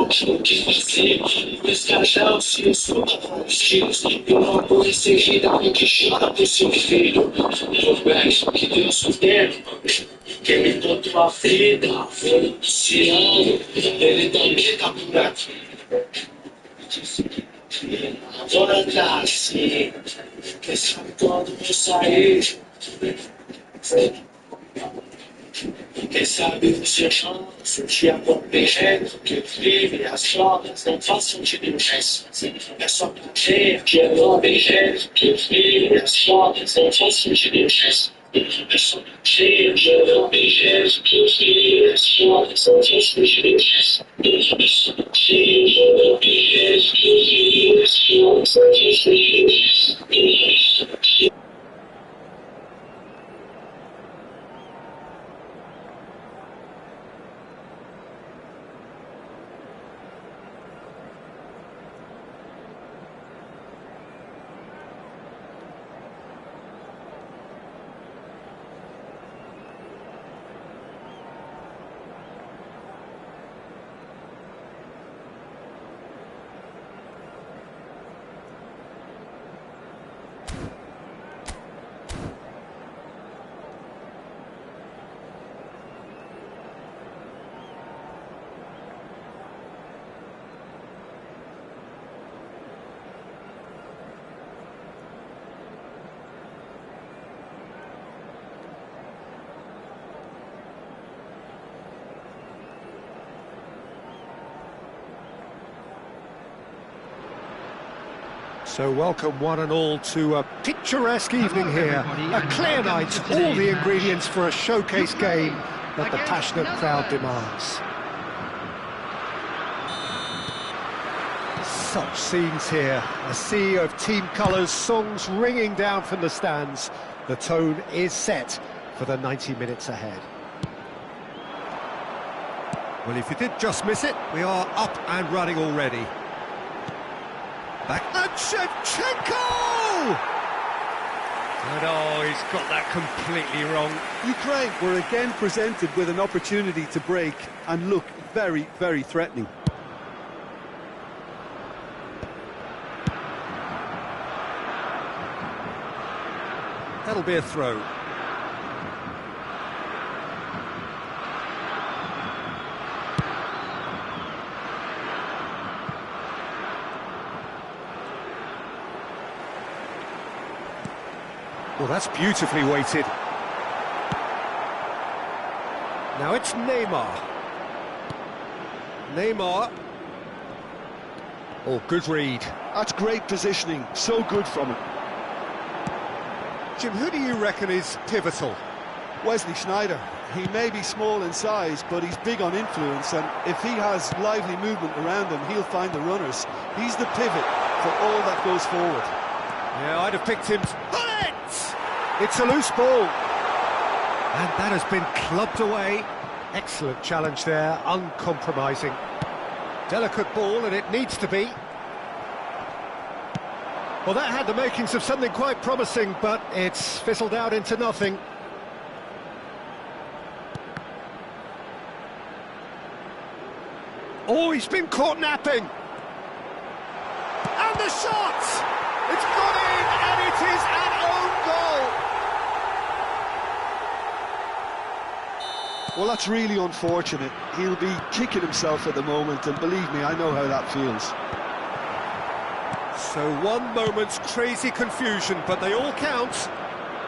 o que fazer. Descajar o seu soco com os tiros. E logo em seguida o que chora pro seu filho. Converso que Deus ordena. Que me botou a vida, foi Luciano. Ele também tá por aqui. Agora tá assim. Quem sabe quando vou sair? Quem sabe você chama, te acompanhando que eu vive as drogas não façam de mim é só pra ver que eu não objeto que eu vive as drogas não façam de mim é só pra ver que eu não objeto que eu vive as drogas não façam de mim é só pra ver que eu não objeto que eu vive as drogas não façam de mim. So welcome one and all to a picturesque evening here, a clear night, all the ingredients for a showcase game that the passionate crowd demands. Such scenes here, a sea of team colours, songs ringing down from the stands. The tone is set for the 90 minutes ahead. Well, if you did just miss it, we are up and running already. Back and Shevchenko! And oh, he's got that completely wrong. Ukraine were again presented with an opportunity to break and look very, very threatening. That'll be a throw. Well, that's beautifully weighted. Now it's Neymar. Neymar. Oh, good read. That's great positioning, so good from him. Jim, who do you reckon is pivotal? Wesley Sneijder. He may be small in size, but he's big on influence, and if he has lively movement around him, he'll find the runners. He's the pivot for all that goes forward. Yeah, I'd have picked him. It's a loose ball. And that has been clubbed away. Excellent challenge there, uncompromising. Delicate ball, and it needs to be. Well, that had the makings of something quite promising, but it's fizzled out into nothing. Oh, he's been caught napping. And the shot! It's gone in, and it is an own goal. Well, that's really unfortunate. He'll be kicking himself at the moment, and believe me, I know how that feels. So one moment's crazy confusion, but they all count.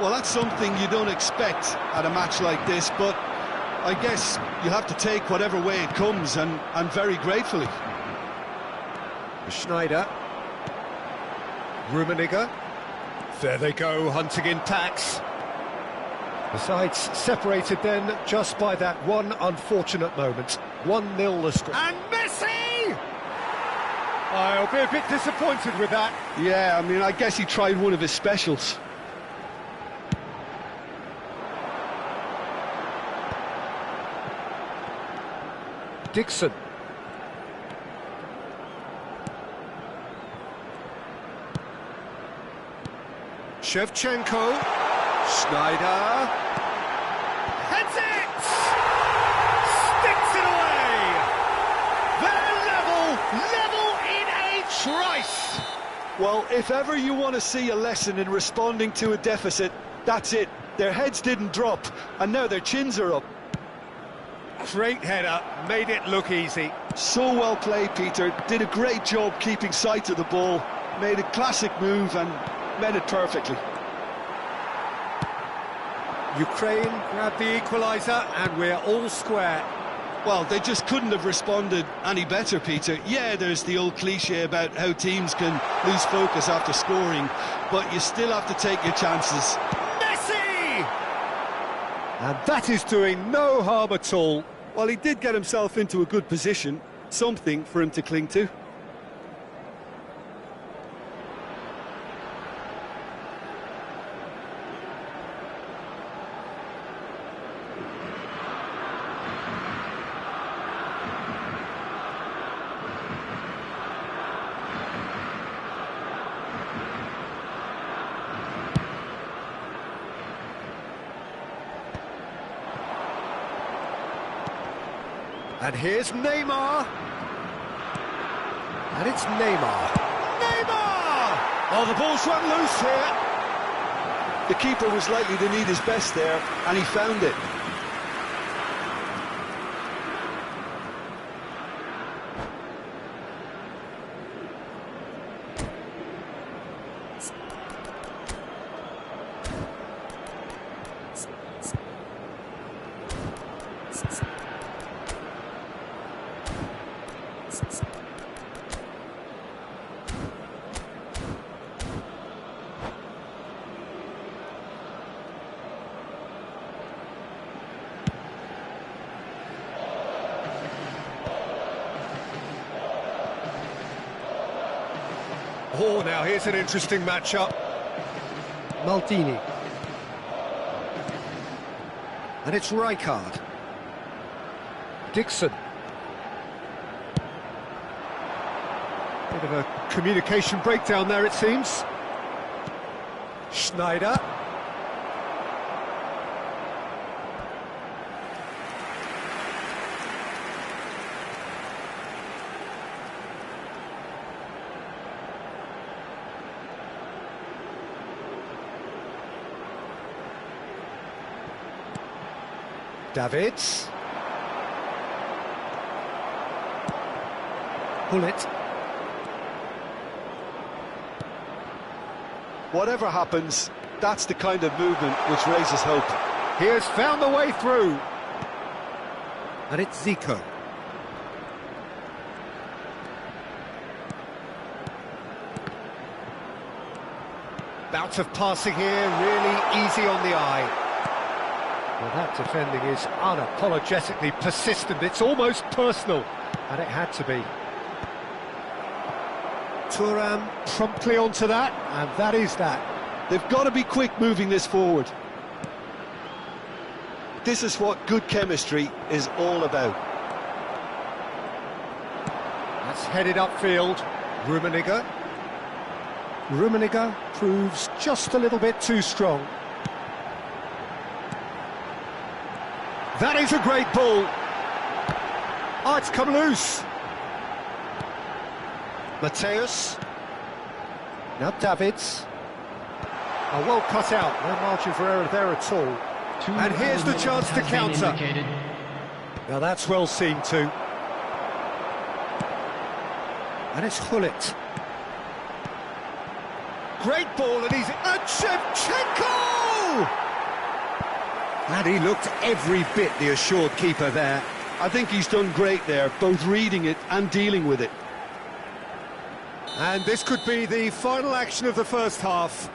Well, that's something you don't expect at a match like this, but I guess you have to take whatever way it comes, and very gratefully. Schneider. Rummenigge. There they go, hunting in packs. The sides separated then just by that one unfortunate moment. 1-0 the score. And Messi! I'll be a bit disappointed with that. Yeah, I mean, I guess he tried one of his specials. Dixon. Shevchenko. Sneijder. Heads it! Sticks it away! They're level Rice! Well, if ever you want to see a lesson in responding to a deficit, that's it. Their heads didn't drop, and now their chins are up. Great header, made it look easy. So well played, Peter. Did a great job keeping sight of the ball. Made a classic move and met it perfectly. Ukraine grabbed the equaliser, and we're all square. Well, they just couldn't have responded any better, Peter. Yeah, there's the old cliche about how teams can lose focus after scoring, but you still have to take your chances. Messi! And that is doing no harm at all. Well, he did get himself into a good position, something for him to cling to. And here's Neymar. And it's Neymar. Neymar! Oh, the ball's run loose here. The keeper was likely to need his best there, and he found it. Oh, now here's an interesting matchup. Maldini. And it's Rijkaard. Dixon. Bit of a communication breakdown there, it seems. Schneider. Davids. Pull it. Whatever happens, that's the kind of movement which raises hope. He has found the way through. And it's Zico. Bout of passing here, really easy on the eye. Well, that defending is unapologetically persistent. It's almost personal, and it had to be. Thuram promptly onto that, and that is that. They've got to be quick moving this forward. This is what good chemistry is all about. That's headed upfield. Rummenigge. Rummenigge proves just a little bit too strong. That is a great ball. Oh, it's come loose. Mateus. Now Davids. Oh, well cut out. No margin for error there at all. And here's the chance to counter. Now that's well seen too. And it's Hullet. Great ball, and he's... And Shevchenko! And he looked every bit the assured keeper there. I think he's done great there, both reading it and dealing with it. And this could be the final action of the first half.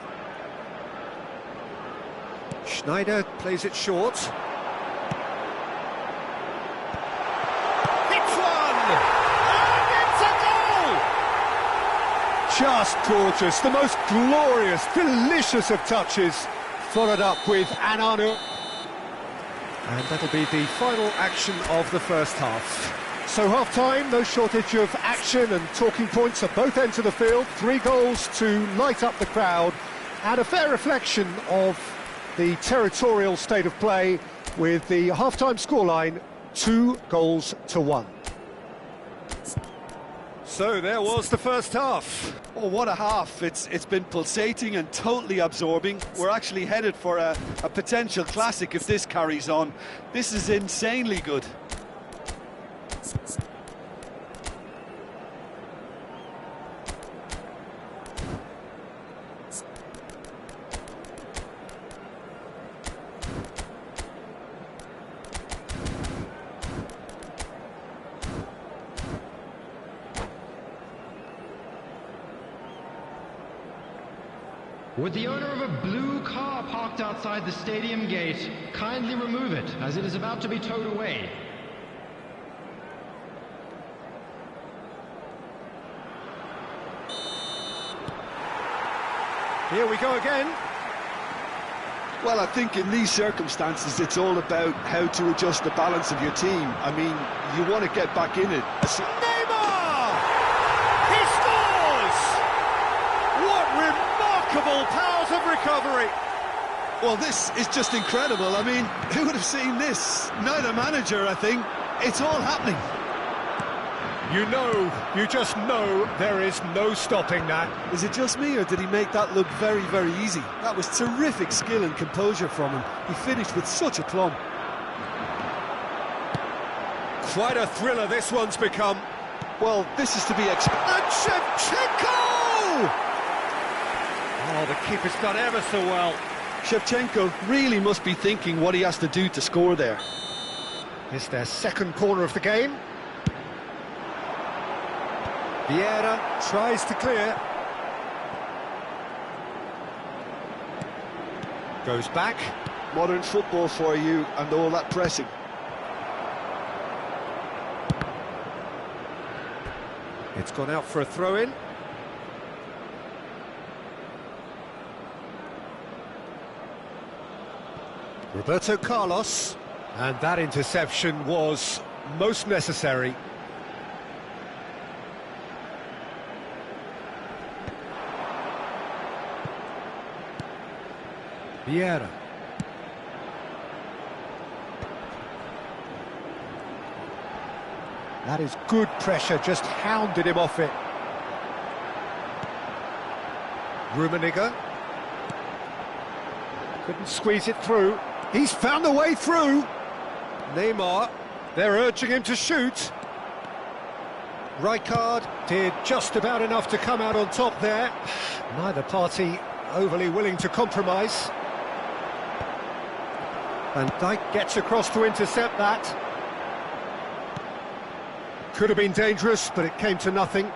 Schneider plays it short. It's one! And it's a goal! Just gorgeous, the most glorious, delicious of touches. Followed up with Ananu. And that'll be the final action of the first half. So half-time, no shortage of action and talking points at both ends of the field. 3 goals to light up the crowd, and a fair reflection of the territorial state of play, with the half-time scoreline 2-1. So there was the first half. Oh, what a half. It's been pulsating and totally absorbing. We're actually headed for a potential classic if this carries on. This is insanely good. Would the owner of a blue car parked outside the stadium gate kindly remove it, as it is about to be towed away? Here we go again. Well, I think in these circumstances, it's all about how to adjust the balance of your team. I mean, you want to get back in it. Neymar! He scores! What remarkable powers of recovery! Well, this is just incredible. I mean, who would have seen this? Neither manager, I think. It's all happening. You just know there is no stopping that. Is it just me, or did he make that look very, very easy? That was terrific skill and composure from him. He finished with such aplomb. Quite a thriller this one's become. Well, this is to be expected. And Shevchenko! Oh, the keeper's done ever so well. Shevchenko really must be thinking what he has to do to score there. It's their second corner of the game. Vieira tries to clear. Goes back. Modern football for you, and all that pressing. It's gone out for a throw-in. Roberto Carlos. And that interception was most necessary. Vieira. That is good pressure, just hounded him off it. Rummenigge. Couldn't squeeze it through. He's found a way through. Neymar, they're urging him to shoot. Rijkaard did just about enough to come out on top there. Neither party overly willing to compromise. Van Dijk gets across to intercept that. Could have been dangerous, but it came to nothing.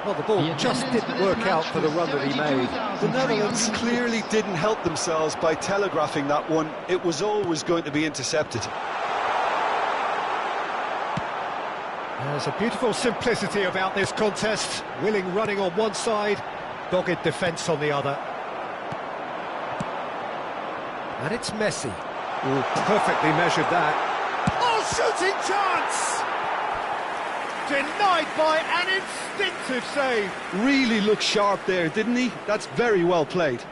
Well, the ball just didn't work out for the run that he made. The Netherlands clearly didn't help themselves by telegraphing that one. It was always going to be intercepted. There's a beautiful simplicity about this contest. Willing running on one side, dogged defence on the other. And it's Messi. Oh, perfectly measured that. Oh, shooting chance! Denied by an instinctive save. Really looked sharp there, didn't he? That's very well played.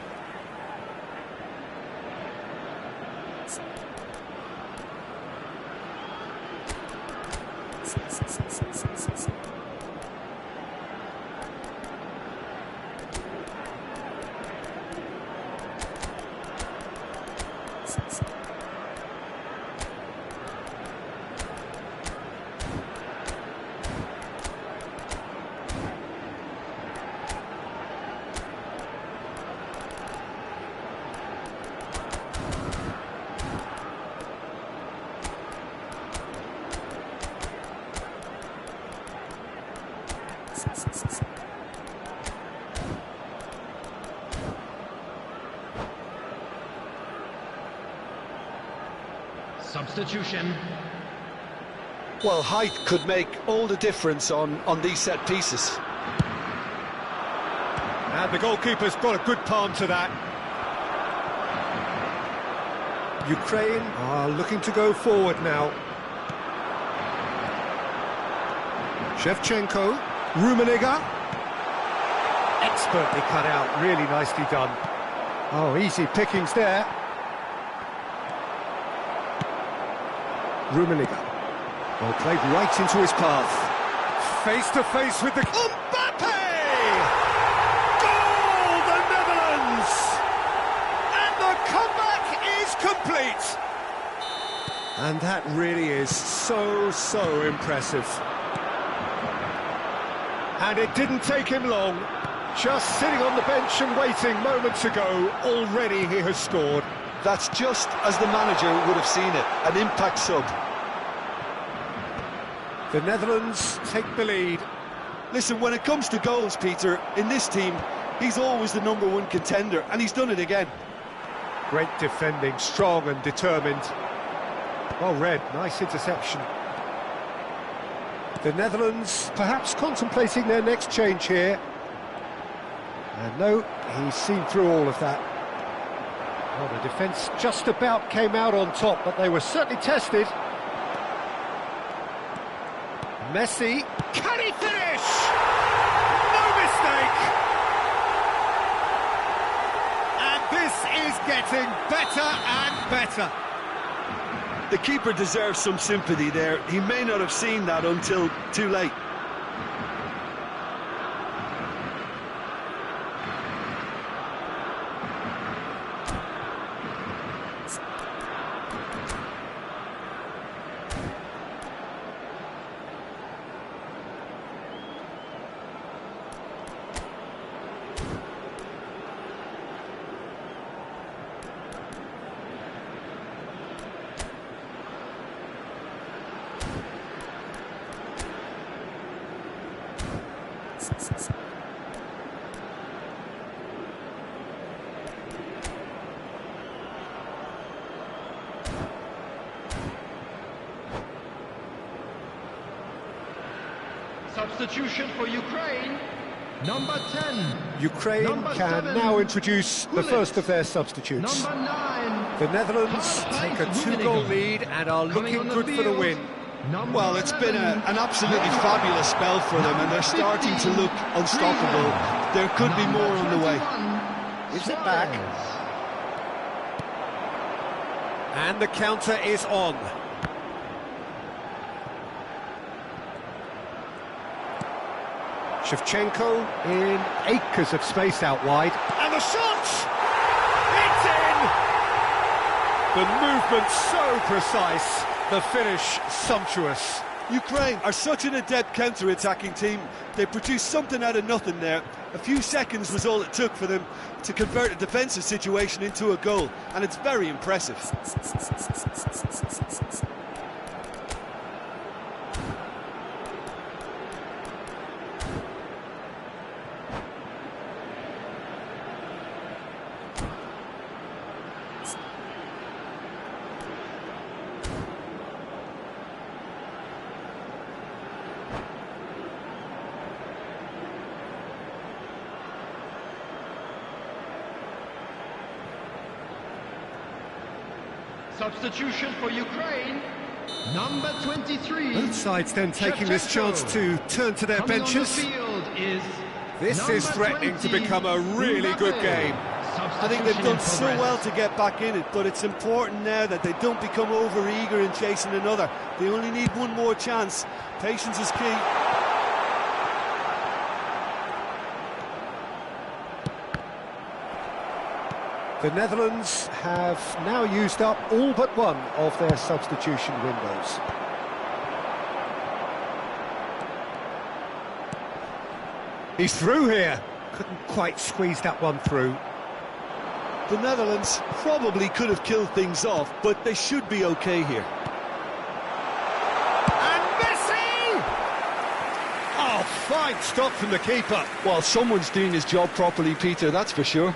Substitution. Well, height could make all the difference on these set pieces. And the goalkeeper's got a good palm to that. Ukraine are looking to go forward now. Shevchenko, Rummenigge. Expertly cut out, really nicely done. Oh, easy pickings there. Rummenigge. Well, played right into his path. face to face with the... Mbappe! Goal, the Netherlands! And the comeback is complete! And that really is so impressive. And it didn't take him long. Just sitting on the bench and waiting moments ago, already he has scored. That's just as the manager would have seen it, an impact sub. The Netherlands take the lead. Listen, when it comes to goals, Peter, in this team, he's always the #1 contender, and he's done it again. Great defending, strong and determined. Well read, nice interception. The Netherlands perhaps contemplating their next change here. And no, he's seen through all of that. Well, the defence just about came out on top, but they were certainly tested. Messi, can he finish? No mistake! And this is getting better and better. The keeper deserves some sympathy there. He may not have seen that until too late. Substitution for Ukraine, number 10. Ukraine Number can 7, now introduce the first of their substitutes. Number 9. The Netherlands take a 2-goal lead and are looking good for the win. Well, it's been an absolutely fabulous spell for them, and they're starting to look unstoppable. There could be more on the way. Is it back? And the counter is on. Shevchenko in acres of space out wide. And the shot! It's in! The movement so precise, the finish sumptuous. Ukraine are such an adept counter-attacking team. They produced something out of nothing there. A few seconds was all it took for them to convert a defensive situation into a goal, and it's very impressive. Substitution for Ukraine, number 23. Both sides then taking this chance to turn to their Coming benches. on the field is This is threatening to become a really good game. I think they've done so well to get back in it, but it's important now that they don't become over-eager in chasing another. They only need one more chance. Patience is key. The Netherlands have now used up all but one of their substitution windows. He's through here. Couldn't quite squeeze that one through. The Netherlands probably could have killed things off, but they should be okay here. And Messi! Oh, fine stop from the keeper. Well, someone's doing his job properly, Peter, that's for sure.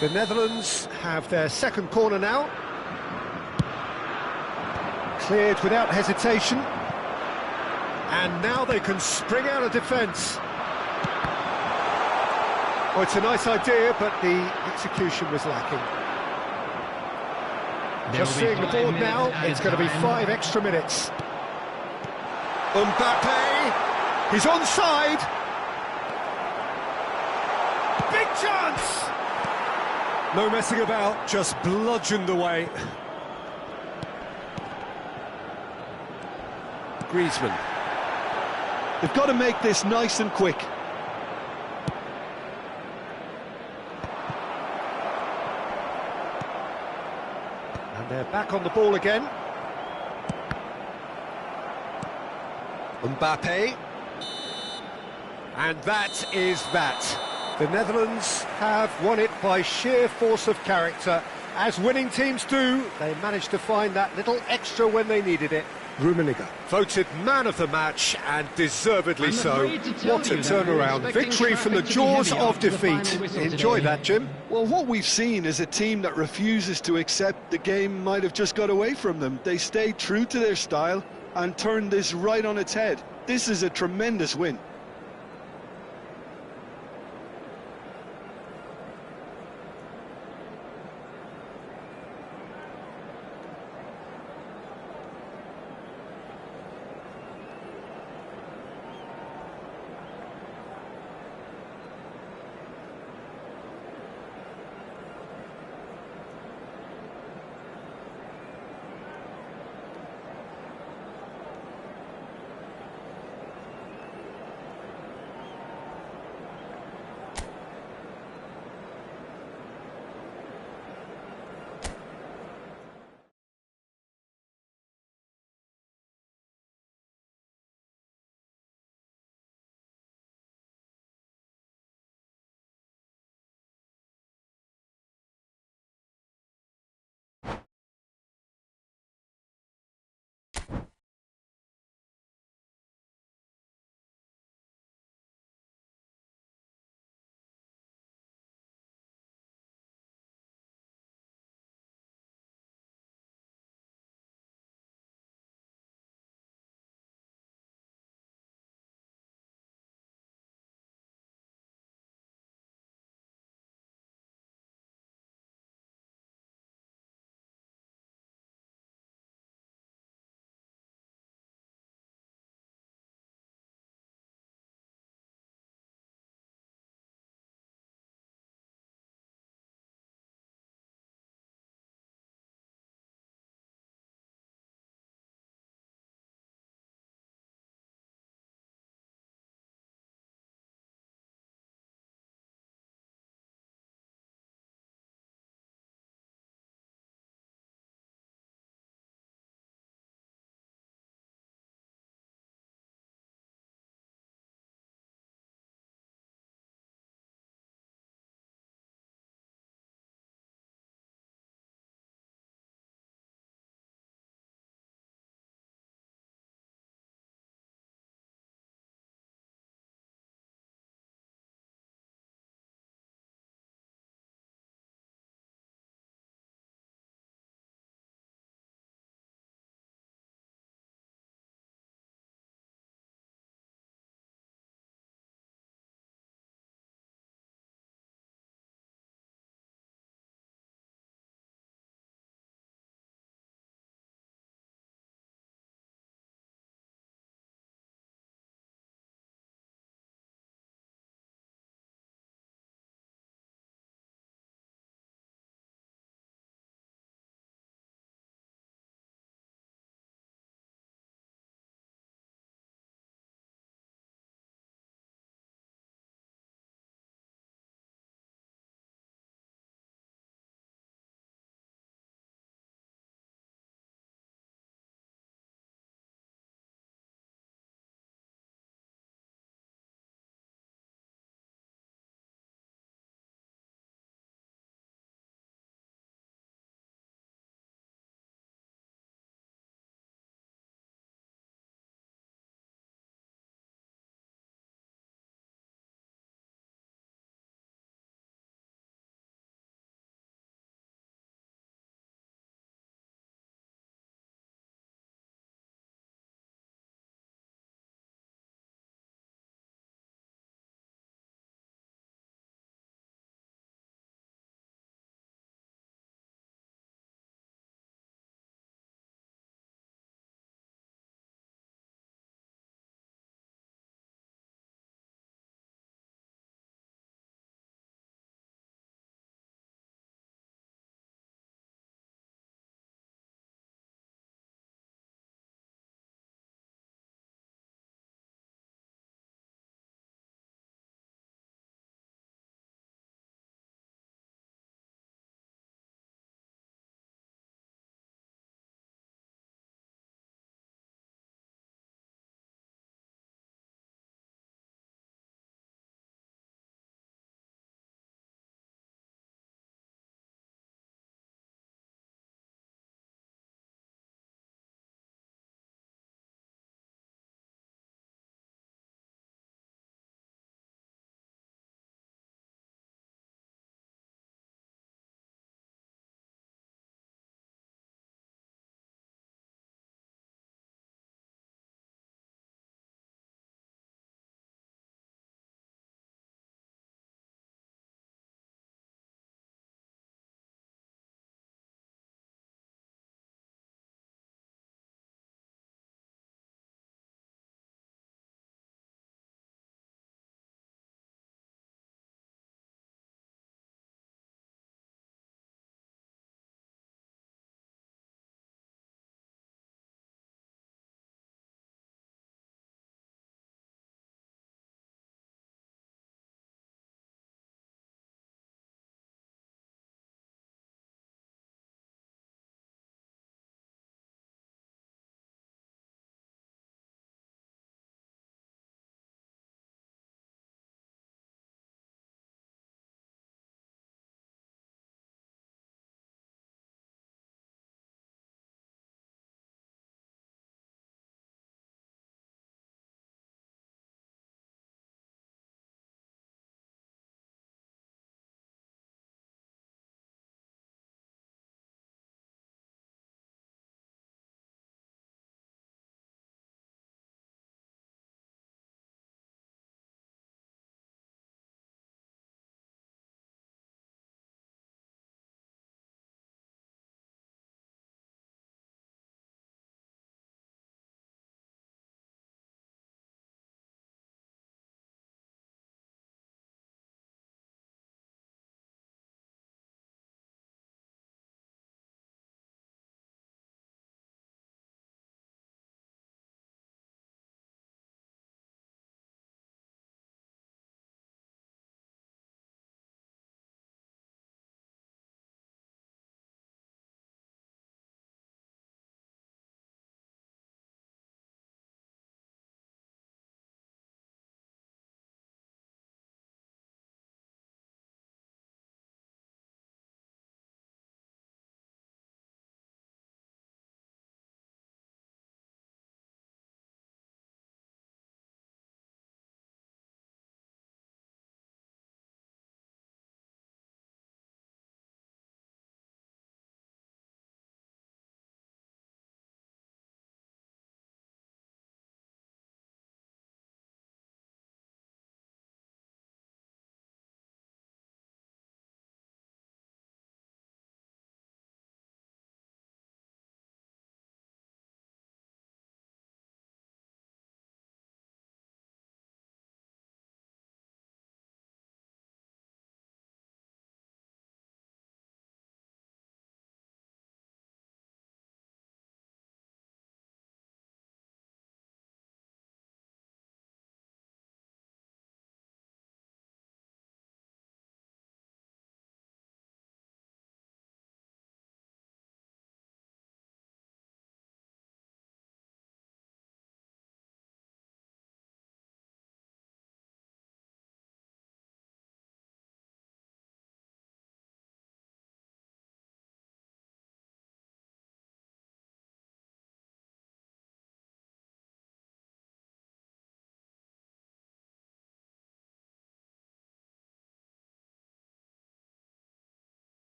The Netherlands have their second corner now. Cleared without hesitation. And now they can spring out of defence. Well, it's a nice idea, but the execution was lacking. Just seeing the board now, it's going to be 5 extra minutes. Mbappe, he's onside. Big chance! No messing about, just bludgeoned away. Griezmann. They've got to make this nice and quick. And they're back on the ball again. Mbappe. And that is that. The Netherlands have won it by sheer force of character. As winning teams do, they managed to find that little extra when they needed it. Rummenigge, voted man of the match, and deservedly so. What a turnaround. Victory from the jaws of defeat. Enjoy that, Jim. Well, what we've seen is a team that refuses to accept the game might have just got away from them. They stayed true to their style and turned this right on its head. This is a tremendous win.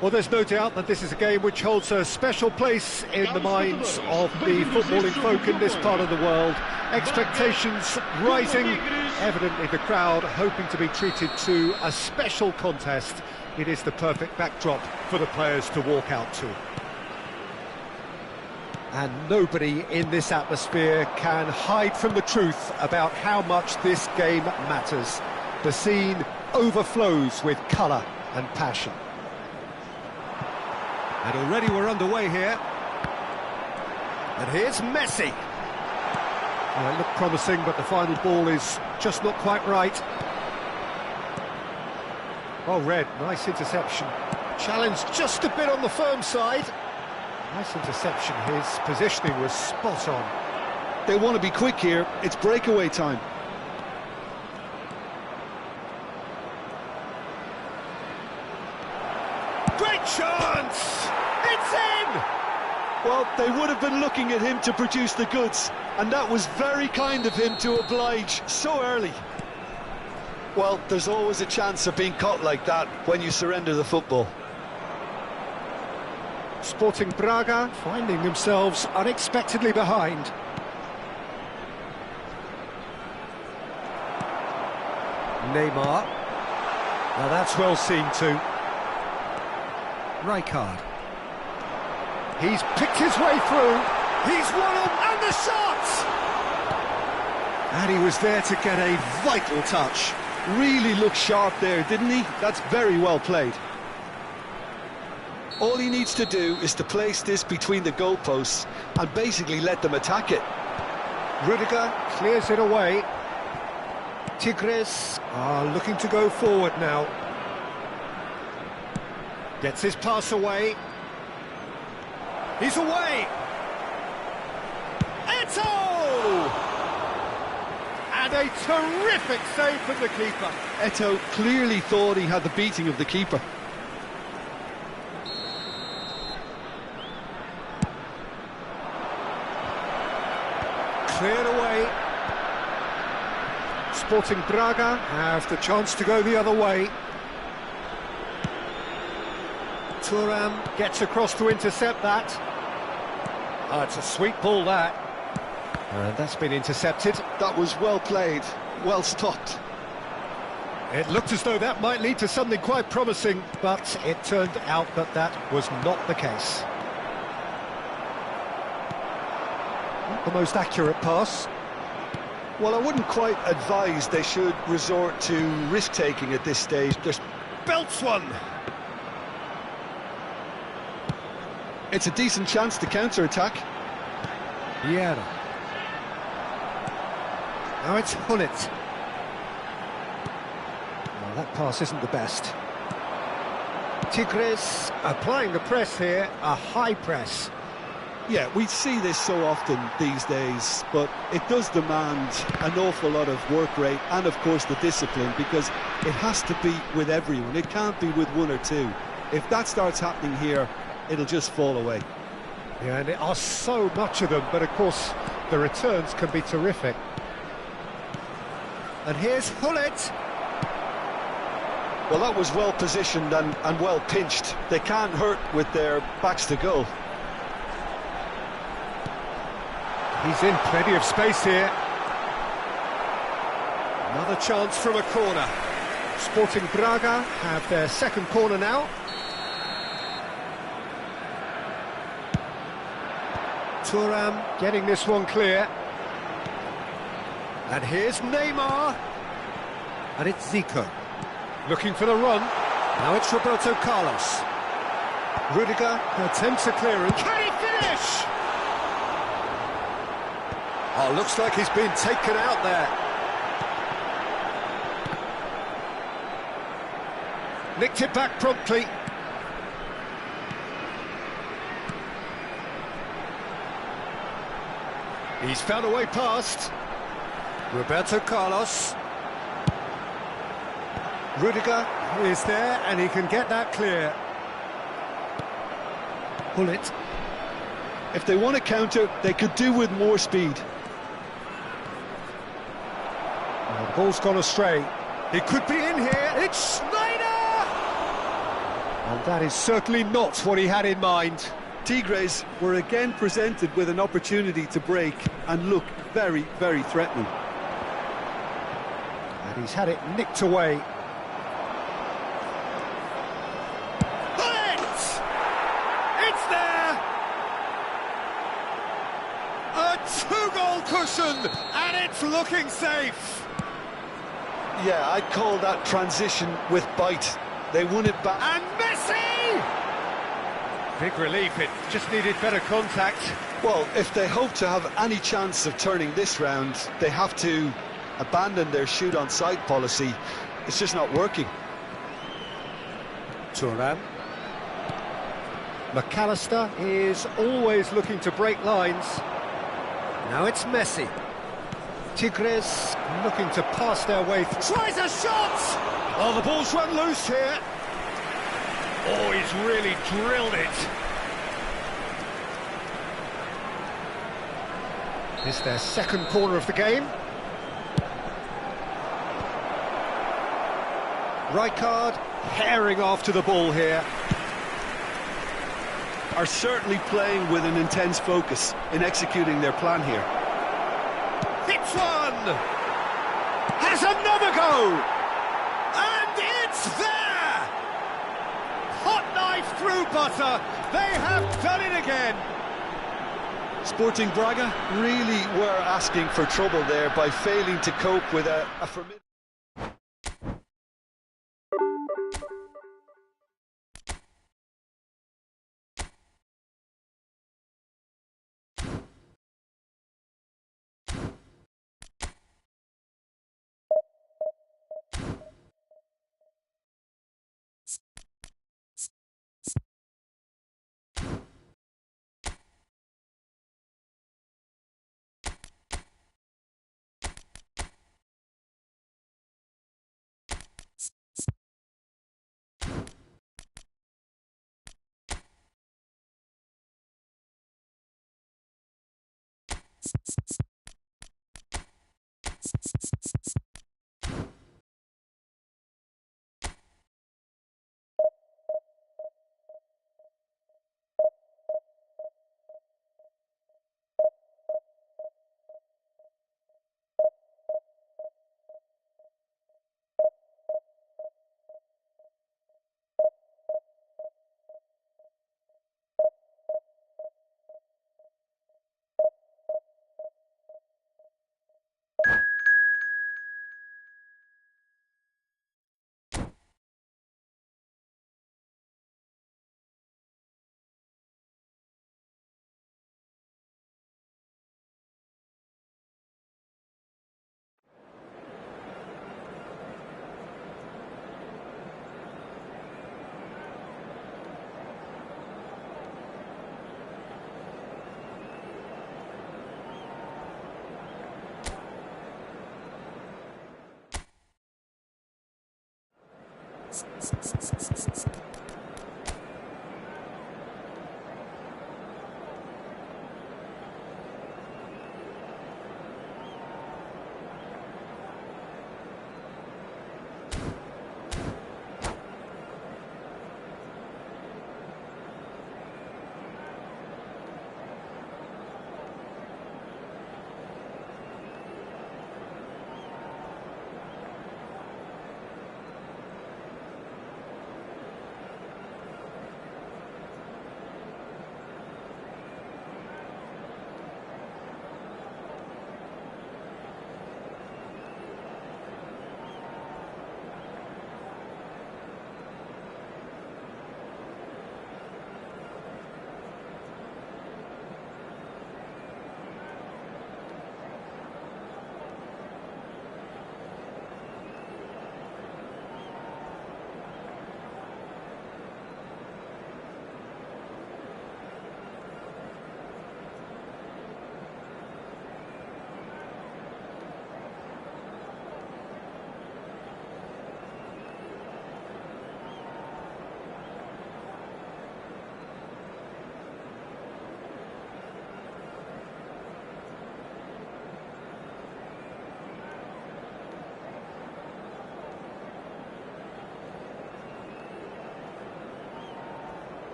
Well, there's no doubt that this is a game which holds a special place in the minds of the footballing folk in this part of the world. Expectations rising, evidently the crowd hoping to be treated to a special contest. It is the perfect backdrop for the players to walk out to. And nobody in this atmosphere can hide from the truth about how much this game matters. The scene overflows with colour and passion. And already we're underway here. And here's Messi. Well, it looked promising, but the final ball is just not quite right. Well read, nice interception. Challenge just a bit on the firm side. Nice interception, his positioning was spot on. They want to be quick here, it's breakaway time. Great chance! It's in! Well, they would have been looking at him to produce the goods, and that was very kind of him to oblige so early. Well, there's always a chance of being caught like that when you surrender the football. Sporting Braga finding themselves unexpectedly behind. Neymar. Now that's well seen too. Rijkaard. He's picked his way through. He's won him, and the shot! And he was there to get a vital touch. Really looked sharp there, didn't he? That's very well played. All he needs to do is to place this between the goalposts and basically let them attack it. Rudiger clears it away. Tigres are looking to go forward now. Gets his pass away. He's away! Eto'o! And a terrific save from the keeper. Eto'o clearly thought he had the beating of the keeper. Cleared away. Sporting Braga have the chance to go the other way. Thuram gets across to intercept that. Oh, it's a sweet ball, that. And that's been intercepted. That was well played, well stopped. It looked as though that might lead to something quite promising, but it turned out that that was not the case. Not the most accurate pass. Well, I wouldn't quite advise they should resort to risk-taking at this stage. There's belts one. It's a decent chance to counter-attack. Yeah. Now it's Hullet. Well, that pass isn't the best. Tigres applying the press here, a high press. Yeah, we see this so often these days, but it does demand an awful lot of work rate and, of course, the discipline, because it has to be with everyone. It can't be with one or two. If that starts happening here, it'll just fall away. Yeah, and there are so much of them, but of course the returns can be terrific. And here's Hullet. Well, that was well positioned and well pinched. They can't hurt with their backs to goal. He's in plenty of space here. Another chance from a corner. Sporting Braga have their second corner now. Thuram getting this one clear. And here's Neymar. And it's Zico. Looking for the run. Now it's Roberto Carlos. Rudiger attempts a clearance. Can he finish? Oh, looks like he's been taken out there. Nicked it back promptly. He's found a way past. Roberto Carlos. Rudiger is there, and he can get that clear. Hullet. If they want to counter, they could do with more speed. The ball's gone astray. It could be in here. It's Schneider! And that is certainly not what he had in mind. Tigres were again presented with an opportunity to break and look very, very threatening. And he's had it nicked away. It's there! A two-goal cushion, and it's looking safe. Yeah, I'd call that transition with bite. They won it back. And Messi! Big relief, it just needed better contact. Well, if they hope to have any chance of turning this round, they have to abandon their shoot-on-sight policy. It's just not working. Turan. McAllister is always looking to break lines. Now it's Messi. Tigres looking to pass their way through. Tries a shot! Oh, the ball's run loose here. Oh, he's really drilled it. It's their second corner of the game. Rijkaard herring after the ball here. Are certainly playing with an intense focus in executing their plan here. Hits one! Has another go! And it's there! Hot knife through butter. They have done it again. Sporting Braga really were asking for trouble there by failing to cope with a formidable...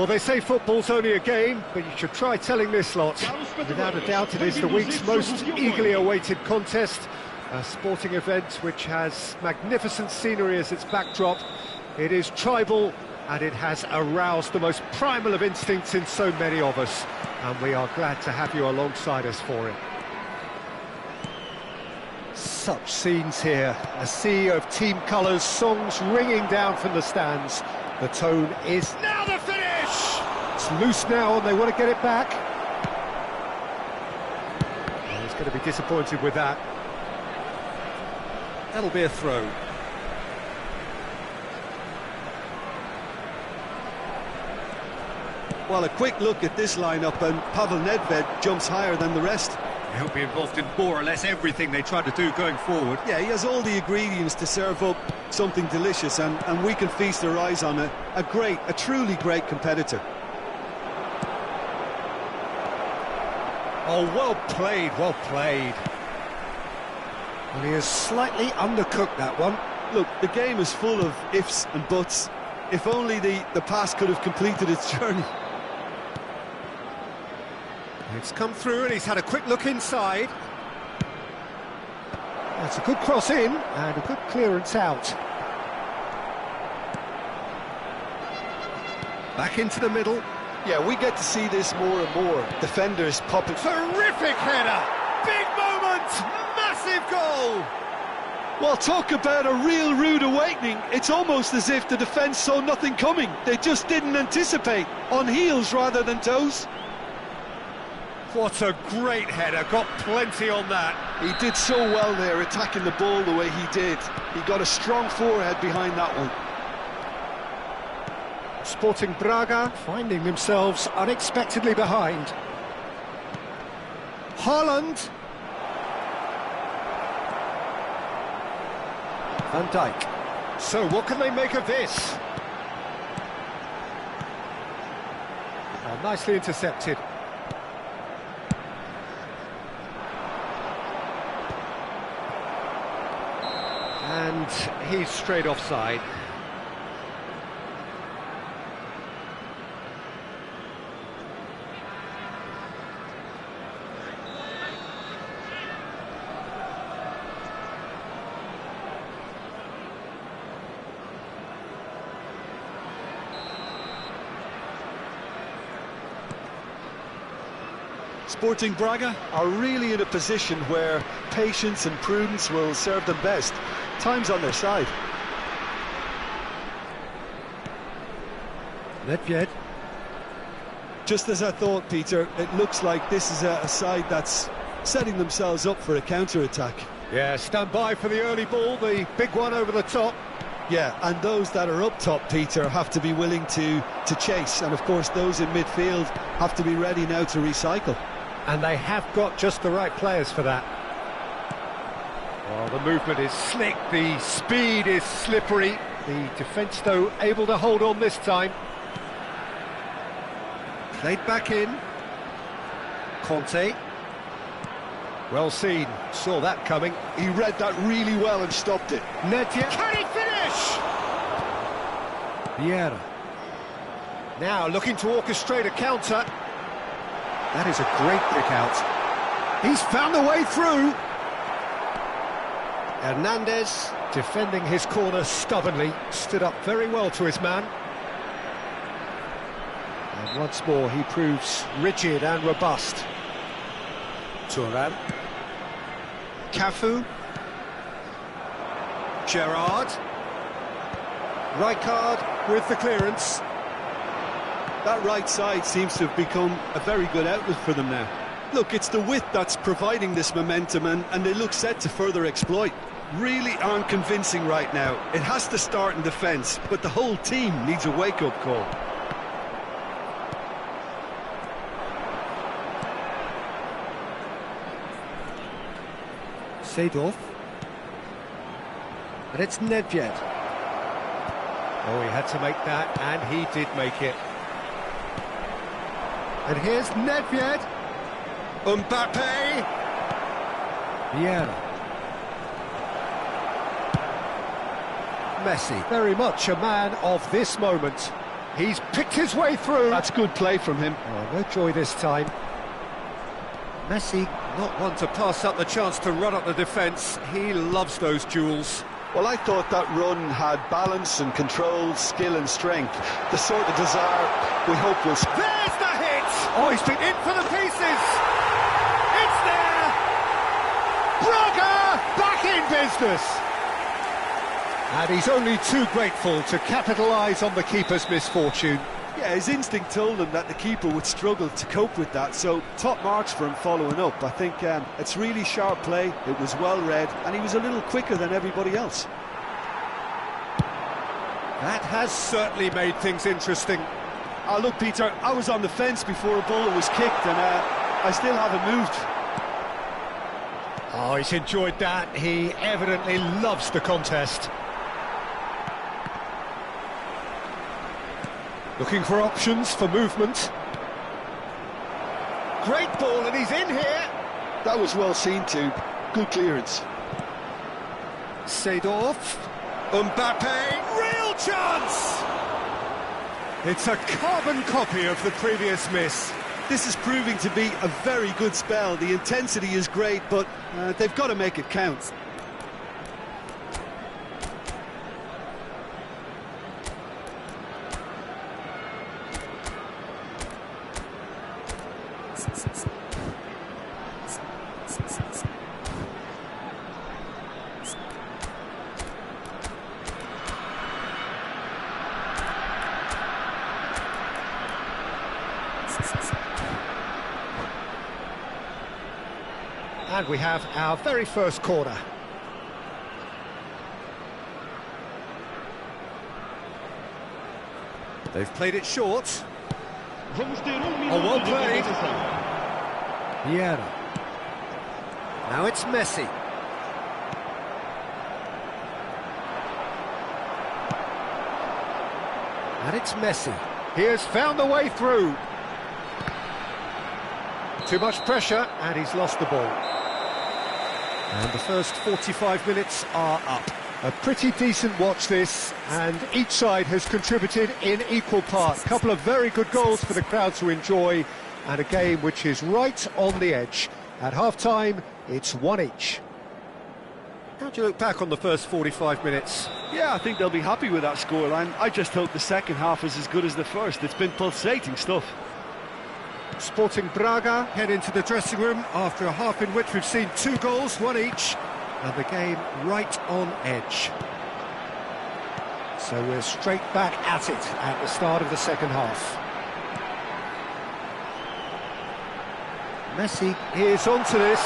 Well, they say football's only a game, but you should try telling this lot. Without a doubt, it is the week's most eagerly awaited contest. A sporting event which has magnificent scenery as its backdrop. It is tribal, and it has aroused the most primal of instincts in so many of us. And we are glad to have you alongside us for it. Such scenes here, a sea of team colours, songs ringing down from the stands. The tone is now the finish! It's loose now and they want to get it back. Oh, he's going to be disappointed with that. That'll be a throw. Well, a quick look at this lineup and Pavel Nedved jumps higher than the rest. He'll be involved in more or less everything they try to do going forward. Yeah, he has all the ingredients to serve up something delicious, and we can feast our eyes on a truly great competitor. Oh, well played, well played. Well, he has slightly undercooked that one. Look, the game is full of ifs and buts. If only the pass could have completed its journey. It's come through and he's had a quick look inside. That's a good cross in and a good clearance out. Back into the middle. Yeah, we get to see this more and more. Defenders popping. Terrific header! Big moment! Massive goal! Well, talk about a real rude awakening. It's almost as if the defence saw nothing coming. They just didn't anticipate. On heels rather than toes. What a great header, got plenty on that. He did so well there, attacking the ball the way he did. He got a strong forehead behind that one. Sporting Braga finding themselves unexpectedly behind. Haaland. Van Dijk. So what can they make of this? Oh, nicely intercepted. And he's straight offside. Sporting Braga are really in a position where patience and prudence will serve them best. Time's on their side. Nedved. Just as I thought, Peter, it looks like this is a side that's setting themselves up for a counter-attack. Yeah, stand by for the early ball, the big one over the top. Yeah, and those that are up top, Peter, have to be willing to chase. And, of course, those in midfield have to be ready now to recycle. And they have got just the right players for that. Well, the movement is slick, the speed is slippery. The defence, though, able to hold on this time. Played back in. Conte. Well seen, saw that coming. He read that really well and stopped it. Nedved. Can he finish? Vieira. Now looking to orchestrate a counter. That is a great kick out. He's found the way through. Hernandez defending his corner stubbornly, stood up very well to his man. And once more he proves rigid and robust. Thuram. Cafu. Gerrard. Rijkaard with the clearance. That right side seems to have become a very good outlet for them now. Look, it's the width that's providing this momentum, and they look set to further exploit. Really aren't convincing right now. It has to start in defence, but the whole team needs a wake-up call. Seedorf. And it's Nedved. Oh, he had to make that, and he did make it. And here's Nedved. Mbappe. Vieira. Messi, very much a man of this moment. He's picked his way through. That's good play from him. Oh, no joy this time. Messi, not one to pass up the chance to run up the defence. He loves those duels. Well, I thought that run had balance and control, skill and strength. The sort of desire we hope will... There's the hit! Oh, he's been in for the pieces! It's there! Braga back in business! And he's only too grateful to capitalise on the keeper's misfortune. Yeah, his instinct told him that the keeper would struggle to cope with that, so top marks for him following up. I think it's really sharp play, it was well read, and he was a little quicker than everybody else. That has certainly made things interesting. Oh, look, Peter, I was on the fence before a ball was kicked, and I still haven't moved. Oh, he's enjoyed that. He evidently loves the contest. Looking for options for movement. Great ball, and he's in here. That was well seen too. Good clearance. Seedorf. Mbappe. Real chance! It's a carbon copy of the previous miss. This is proving to be a very good spell. The intensity is great, but they've got to make it count. And we have our very first corner. They've played it short. Oh, well played. Vieira. Now it's Messi. And it's Messi. He has found the way through. Too much pressure, and he's lost the ball. And the first 45 minutes are up. A pretty decent watch this, and each side has contributed in equal parts. A couple of very good goals for the crowd to enjoy, and a game which is right on the edge. At half-time, it's one each. How do you look back on the first 45 minutes? Yeah, I think they'll be happy with that scoreline. I just hope the second half is as good as the first. It's been pulsating stuff. Sporting Braga head into the dressing room after a half in which we've seen 2 goals, one each, and the game right on edge. So we're straight back at it at the start of the second half. Messi is onto this.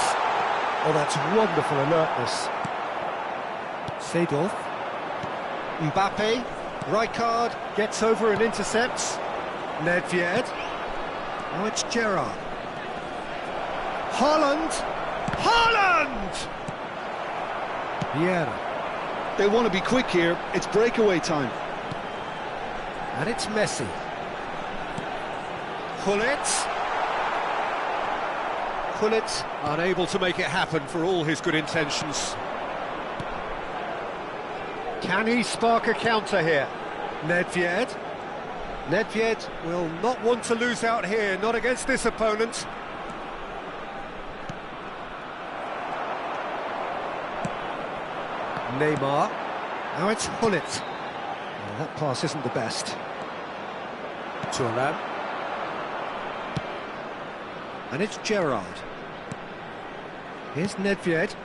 Oh, that's wonderful alertness. Seedorf. Mbappe. Rijkaard gets over and intercepts. Nedved. Now it's Gerrard. Haaland! Haaland! Vieira. They want to be quick here. It's breakaway time. And it's Messi. Gullit. Gullit unable to make it happen for all his good intentions. Can he spark a counter here? Nedved. Nedved will not want to lose out here, not against this opponent. Neymar. Now it's Gullit. Well, that pass isn't the best. Thuram. And it's Gerrard. Here's Nedved.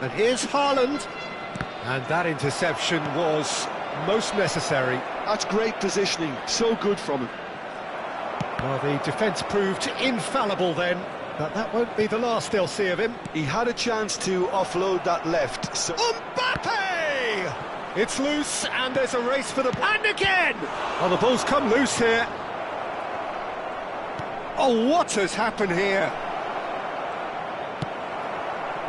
And here's Haaland. And that interception was most necessary. That's great positioning, so good from him. Well, the defence proved infallible then, but that won't be the last they'll see of him. He had a chance to offload that left, so... Mbappe! It's loose, and there's a race for the... And again! Oh, the ball's come loose here. Oh, what has happened here?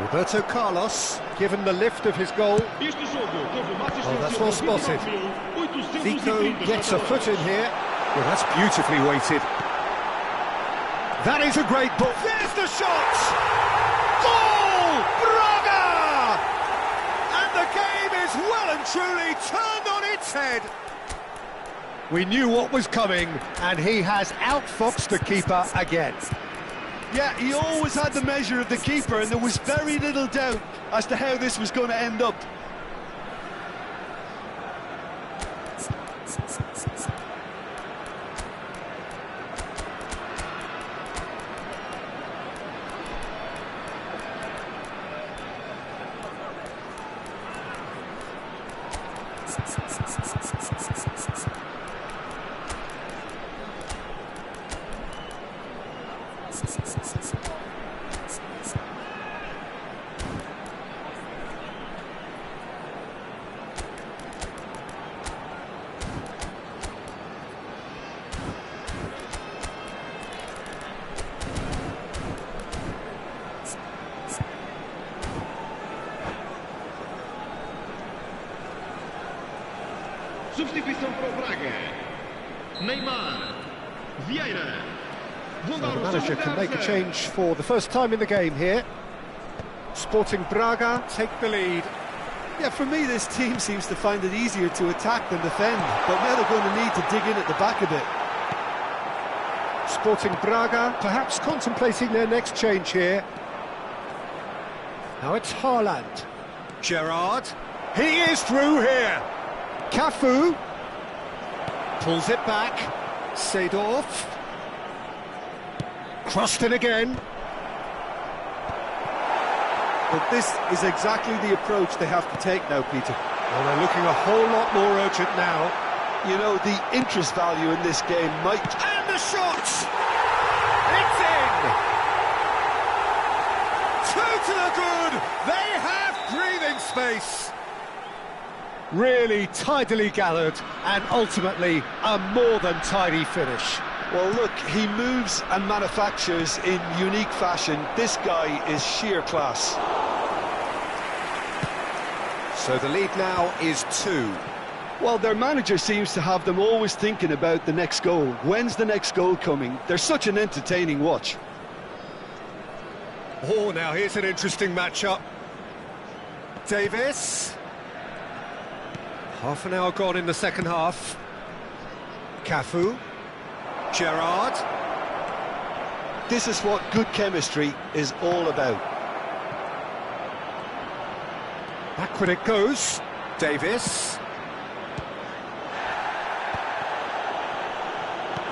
Roberto Carlos, given the lift of his goal. Oh, that's well spotted. Zico gets a foot in here. Well, that's beautifully weighted. That is a great ball. There's the shot! Goal! Braga! And the game is well and truly turned on its head. We knew what was coming, and he has outfoxed the keeper again. Yeah, he always had the measure of the keeper, and there was very little doubt as to how this was going to end up. Substituição para o Braga. Neymar. Vieira. So the manager can make a change for the first time in the game here. Sporting Braga take the lead. Yeah, for me, this team seems to find it easier to attack than defend, but now they're going to need to dig in at the back a bit. Sporting Braga perhaps contemplating their next change here. Now it's Haaland. Gerrard. He is through here. Cafu. Pulls it back. Seedorf. Crossed in again. But this is exactly the approach they have to take now, Peter. Well, they're looking a whole lot more urgent now. You know, the interest value in this game might... And the shot! It's in! Two to the good! They have breathing space! Really tidily gathered, and ultimately a more than tidy finish. Well, look, he moves and manufactures in unique fashion. This guy is sheer class. So the lead now is 2. Well, their manager seems to have them always thinking about the next goal. When's the next goal coming? They're such an entertaining watch. Oh, now here's an interesting matchup. Davis. Half an hour gone in the second half. Cafu. Gerrard. This is what good chemistry is all about. Backward it goes. Davis.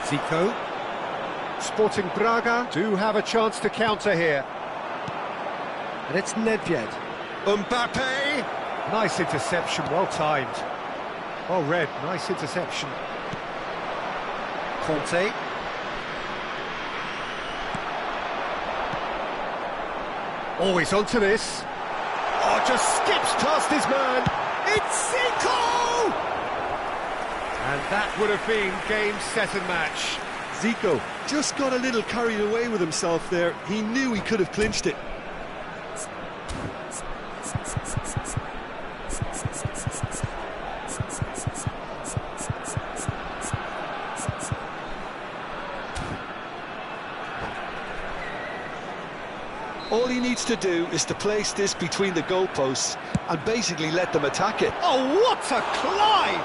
Zico. Sporting Braga do have a chance to counter here. And it's Nedved. Mbappe. Nice interception, well timed. Well read, nice interception. Conte. Always onto this. Oh, just skips past his man. It's Zico! And that would have been game, set and match. Zico just got a little carried away with himself there. He knew he could have clinched it. All he needs to do is to place this between the goalposts and basically let them attack it. Oh, what a climb!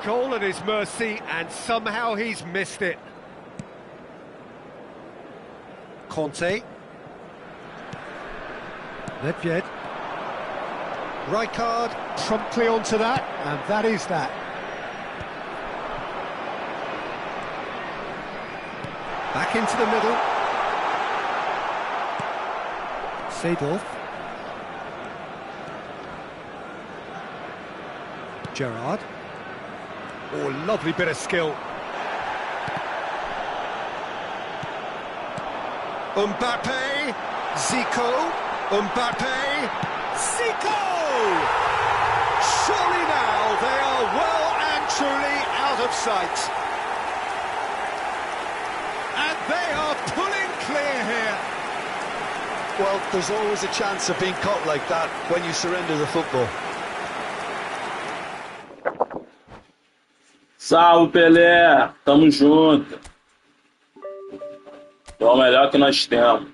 Goal at his mercy, and somehow he's missed it. Conte. Nedved. Rijkaard promptly onto that, and that is that. Back into the middle. Seedorf. Gerrard. Oh, lovely bit of skill. Mbappe. Zico. Mbappe. Zico! Surely now they are well and truly out of sight. And they are pulling clear here. Well, there's always a chance of being caught like that when you surrender the football. Salve, Pelé! Tamo junto. É o melhor que nós temos.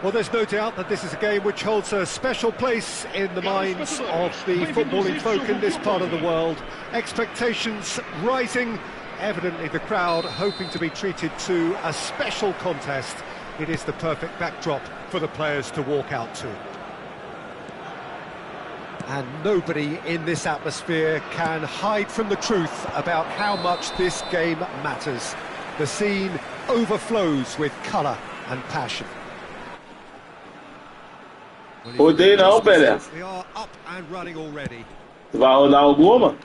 Well, there's no doubt that this is a game which holds a special place in the minds of the footballing folk in this part of the world. Expectations rising, evidently the crowd hoping to be treated to a special contest. It is the perfect backdrop for the players to walk out to. And nobody in this atmosphere can hide from the truth about how much this game matters. The scene overflows with colour and passion. Rodei não, Pelé. We are up and running already. Tu vai rodar alguma?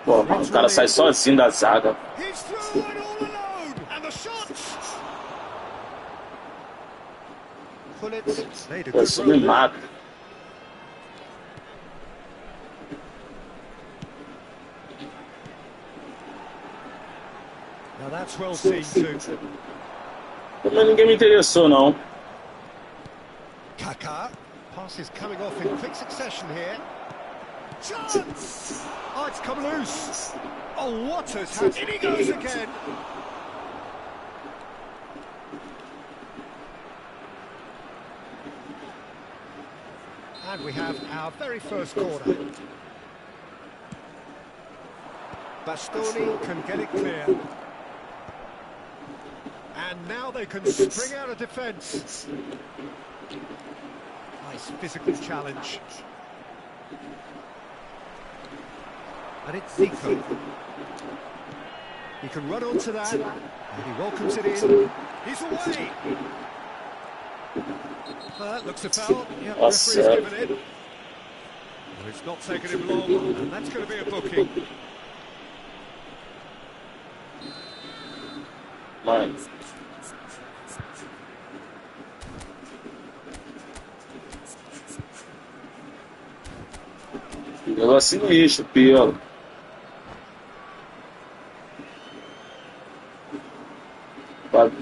Pô, mano, o cara sai sozinho da zaga. He's through and all alone, and the shots. Bullets made a good Isso me run. mata. Now that's well seen too. Mas ninguém me interessou, não. Kaká. Passes coming off in quick succession here. Chance! Oh, it's come loose. Oh, what has happened? In he goes again. And we have our very first corner. Bastoni can get it clear. And now they can spring out of defence. Nice physical challenge. And it's Zico. He can run onto that. And he welcomes it in. He's away. Well, that looks a foul. Yeah, the referee's given it. Well, it's not taken him long, and that's going to be a booking. Mano. Negócio sinistro, Pelo.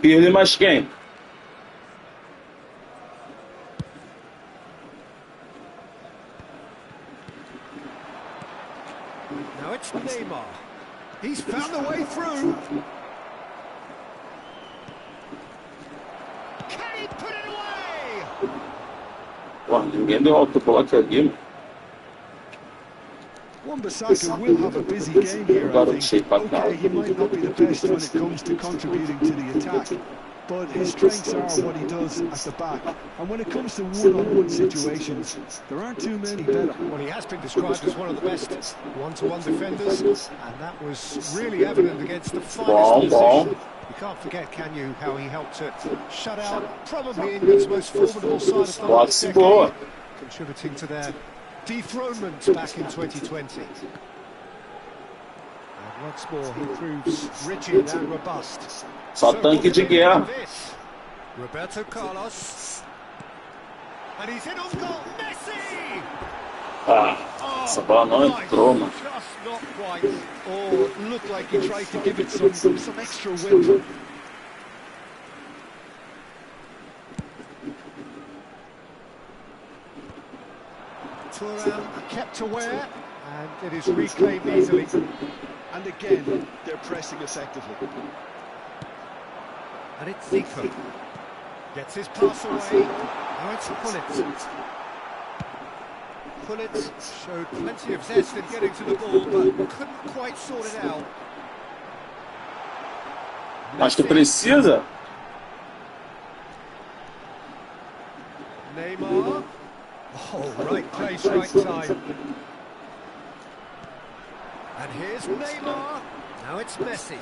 Pelo e mais quem? Now it's Neymar. He's found the way through. Can he put it away? Pô, ninguém deu autobloque ali, mano. Wan-Bissaka will have a busy game here, I think. Okay, he might not be the best when it comes to contributing to the attack, but his strengths are what he does at the back. And when it comes to one-on-one situations, there aren't too many better. Well, he has been described as one of the best one-to-one defenders, and that was really evident against the finest opposition. You can't forget, can you, how he helped to shut out probably England's most formidable side of the last decade, contributing to their dethronement back in 2020. And once more he proves rigid and robust. Só tanque de guerra. Roberto Carlos. And he's in on goal. Messi! Ah, essa bola não entrou, mano. Just not quite. Oh, it looked like he tried to give it some extra weight. Thuram kept aware, and it is reclaimed easily. And again, they're pressing effectively. And it's Zico. Gets his pass away. Now it's Koller. Koller showed plenty of zest in getting to the ball, but couldn't quite sort it out. Acho que precisa. Neymar. Oh, right place, right time. And here's Neymar. Now it's Messi.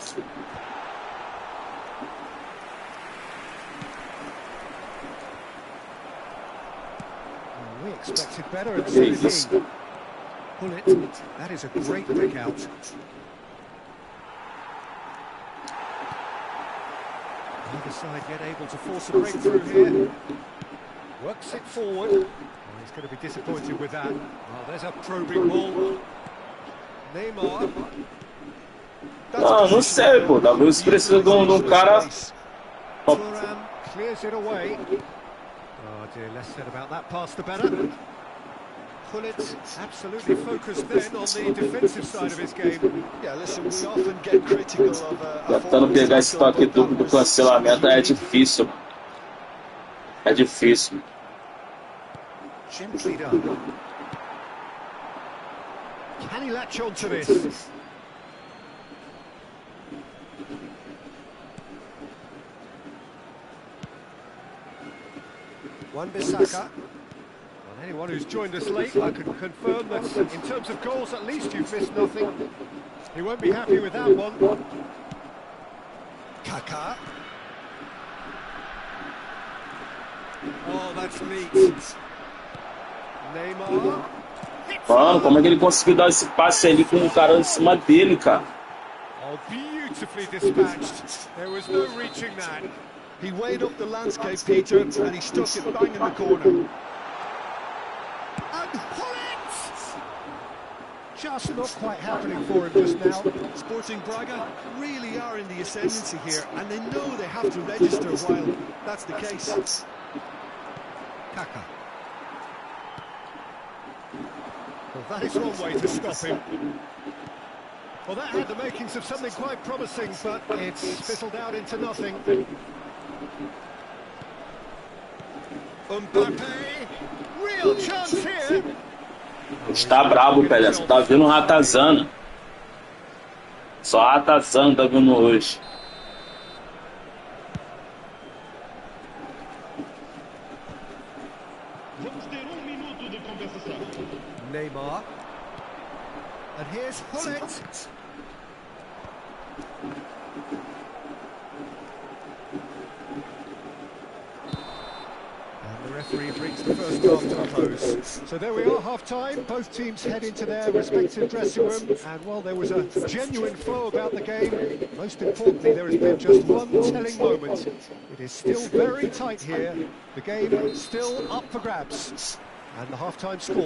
Oh, we expected better at Zinedine. Pull it. That is a great pick out. Neither side yet able to force a breakthrough here. Works it forward. Oh, he's going to be disappointed with that. Oh, there's a probing ball. Neymar. Ah, não sei, pô. Talvez precise de um cara. Thuram clears it away. Oh dear, less said about that pass the better. Pullet absolutely focused then on the defensive side of his game. Yeah, listen, we often get critical of Tentando pegar esse toque duplo do cancelamento é difícil, mano. É difícil. Gently done. Can he latch on to this? Wan-Bissaka. Well, anyone who's joined us late, I can confirm that in terms of goals, at least you've missed nothing. He won't be happy with that one. Kaká. Oh, that's neat. Neymar. Mano, como é que ele conseguiu dar esse passe ali com o cara em cima dele, cara? Oh, beautifully dispatched. There was no reaching that. He weighed up the landscape, Peter, and he stuck it bang in the corner. And pull it! Just not quite happening for him just now. Sporting Braga really are in the ascendancy here, and they know they have to register while that's the case. Kaká. Well, that is one way to stop him. Well, that had the makings of something quite promising, but it's fizzled out into nothing. Mbappé, real chance here. Está brabo, Pelé. Você tá vendo um ratazana. Só ratazana tá vindo hoje. Vamos ter minuto de compensação. Neymar. And here's Hullet. And the referee brings the first half to a close. So there we are, half-time. Both teams head into their respective dressing room. And while there was a genuine flow about the game, most importantly, there has been just one telling moment. It is still very tight here. The game still up for grabs. And the half-time score,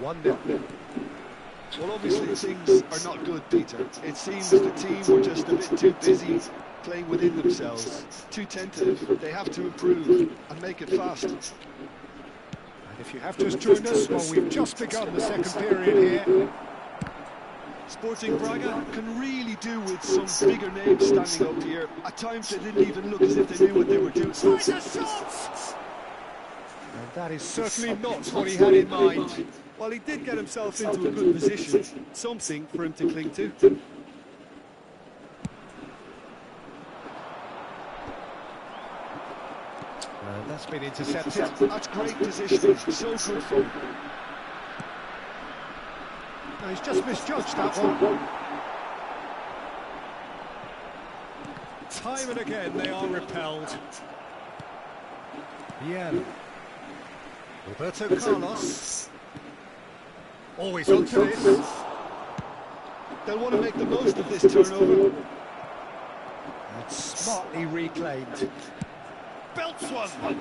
1-0. Well, obviously things are not good, Peter. It seems the team were just a bit too busy playing within themselves, too tentative. They have to improve and make it fast. And if you have just joined us, well, we've just begun the second period here. Sporting Braga can really do with some bigger names standing up here. At times they didn't even look as if they knew what they were doing. Tries a shot! And that is certainly not what he had in mind. Well, he did get himself into a good position, something for him to cling to. And that's been intercepted. That's great positioning, so good for him. No, he's just misjudged that one. Time and again they are repelled. Yeah. Roberto Carlos. Always onto this. They'll want to make the most of this turnover. And smartly reclaimed. Belts one.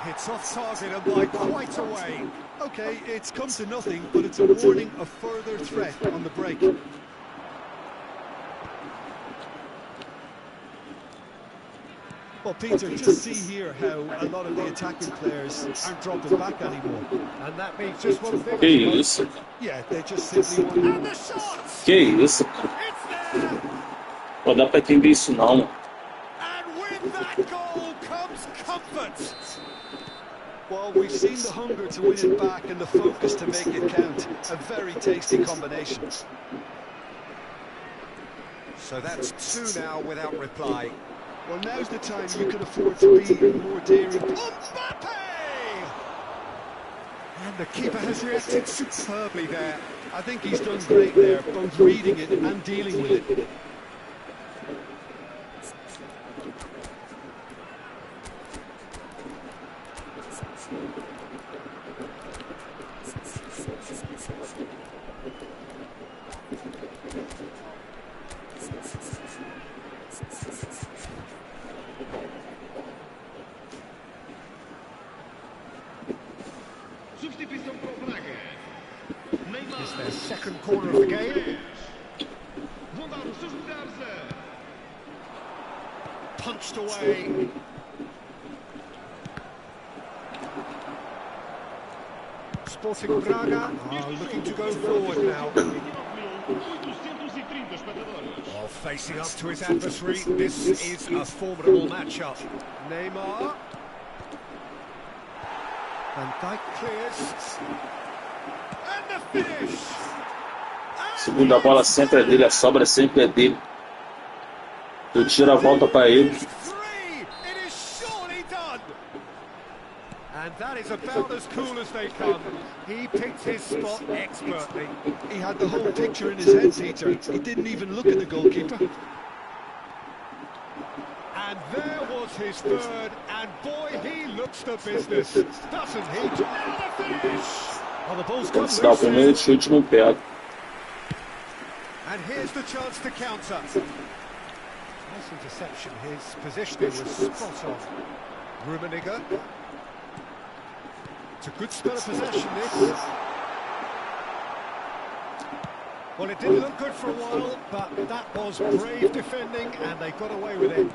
It's off target and by quite a way. Okay, it's come to nothing, but it's a warning of further threat on the break. Well, Peter, just see here how a lot of the attacking players aren't dropping back anymore. And that means just one thing. Que isso? Yeah, they just simply want... And the shots! Que isso? It's there! Não dá pra entender isso não, mano. And with that goal comes comfort! Well, we've seen the hunger to win it back and the focus to make it count. A very tasty combination. So that's two now without reply. Well, now's the time you can afford to be more daring. Mbappe! And the keeper has reacted superbly there. I think he's done great there, both reading it and dealing with it. It's their second corner of the game. Punched away. Sporting Braga are looking to go forward now. While facing up to his adversary, this is a formidable matchup. Neymar. Van Dijk clears. And the finish! Segunda bola sempre é dele, a sobra sempre é dele. Eu tiro a volta para ele. It is surely done. And that is about as cool as they come. He picked his spot expertly. He had the whole picture in his head, Peter. He didn't even look at the goalkeeper. And there was his third, and boy, he looks the business, doesn't he? Now the finish! Oh, the ball's come Se dá o primeiro loose. chute, não pega. And here's the chance to counter. Nice interception, his positioning was spot on. Rummenigge. It's a good spell of possession, this. Well, it didn't look good for a while, but that was brave defending, and they got away with it.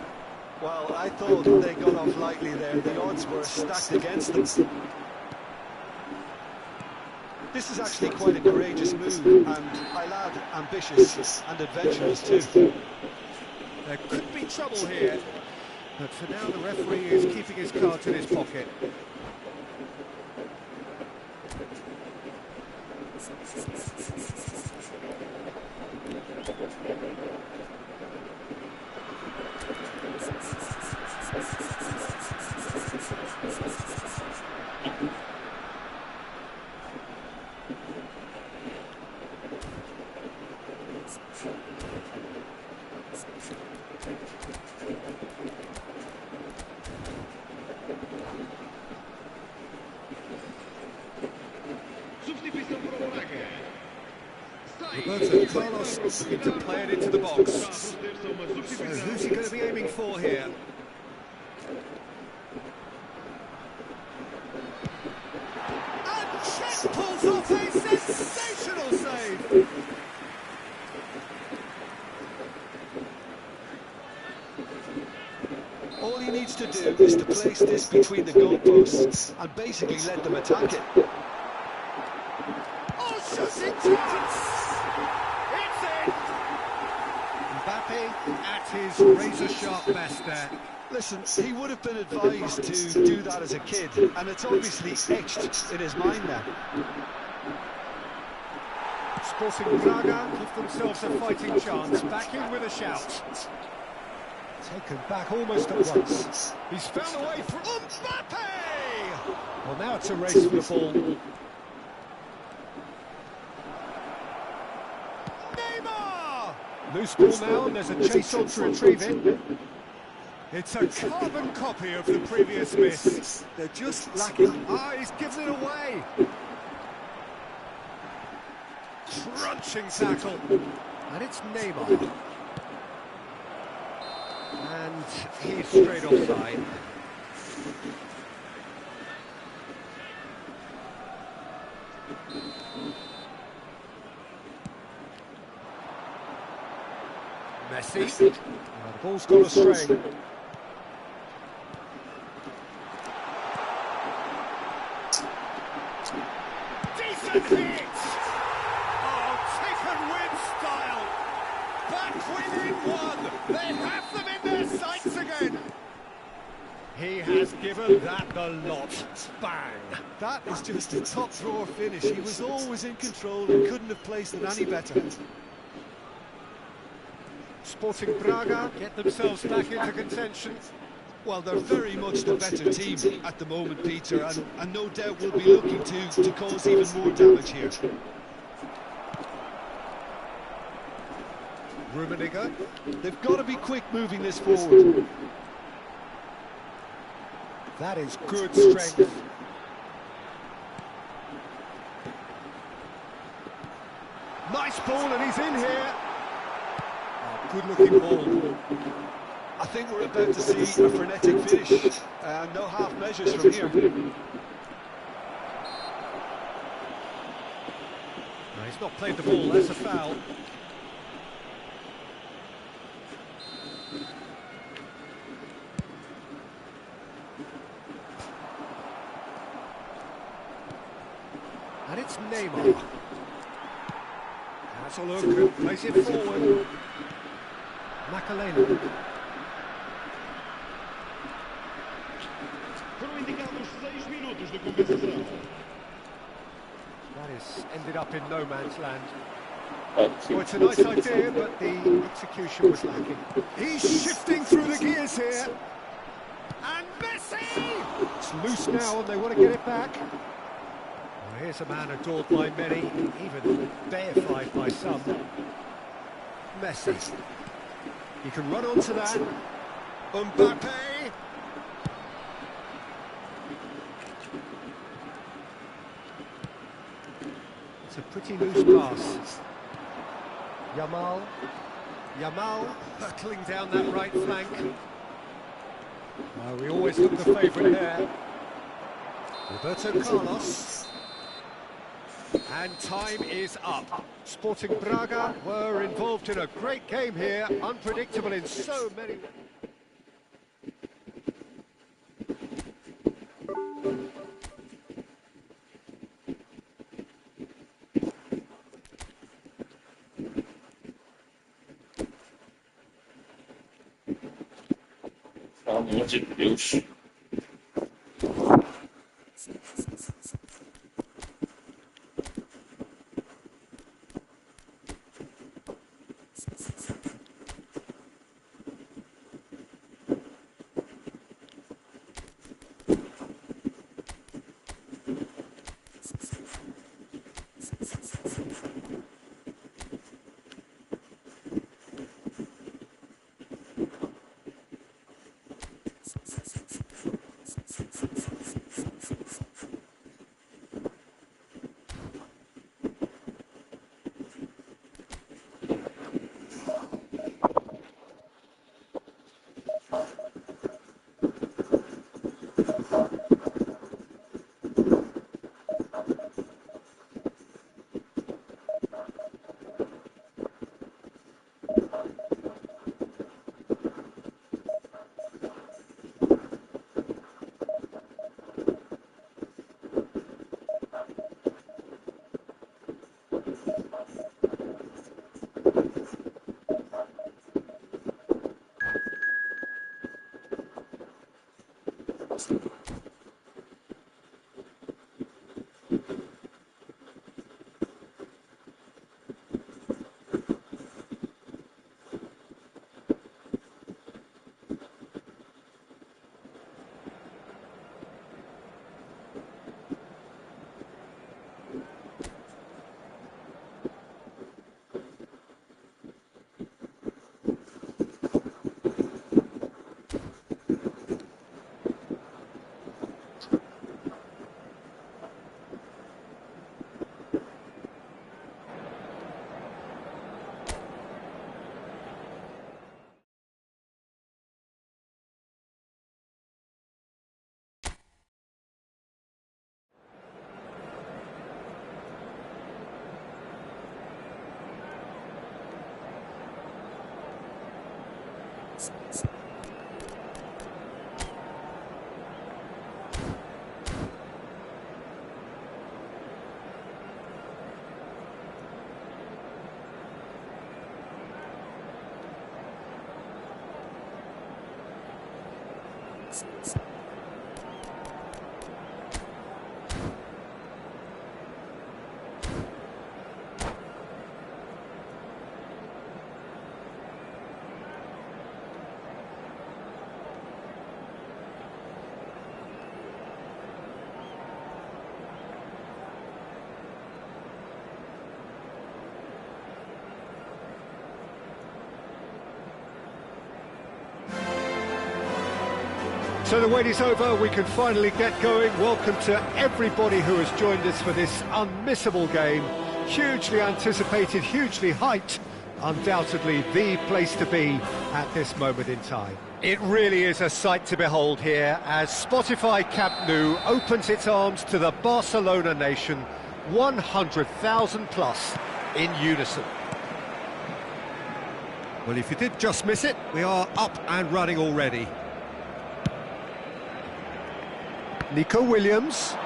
Well, I thought they got off lightly there. The odds were stacked against them. This is actually quite a courageous move, and I lad ambitious and adventurous too. There could be trouble here, but for now the referee is keeping his cards in his pocket. Roberto Carlos looking to play it into the box. So who's he going to be aiming for here? And Cech pulls off a sensational save! All he needs to do is to place this between the goalposts and basically let them attack it. Oh, shooting chance! It's in! Mbappe at his razor-sharp best there. Listen, he would have been advised to do that as a kid, and it's obviously etched in his mind now. Sporting Braga give themselves a fighting chance, back in with a shout. Taken back almost at once. He's found a way for Mbappe! Well, now it's a race for the ball. Neymar! Loose ball now, and there's a chase on to retrieve it. It's a carbon copy of the previous miss. They're just lacking. Ah, he's given it away. Crunching tackle. And it's Neymar. And he's straight offside. Messi. The ball's gone astray. Decent hit! Oh, taken with style! Back within one! They have them in their sights again! He has given that the lot. Bang! That is just a top-drawer finish. He was always in control and couldn't have placed it any better. Sporting Braga get themselves back into contention. Well, they're very much the better team at the moment, Peter, and no doubt will be looking to cause even more damage here. Rummenigge. They've got to be quick moving this forward. That is good strength. Nice ball, and he's in here. Oh, good-looking ball. I think we're about to see a frenetic finish. No half measures from here. No, he's not played the ball, that's a foul. And it's Neymar. That's a look, plays it forward. Makalena. That is ended up in no man's land. Well, it's a nice idea, but the execution was lacking. He's shifting through the gears here. And Messi! It's loose now and they want to get it back. Well, here's a man adored by many, even deified by some. Messi. He can run onto that. Mbappe! It's a pretty loose pass. Yamal hurtling down that right flank. We always look the favourite there. Roberto Carlos. And time is up. Sporting Braga were involved in a great game here, unpredictable in so many... Pelo amor de Deus. So the wait is over, we can finally get going. Welcome to everybody who has joined us for this unmissable game. Hugely anticipated, hugely hyped. Undoubtedly the place to be at this moment in time. It really is a sight to behold here as Spotify Camp Nou opens its arms to the Barcelona nation, 100,000 plus in unison. Well, if you did just miss it, we are up and running already. Nico Williams.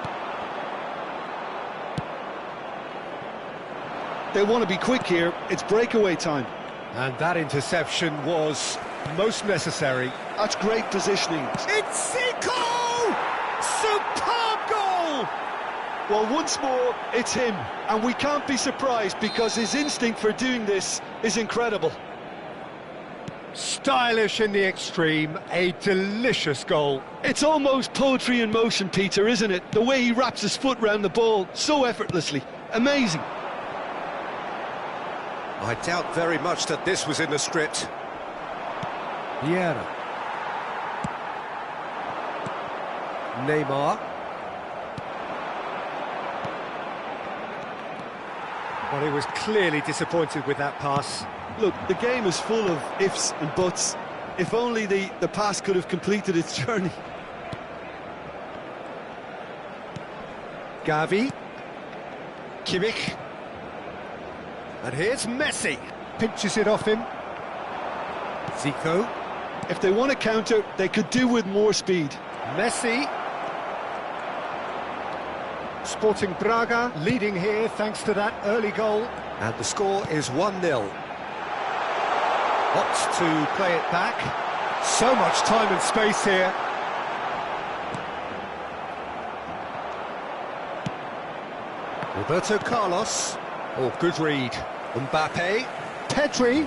They want to be quick here, it's breakaway time. And that interception was most necessary. That's great positioning. It's Zico! Superb goal! Well, once more, it's him. And we can't be surprised because his instinct for doing this is incredible. Stylish in the extreme, a delicious goal. It's almost poetry in motion, Peter, isn't it? The way he wraps his foot round the ball so effortlessly. Amazing. I doubt very much that this was in the script. Vieira. Neymar. Well, he was clearly disappointed with that pass. Look, the game is full of ifs and buts. If only the pass could have completed its journey. Gavi. Kimmich. And here's Messi. Pinches it off him. Zico. If they want to counter, they could do with more speed. Messi. Sporting Braga leading here thanks to that early goal. And the score is 1-0. Opts to play it back. So much time and space here. Roberto Carlos. Oh, good read. Mbappe. Pedri.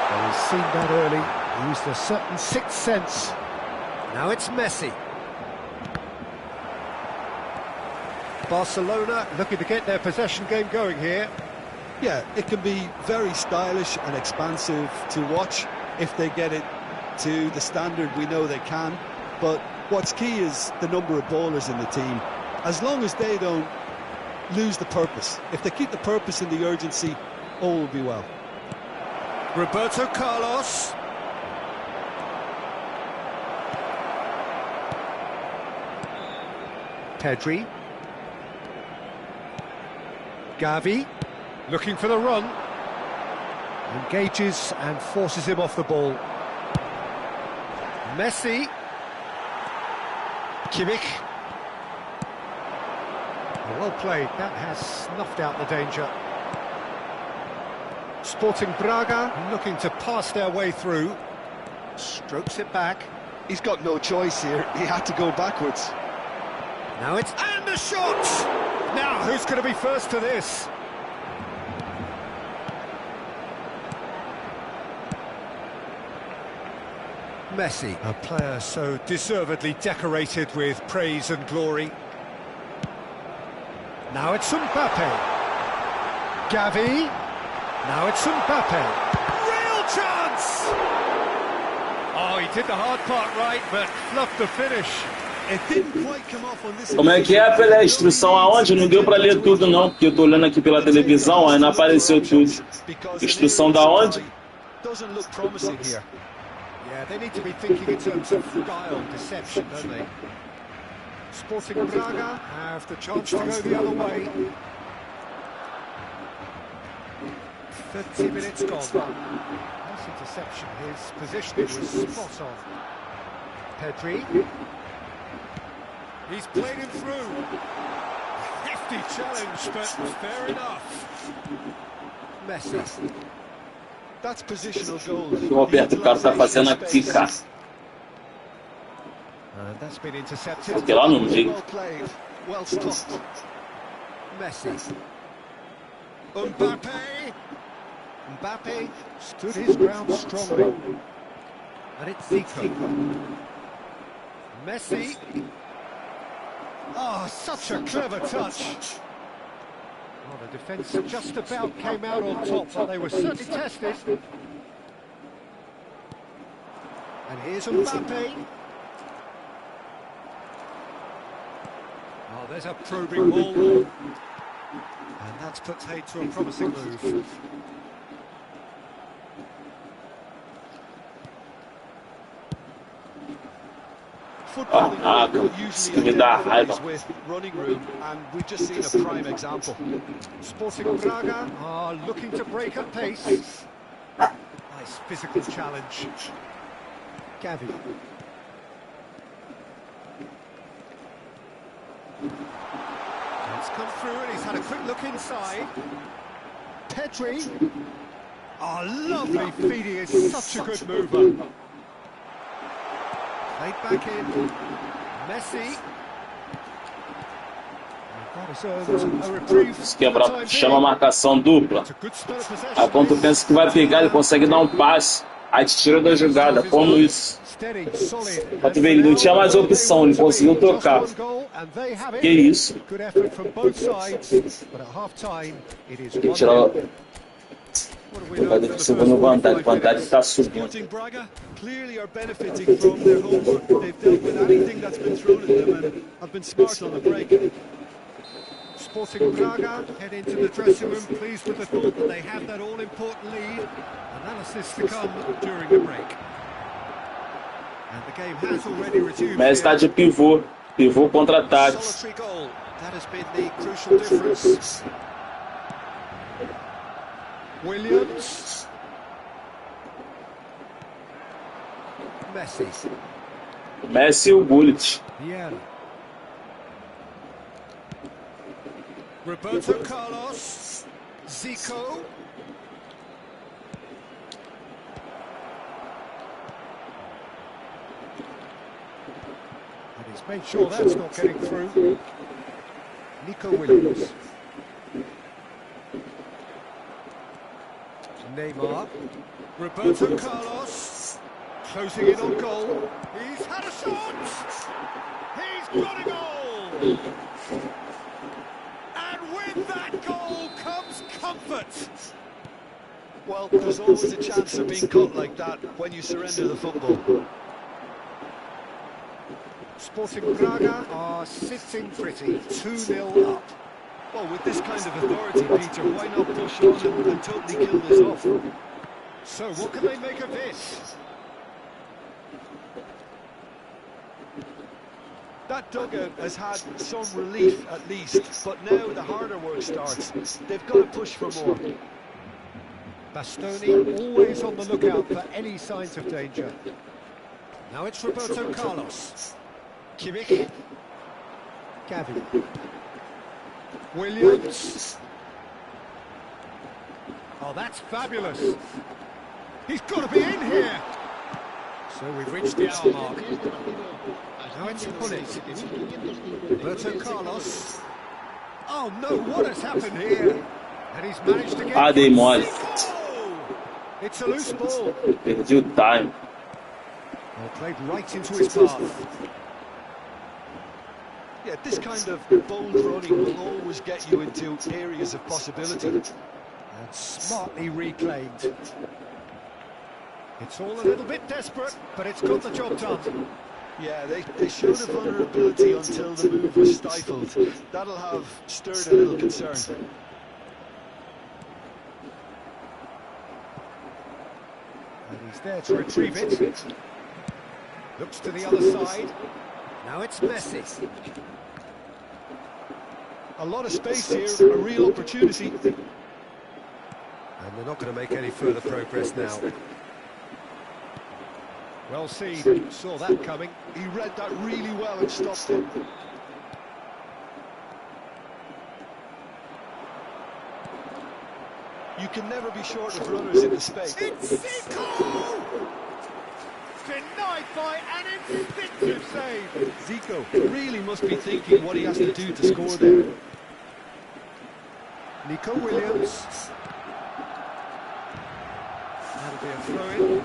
Well, he's seen that early. He used a certain sixth sense. Now it's Messi. Barcelona looking to get their possession game going here. Yeah, it can be very stylish and expansive to watch if they get it to the standard we know they can. But what's key is the number of ballers in the team. As long as they don't lose the purpose, if they keep the purpose and the urgency, all will be well. Roberto Carlos. Pedri. Gavi. Looking for the run. Engages and forces him off the ball. Messi. Kimmich. Well played, that has snuffed out the danger. Sporting Braga looking to pass their way through. Strokes it back. He's got no choice here, he had to go backwards. Now it's... and the shot! Now, who's going to be first to this? Messi, a player so deservedly decorated with praise and glory. Now it's Mbappe. Gavi. Now it's Mbappe. Real chance! Oh, he did the hard part right, but fluffed the finish. It didn't quite come off on this. Como é que é, Pelé? Instrução aonde? Não deu pra ler tudo não, porque eu tô olhando aqui pela televisão, aí não apareceu tudo. Instrução da onde? Doesn't look promising here. Yeah, they need to be thinking in terms of guile, deception, don't they? Sporting Braga have the chance to go the other way. 30 minutes gone. That's interception, his positioning was spot on. Pedri. He's played him through. Hefty challenge, but fair enough. Messi. That's positional goal. O Roberto Carlos tá fazendo aqui, cara. And that's been intercepted. Porque lá no meio. Well played. Well stopped. Messi. Mbappe stood his ground strongly. And it's Zico. Messi. Oh, such a clever touch. Well, the defence just about came out on top, but they were certainly tested. And here's Mbappe. Oh, there's a probing ball. And that's put paid to a promising move. Isso que me dá raiva. With running room, and we've just seen a prime example. Sporting Braga are looking to break at pace. Nice physical challenge. Gavi. It's come through and he's had a quick look inside. Pedri. Oh, lovely feed, he is such a good mover. Played back in. Messi. Chama a marcação dupla. Aí quando tu pensa que vai pegar, ele consegue dar um passe. Aí te tira da jogada, como isso. Pra tu ver, ele não tinha mais opção, ele conseguiu tocar. Que isso? Ele tirou. Vai defensivo vantagem está subindo. Clearly are benefiting from their homework. They've dealt with anything that's been thrown at them and have been smart on the break. Sporting Braga head into the dressing room pleased with the thought that they have that all-important lead. Analysis to come during the break. And the game has already resumed. Messi está de pivô contra-ataque. Solitary goal. That has been the crucial difference. Williams. Messi e o Bullet. Yeah. Roberto Carlos. Zico. And he's made sure that's not getting through. Nico Williams. Neymar. Roberto Carlos. Closing in on goal. He's had a shot! He's got a goal! And with that goal comes comfort! Well, there's always a chance of being caught like that when you surrender the football. Sporting Braga are sitting pretty, 2-0 up. Well, with this kind of authority, Peter, why not push on and totally kill this off? So, what can they make of this? That dugout has had some relief at least, but now the harder work starts. They've got to push for more. Bastoni always on the lookout for any signs of danger. Now it's Roberto Carlos. Kimmich. Gavi. Williams. Oh, that's fabulous. He's got to be in here. So we've reached the hour mark. Now it's Koller. Roberto Carlos. Oh no, what has happened here? And he's managed to get... dei mole. It's a loose ball. Perdi o time. Well, played right into his path. Yeah, this kind of bold running will always get you into areas of possibility. And smartly reclaimed. It's all a little bit desperate, but it's got the job done. Yeah, they showed a vulnerability until the move was stifled. That'll have stirred a little concern. And he's there to retrieve it. Looks to the other side. Now it's Messi. A lot of space here, a real opportunity. And they're not going to make any further progress now. Well seen, saw that coming. He read that really well and stopped it. You can never be short of runners in the space. It's Zico! Denied by an instinctive save. Zico really must be thinking what he has to do to score there. Nico Williams. That'll be a throw-in.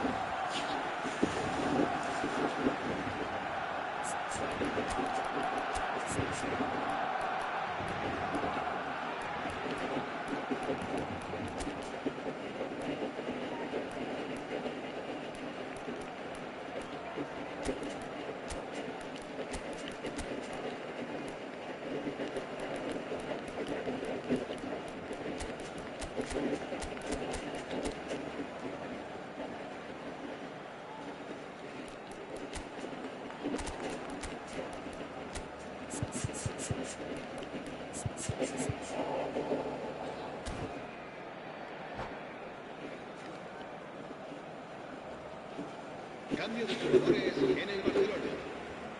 Cambio de jugadores en el Barcelona.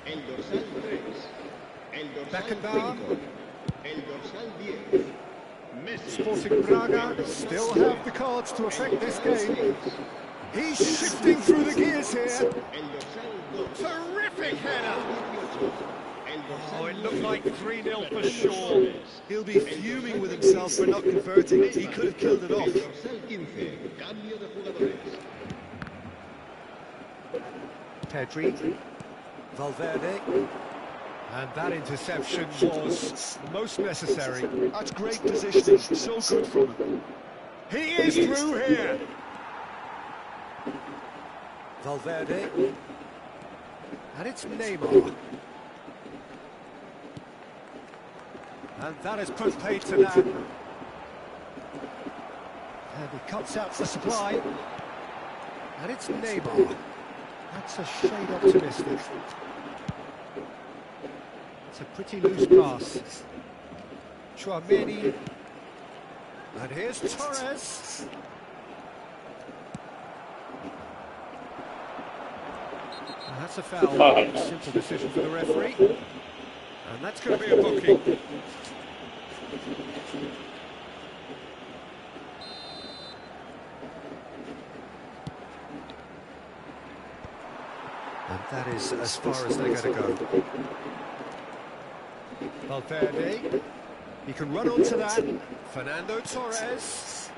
El dorsal 3. El dorsal 5. El dorsal 10. Messi. Sporting Braga still have the cards to affect this game. He's shifting through the gears here. El dorsal 2. Terrific header. El dorsal Oh, it looked like 3-0 for sure. He'll be fuming with himself for not converting. He could have killed it El off. dorsal 15. Cambio de jugadores. Pedri, Valverde, and that interception was most necessary. That's great positioning. So good from him. He is through here. Valverde, and it's Neymar. And that has put paid to that. And he cuts out the supply. And it's Neymar. That's a shade optimistic. It's a pretty loose pass. Chouameni. And here's Torres. And that's a foul. Simple decision for the referee. And that's going to be a booking. And that is as far as they're going to go. Valverde, he can run onto that. Fernando Torres,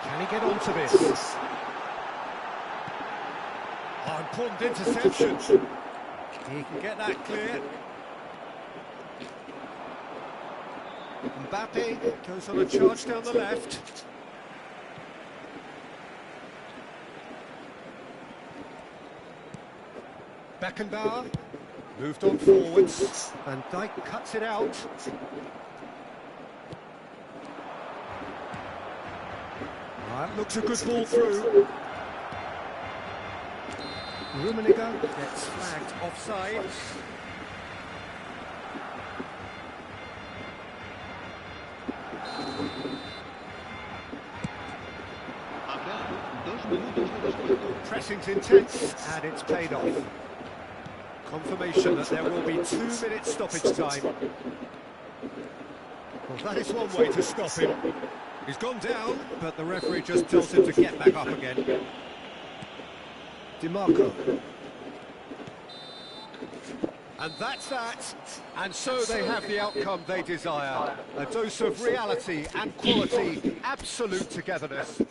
can he get onto this? Oh, important interception. He can get that clear. Mbappe goes on a charge down the left. Beckenbauer moved on forwards, and Dijk cuts it out. That looks a good ball through. Rummenigge gets flagged offside. Pressing's intense, and it's paid off. Confirmation that there will be 2 minutes stoppage time. Well, that is one way to stop him. He's gone down, but the referee just tells him to get back up again. DiMarco. And that's that. And so they have the outcome they desire. A dose of reality and quality, absolute togetherness.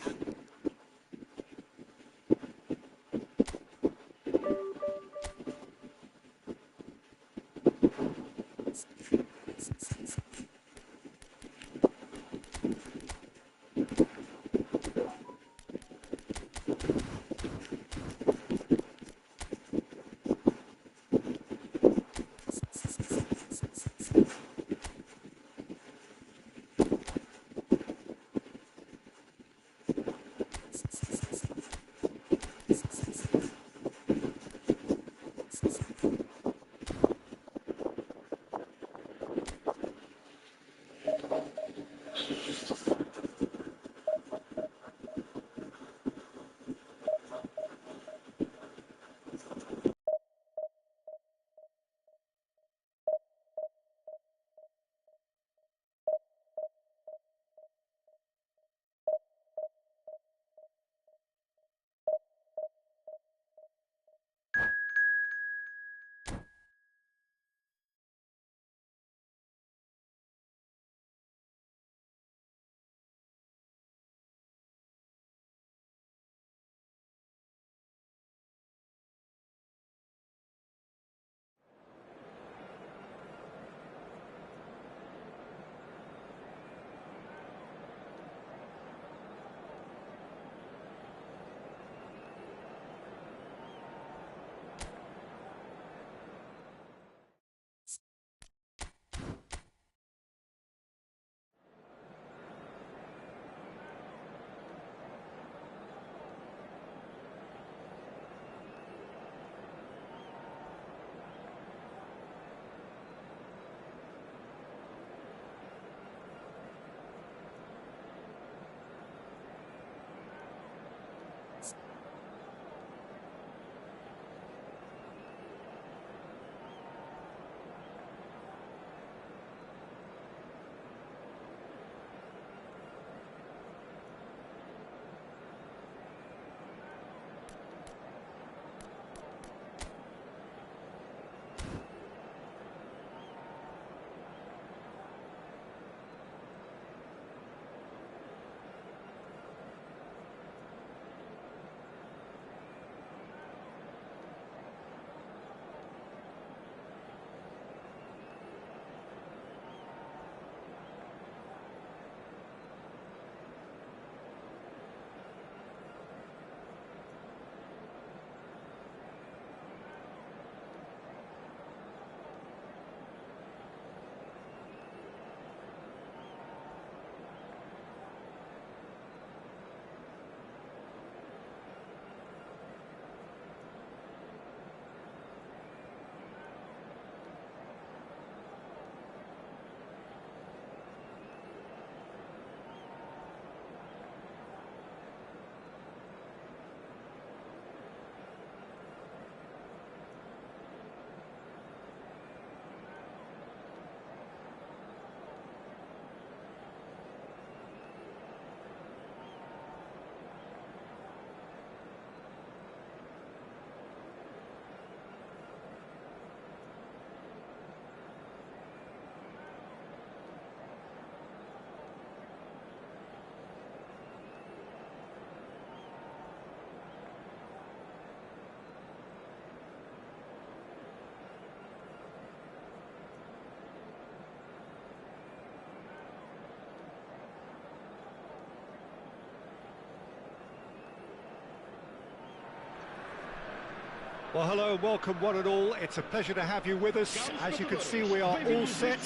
Well, hello and welcome one and all. It's a pleasure to have you with us. As you can see, we are all set.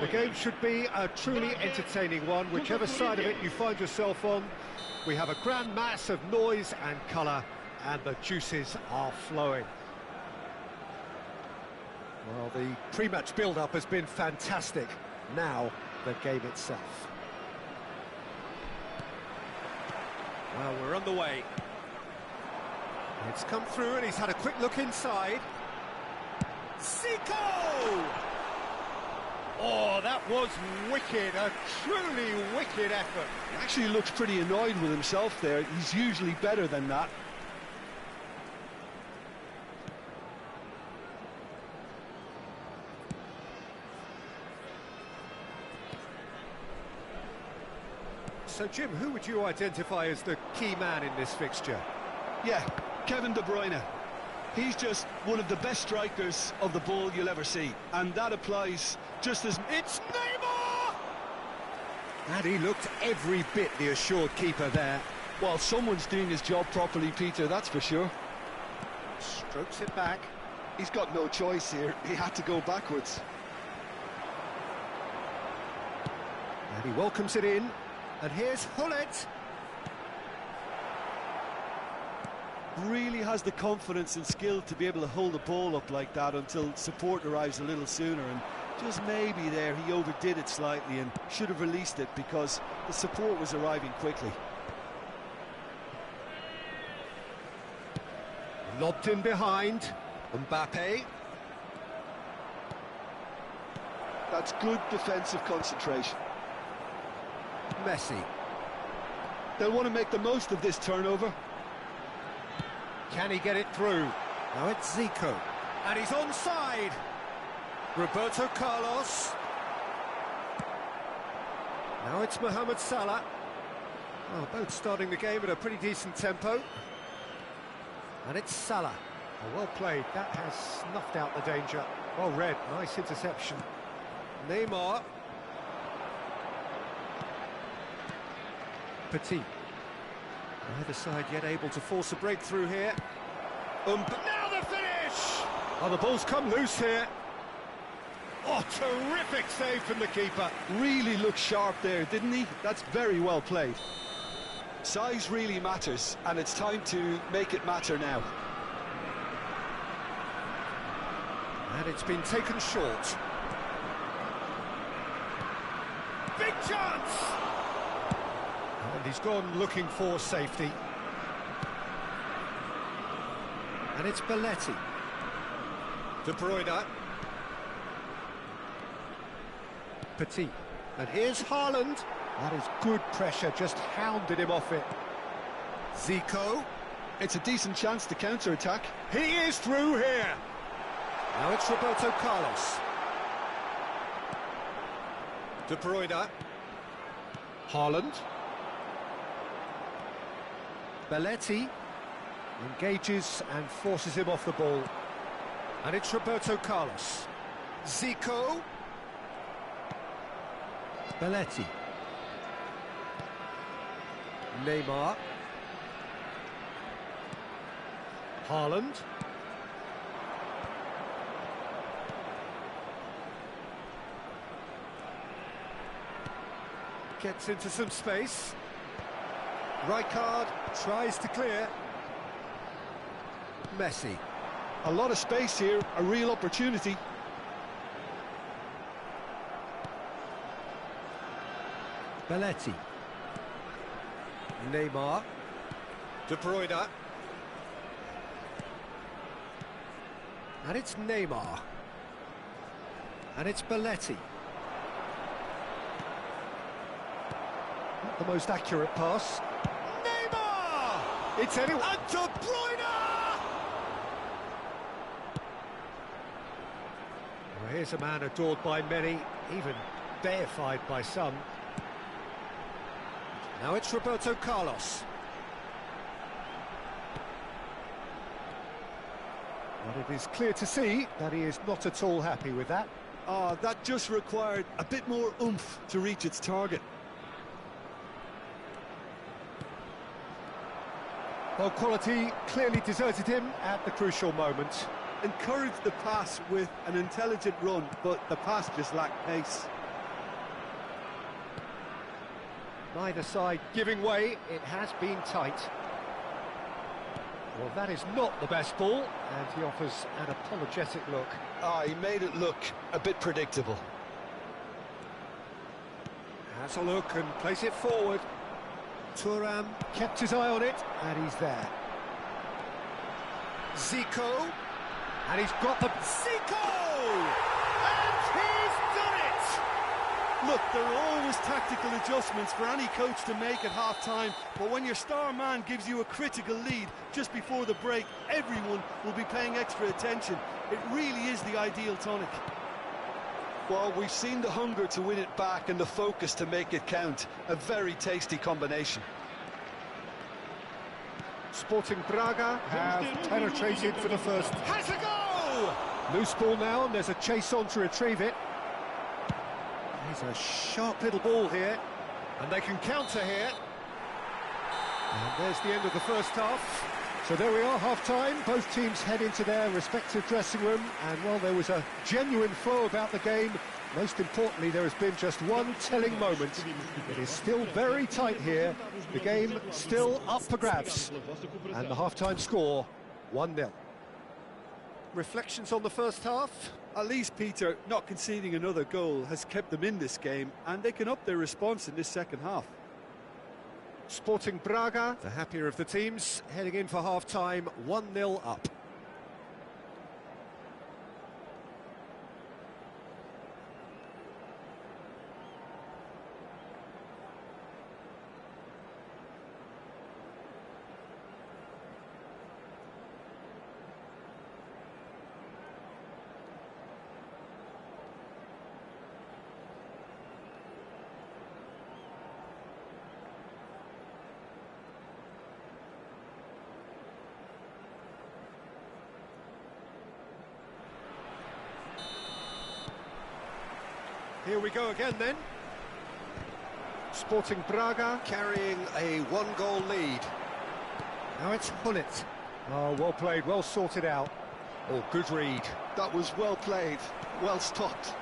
The game should be a truly entertaining one, whichever side of it you find yourself on. We have a grand mass of noise and colour, and the juices are flowing. Well, the pre-match build-up has been fantastic. Now, the game itself. Well, we're on the way. It's come through and he's had a quick look inside. Zico! Oh, that was wicked, a truly wicked effort. He actually looks pretty annoyed with himself there. He's usually better than that. So, Jim, who would you identify as the key man in this fixture? Yeah, Kevin De Bruyne. He's just one of the best strikers of the ball you'll ever see. And that applies just as... It's Neymar! And he looked every bit the assured keeper there. Well, someone's doing his job properly, Peter, that's for sure. Strokes it back. He's got no choice here. He had to go backwards. And he welcomes it in. And here's Hullet. Really has the confidence and skill to be able to hold the ball up like that until support arrives a little sooner, and just maybe there he overdid it slightly and should have released it because the support was arriving quickly. Lobbed in behind. Mbappe. That's good defensive concentration. Messi. They'll want to make the most of this turnover. Can he get it through? Now it's Zico. And he's onside. Roberto Carlos. Now it's Mohamed Salah. Oh, both starting the game at a pretty decent tempo. And it's Salah. Oh, well played. That has snuffed out the danger. Well read. Nice interception. Neymar. Petit. Neither side yet able to force a breakthrough here. Now the finish! Oh, the ball's come loose here. Oh, terrific save from the keeper. Really looked sharp there, didn't he? That's very well played. Size really matters, and it's time to make it matter now. And it's been taken short. Big chance! And he's gone looking for safety. And it's Belletti. De Bruyne. Petit. And here's Haaland. That is good pressure, just hounded him off it. Zico. It's a decent chance to counter-attack. He is through here. Now it's Roberto Carlos. De Bruyne. Haaland. Belletti engages and forces him off the ball. And it's Roberto Carlos. Zico. Belletti. Neymar. Haaland. Gets into some space. Rijkaard tries to clear. Messi. A lot of space here, a real opportunity. Belletti. Neymar. De Bruyne. And it's Neymar. And it's Belletti. Not the most accurate pass. Neymar! It's anyone. And De Bruyne! Well, here's a man adored by many, even deified by some. Now it's Roberto Carlos. But it is clear to see that he is not at all happy with that. That just required a bit more oomph to reach its target. Well, quality clearly deserted him at the crucial moment. Encouraged the pass with an intelligent run, but the pass just lacked pace. Neither side giving way, it has been tight. Well, that is not the best ball, and he offers an apologetic look. He made it look a bit predictable. Has a look and plays it forward. Thuram kept his eye on it, and he's there. Zico, and he's got the... Zico! And he's done it! Look, there are always tactical adjustments for any coach to make at half-time, but when your star man gives you a critical lead just before the break, everyone will be paying extra attention. It really is the ideal tonic. Well, we've seen the hunger to win it back and the focus to make it count. A very tasty combination. Sporting Braga have penetrated for the first. Has a go! Loose ball now, and there's a chase on to retrieve it. There's a sharp little ball here, and they can counter here. And there's the end of the first half. So there we are, half-time. Both teams head into their respective dressing room, and while there was a genuine flow about the game, most importantly, there has been just one telling moment. It is still very tight here. The game still up for grabs. And the half-time score, 1-0. Reflections on the first half? At least, Peter, not conceding another goal has kept them in this game, and they can up their response in this second half. Sporting Braga, the happier of the teams, heading in for half-time, 1-0 up. Here we go again then. Sporting Braga Carrying a one-goal lead. Now it's Hullet. Oh, well played, well sorted out. Oh, good read. That was well played, well stopped.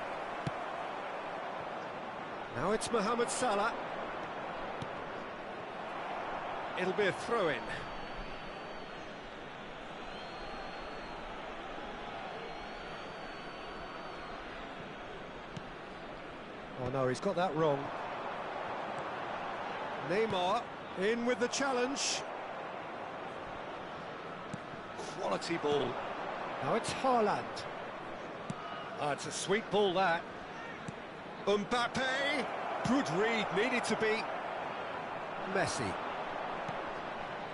Now it's Mohamed Salah. It'll be a throw-in. Oh no, he's got that wrong. Neymar in with the challenge. Quality ball. Now it's Haaland. Oh, it's a sweet ball, that. Mbappe. Good read, needed to be. Messi.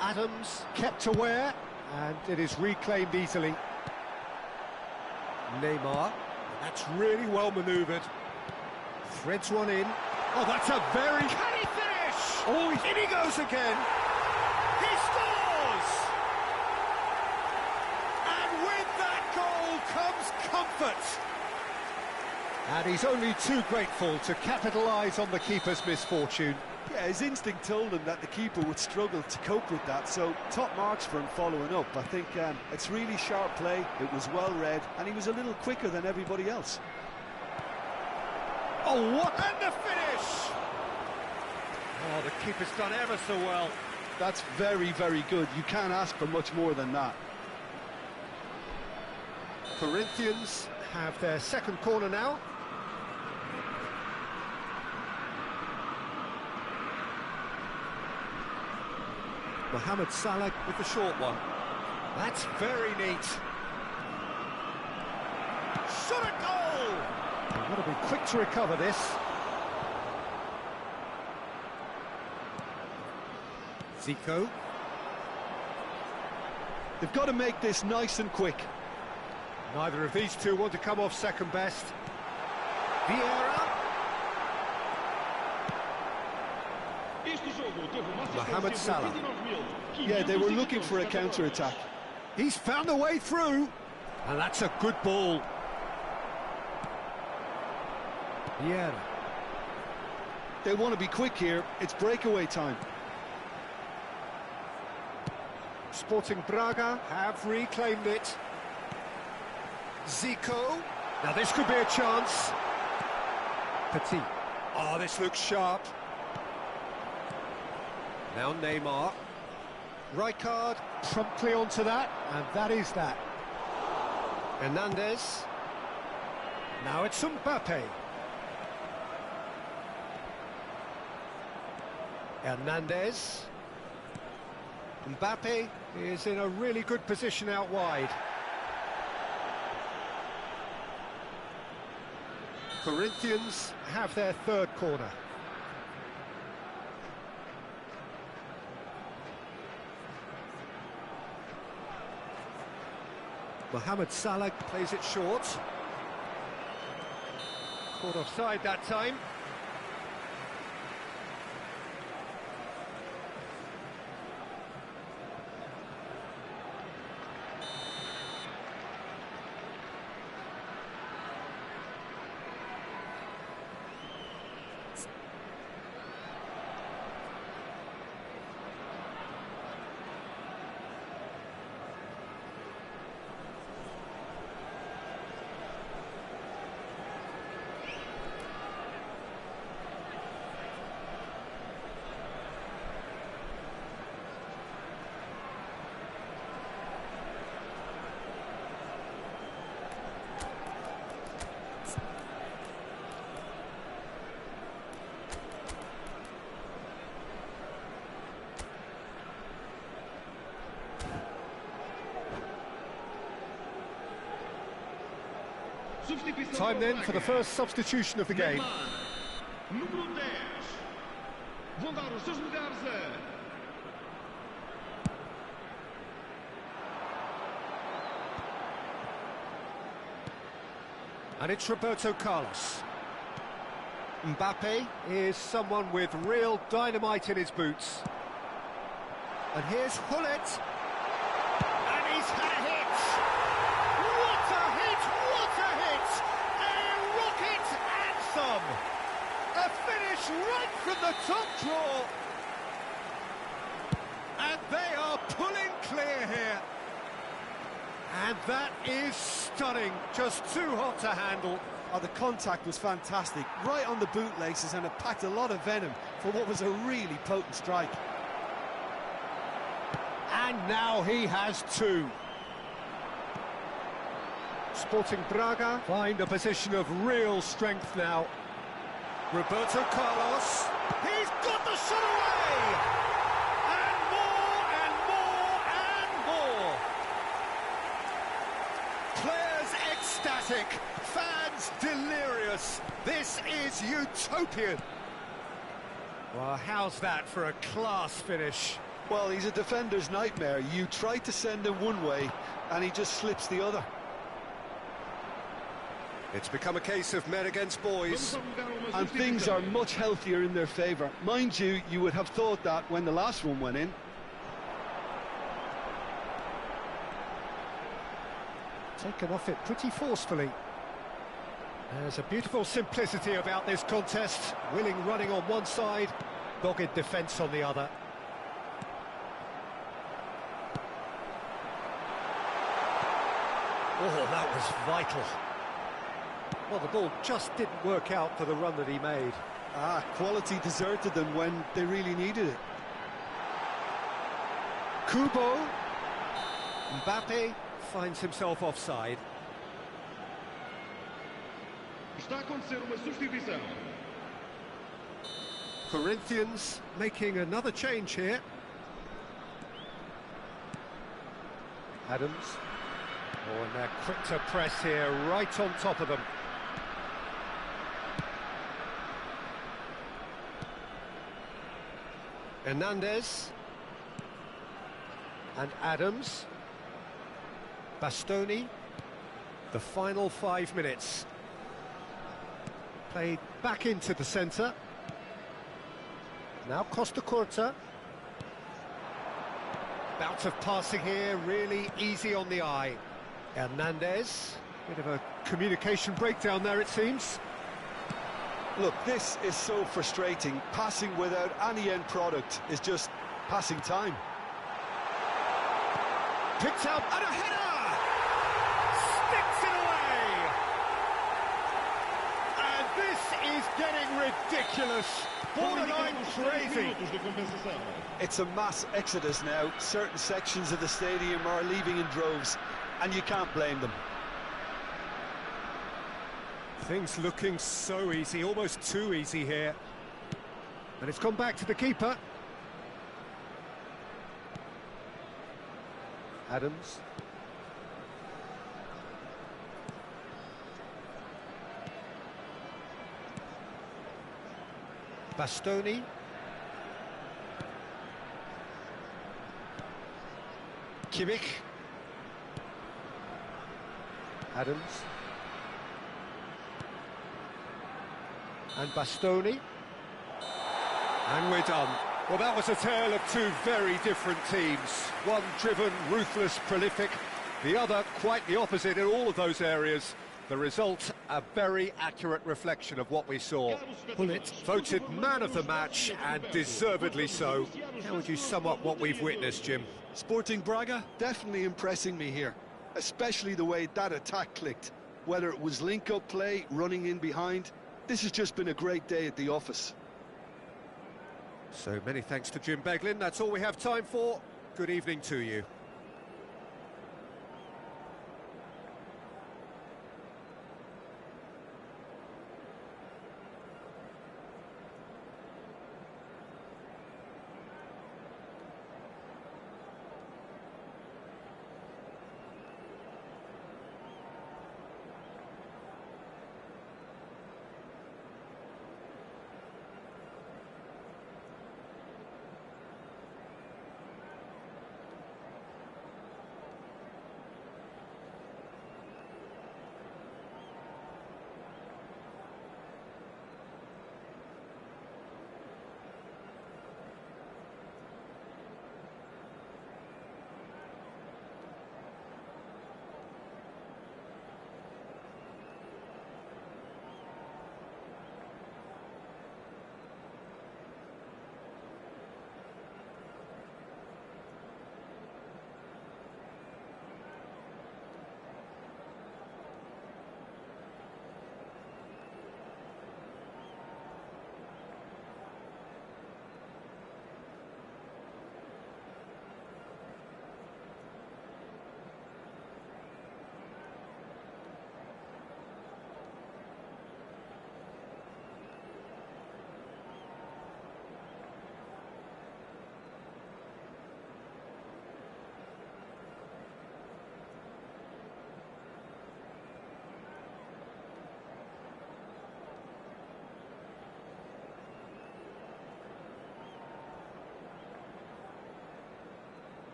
Adams kept aware, and it is reclaimed easily. Neymar. That's really well manoeuvred. Threads one in. Oh, that's a very... Can he finish? Oh, in he goes again. He scores! And with that goal comes comfort. And he's only too grateful to capitalise on the keeper's misfortune. Yeah, his instinct told him that the keeper would struggle to cope with that, so top marks for him following up. I think it's really sharp play, it was well read, and he was a little quicker than everybody else. Oh, what? And the finish! Oh, the keeper's done ever so well. That's very, very good. You can't ask for much more than that. Corinthians have their second corner now. Mohamed Salah with the short one. That's very neat. Shot a goal! They've got to be quick to recover this. Zico. They've got to make this nice and quick. Neither of these two want to come off second best. Vieira. Mohamed Salah. Yeah, they were looking for a counter-attack. He's found a way through. And that's a good ball. Vieira. They want to be quick here. It's breakaway time. Sporting Braga have reclaimed it. Zico. Now this could be a chance. Petit. Oh, this looks sharp. Now Neymar. Rijkaard promptly onto that, and that is that. Hernandez. Now it's Mbappe. Hernandez. Mbappe is in a really good position out wide. Corinthians have their third corner. Mohamed Salah plays it short. Caught offside that time. Time then for the first substitution of the game. Número 10. Vão dar os seus lugares a... And it's Roberto Carlos. Mbappe is someone with real dynamite in his boots. And here's Gullit. And he's had a hit! What a hit! What a hit! A rocket anthem! A finish right from the top draw! And they are pulling clear here. And that is stunning, just too hot to handle. Oh, the contact was fantastic, right on the bootlaces, and it packed a lot of venom for what was a really potent strike. And now he has two. Sporting Braga find a position of real strength now. Roberto Carlos, he's got the shot away! And more, and more, and more! Players ecstatic, fans delirious. This is utopian. Well, how's that for a class finish? Well, he's a defender's nightmare. You try to send him one way, and he just slips the other. It's become a case of men against boys. And things are much healthier in their favour. Mind you, you would have thought that when the last one went in. Taken off it pretty forcefully. There's a beautiful simplicity about this contest. Willing running on one side, dogged defence on the other. Oh, that was vital. Well, the ball just didn't work out for the run that he made. Quality deserted them when they really needed it. Kubo. Mbappe finds himself offside. Está a acontecer uma substituição. Corinthians making another change here. Adams. Oh, and they're quick to press here, right on top of them. Hernandez. And Adams. Bastoni. The final 5 minutes. Played back into the centre. Now Costa Curta. Bout of passing here, really easy on the eye. Hernandez. Bit of a communication breakdown there, it seems. Look, this is so frustrating. Passing without any end product is just passing time. Picked out and a header! Sticks it away! And this is getting ridiculous. Borderline crazy. It's a mass exodus now. Certain sections of the stadium are leaving in droves, and you can't blame them. Things looking so easy, almost too easy here. And it's gone back to the keeper. Adams. Bastoni. Kimmich. Adams. And Bastoni. And we're done. Well, that was a tale of two very different teams. One driven, ruthless, prolific. The other quite the opposite in all of those areas. The result, a very accurate reflection of what we saw. Bullet voted man of the match, and deservedly so. How would you sum up what we've witnessed, Jim? Sporting Braga definitely impressing me here, especially the way that attack clicked. Whether it was link-up play, running in behind, this has just been a great day at the office. So many thanks to Jim Beglin. That's all we have time for. Good evening to you.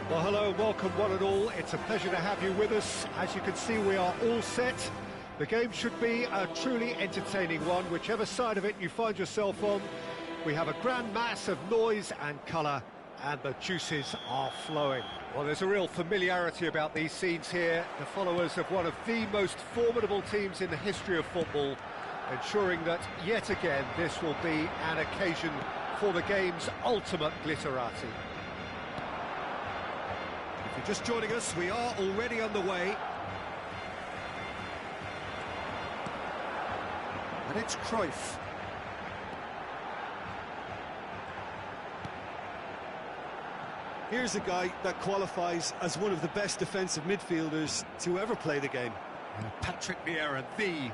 Well, hello, welcome one and all. It's a pleasure to have you with us. As you can see, we are all set. The game should be a truly entertaining one, whichever side of it you find yourself on. We have a grand mass of noise and colour, and the juices are flowing. Well, there's a real familiarity about these scenes here. The followers of one of the most formidable teams in the history of football, ensuring that, yet again, this will be an occasion for the game's ultimate glitterati. If you're just joining us, we are already underway. And it's Cruyff. Here's a guy that qualifies as one of the best defensive midfielders to ever play the game. Patrick Vieira, the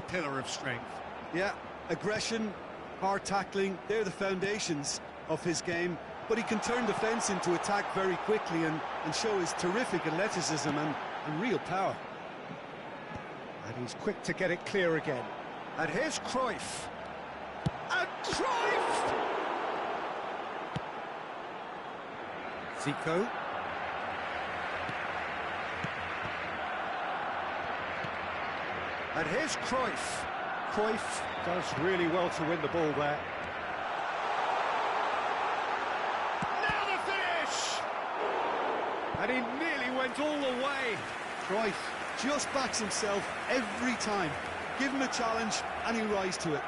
pillar of strength. Yeah, aggression, hard tackling, they're the foundations of his game. But he can turn defence into attack very quickly and show his terrific athleticism and real power. And he's quick to get it clear again. And here's Cruyff. And Cruyff! Zico. And here's Cruyff. Cruyff does really well to win the ball there. And he nearly went all the way. Cruyff just backs himself every time. Give him a challenge and he'll rise to it.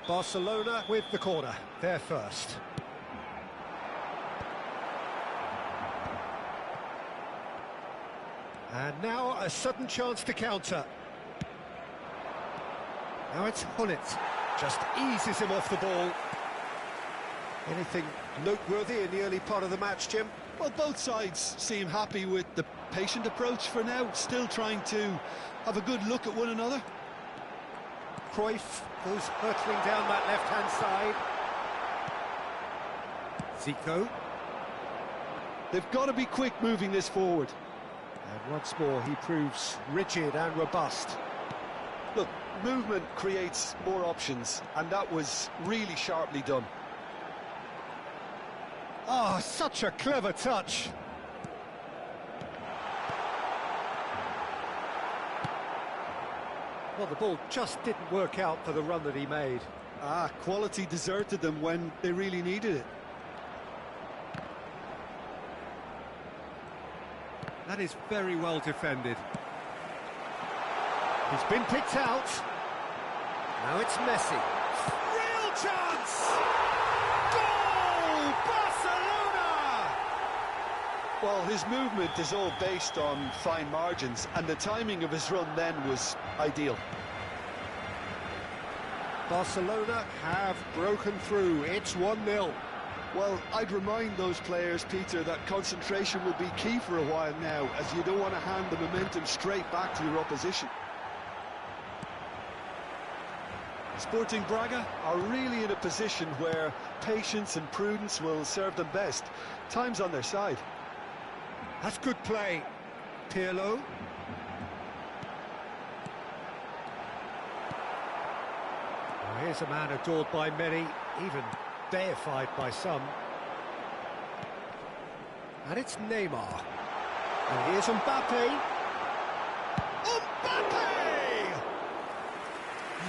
Barcelona with the corner, they're first. And now a sudden chance to counter. Now it's Hullet. Just eases him off the ball. Anything noteworthy in the early part of the match, Jim? Well, both sides seem happy with the patient approach for now, still trying to have a good look at one another. Cruyff goes hurtling down that left-hand side. Zico. They've got to be quick moving this forward. And once more, he proves rigid and robust. Look, movement creates more options, and that was really sharply done. Oh, such a clever touch. Well, the ball just didn't work out for the run that he made. Quality deserted them when they really needed it. That is very well defended. He's been picked out. Now it's Messi. Real chance! Goal! Barcelona! Well, his movement is all based on fine margins, and the timing of his run then was ideal. Barcelona have broken through. It's 1-0. Well, I'd remind those players, Peter, that concentration will be key for a while now, as you don't want to hand the momentum straight back to your opposition. Sporting Braga are really in a position where patience and prudence will serve them best. Time's on their side. That's good play. Pirlo. Well, here's a man adored by many, even deified by some. And it's Neymar. And here's Mbappe. Mbappe!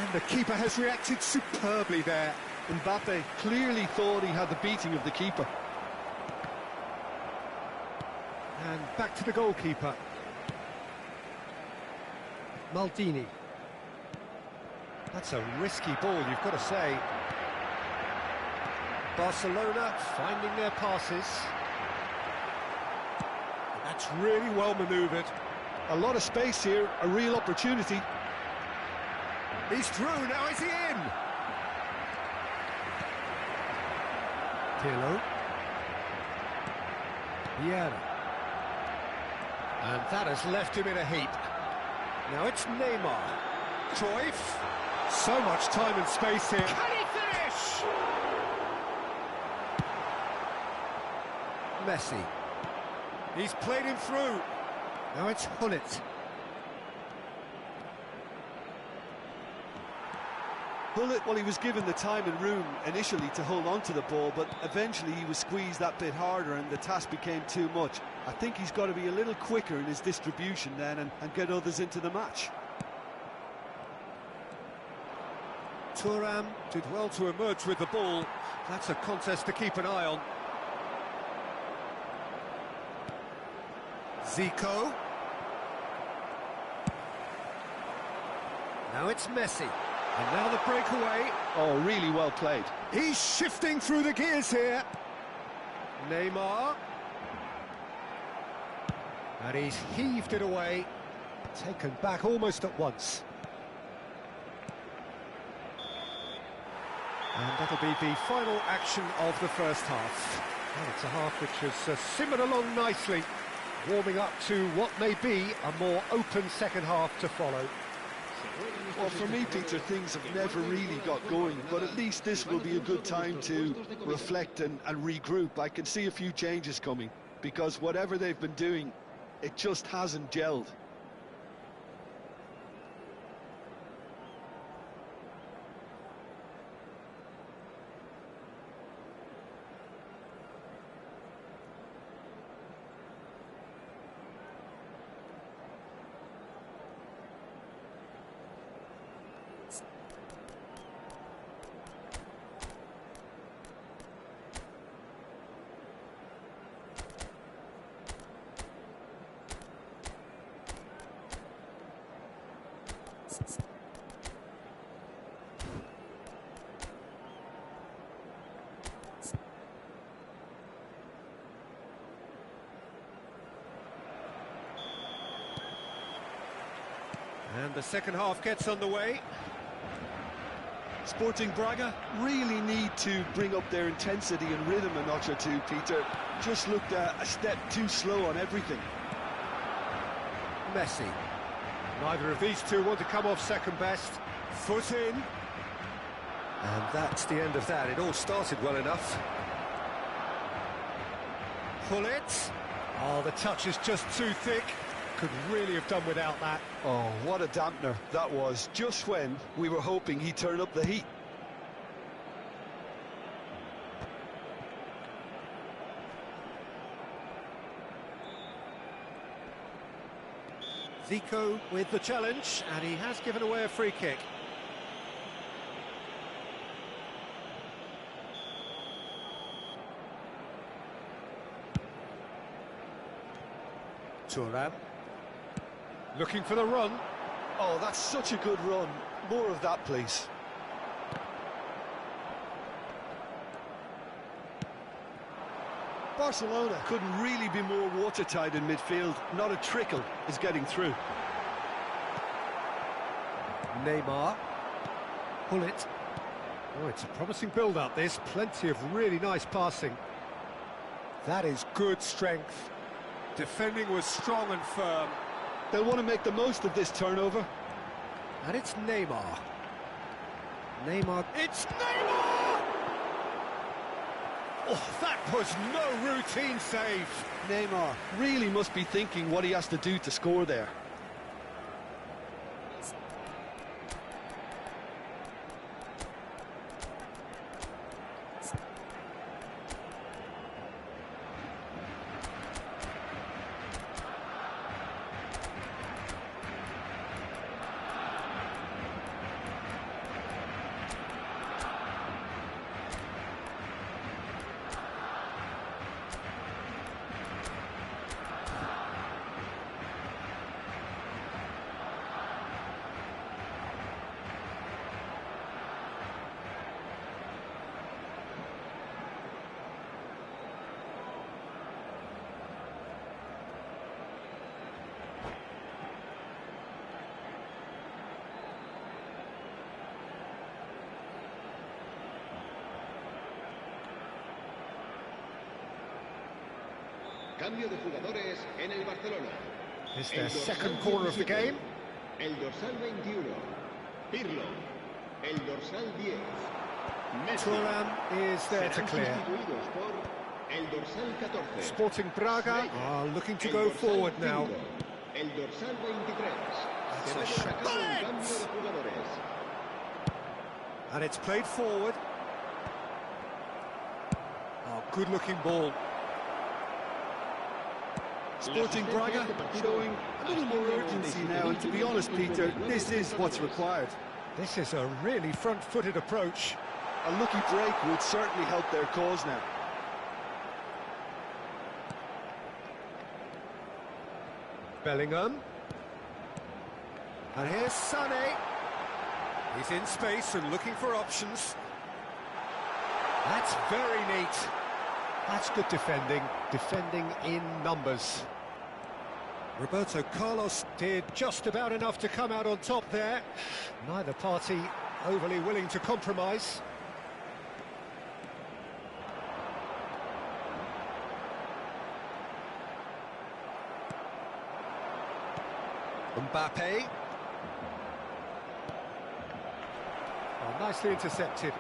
And the keeper has reacted superbly there. Mbappe clearly thought he had the beating of the keeper. And back to the goalkeeper. Maldini. That's a risky ball, you've got to say. Barcelona finding their passes. That's really well manoeuvred. A lot of space here, a real opportunity. He's through, now is he in? Pirlo. Vieira. And that has left him in a heap. Now it's Neymar. Cruyff. So much time and space here. Can he finish? Messi. He's played him through. Now it's Gullit. Gullit, well, he was given the time and room initially to hold on to the ball, but eventually he was squeezed that bit harder and the task became too much. I think he's got to be a little quicker in his distribution then and get others into the match. Thuram did well to emerge with the ball. That's a contest to keep an eye on. Zico. Now it's Messi. And now the breakaway. Oh, really well played. He's shifting through the gears here. Neymar. And he's heaved it away. Taken back almost at once. And that'll be the final action of the first half. And it's a half which has simmered along nicely, warming up to what may be a more open second half to follow. Well, for me, Peter, things have never really got going, but at least this will be a good time to reflect and regroup. I can see a few changes coming, because whatever they've been doing, it just hasn't gelled. And the second half gets underway. Sporting Braga really need to bring up their intensity and rhythm a notch or two, Peter. Just looked a step too slow on everything. Messi. Neither of these two want to come off second best. Foot in. And that's the end of that. It all started well enough. Gullit. Oh, the touch is just too thick. Could really have done without that. Oh, what a dampener that was, just when we were hoping he'd turn up the heat. Zico with the challenge, and he has given away a free kick. Thuram. Looking for the run. Oh, that's such a good run. More of that, please. Barcelona couldn't really be more watertight in midfield. Not a trickle is getting through. Neymar. Gullit. Oh, it's a promising build-up, this. Plenty of really nice passing. That is good strength. Defending was strong and firm. They'll want to make the most of this turnover. And it's Neymar. Neymar. It's Neymar! Oh, that was no routine save. Neymar really must be thinking what he has to do to score there. Cambio de jugadores en el Barcelona. It's their second corner of the game. El dorsal 21, Pirlo. El dorsal 10, Messi. Thuram is there to Serán clear. sustituidos por el dorsal 14. Sporting Braga are looking to go forward now. El dorsal 23. Se a va a shot. cabo un cambio de jugadores. And it's played forward. Oh, good-looking ball. Sporting Braga showing a little more urgency now, and to be honest, Peter, this is what's required. This is a really front-footed approach. A lucky break would certainly help their cause now. Bellingham. And here's Sané. He's in space and looking for options. That's very neat. That's good defending. Defending in numbers. Roberto Carlos did just about enough to come out on top there. Neither party overly willing to compromise. Mbappe. Oh, nicely intercepted.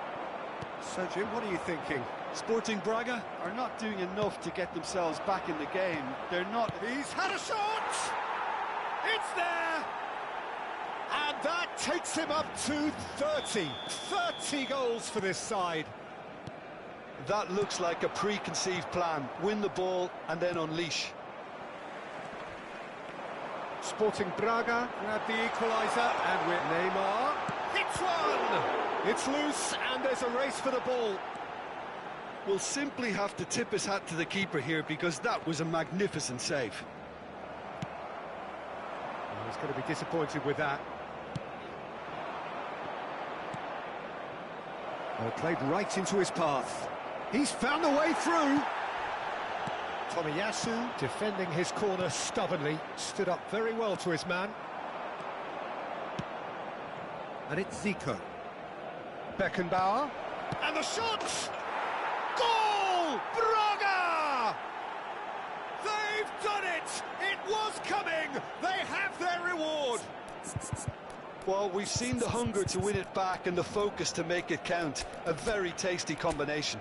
So, Jim, what are you thinking? Sporting Braga are not doing enough to get themselves back in the game. They're not... He's had a shot! It's there! And that takes him up to 30. 30 goals for this side. That looks like a preconceived plan. Win the ball and then unleash. Sporting Braga grab the equaliser, and with Neymar hits one! It's loose, and there's a race for the ball. We'll simply have to tip his hat to the keeper here, because that was a magnificent save. Oh, he's going to be disappointed with that. Oh, played right into his path. He's found a way through. Tomiyasu defending his corner stubbornly, stood up very well to his man. And it's Zico. Beckenbauer. And the shot! Goal! Braga! They've done it! It was coming! They have their reward! Well, we've seen the hunger to win it back and the focus to make it count. A very tasty combination.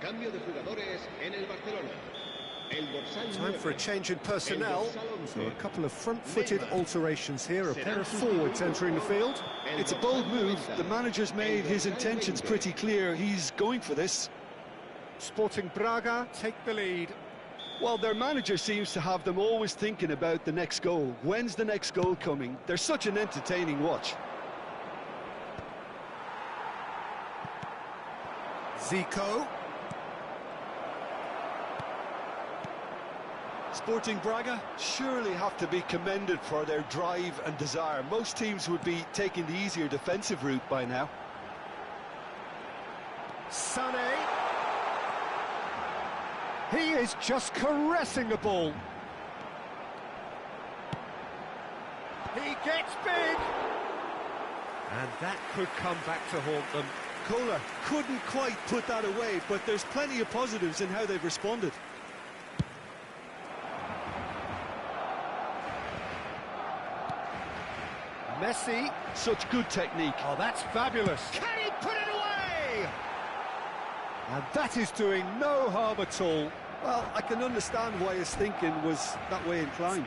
Cambio de jugadores en el Barcelona. El dorsal Time for a 9. change in personnel. El dorsal 11. So a couple of front-footed alterations here, a pair of forwards entering the field. It's a bold move. The manager's made his intentions pretty clear. He's going for this. Sporting Braga take the lead. Well, their manager seems to have them always thinking about the next goal. When's the next goal coming? They're such an entertaining watch. Zico. Sporting Braga surely have to be commended for their drive and desire. Most teams would be taking the easier defensive route by now. Sané. He is just caressing the ball. He gets big. And that could come back to haunt them. Koller couldn't quite put that away, but there's plenty of positives in how they've responded. Messi. Such good technique. Oh, that's fabulous. Can he put it away? And that is doing no harm at all. Well, I can understand why his thinking was that way inclined.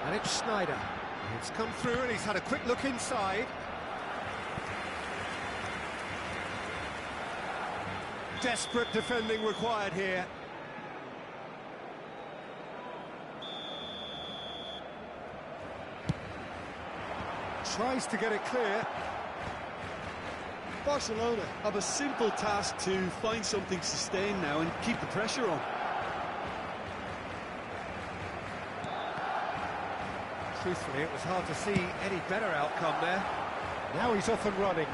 And it's Snyder. It's come through and he's had a quick look inside. Desperate defending required here. Tries to get it clear. Barcelona have a simple task to find something sustained now and keep the pressure on. Truthfully, it was hard to see any better outcome there. Now he's off and running.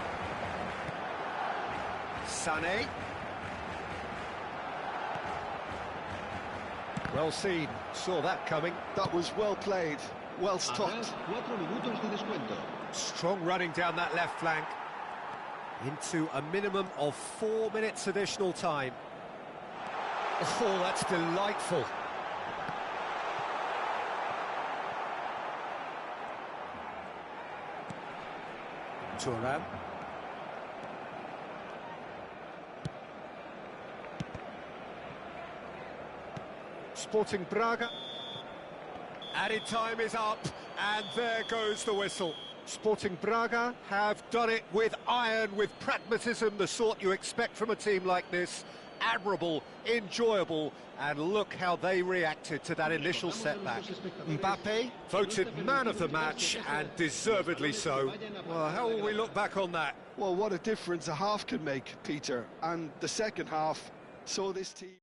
Sané. Well seen, saw that coming. That was well played, well stopped. 4 minutos de descuento. Strong running down that left flank. Into a minimum of 4 minutes additional time. Oh, that's delightful. Thuram. Sporting Braga. Added time is up, and there goes the whistle. Sporting Braga have done it with iron, with pragmatism, the sort you expect from a team like this. Admirable, enjoyable, and look how they reacted to that initial setback. Mbappe voted man of the match, and deservedly so. Well, how will we look back on that? Well, what a difference a half can make, Peter. And the second half saw this team...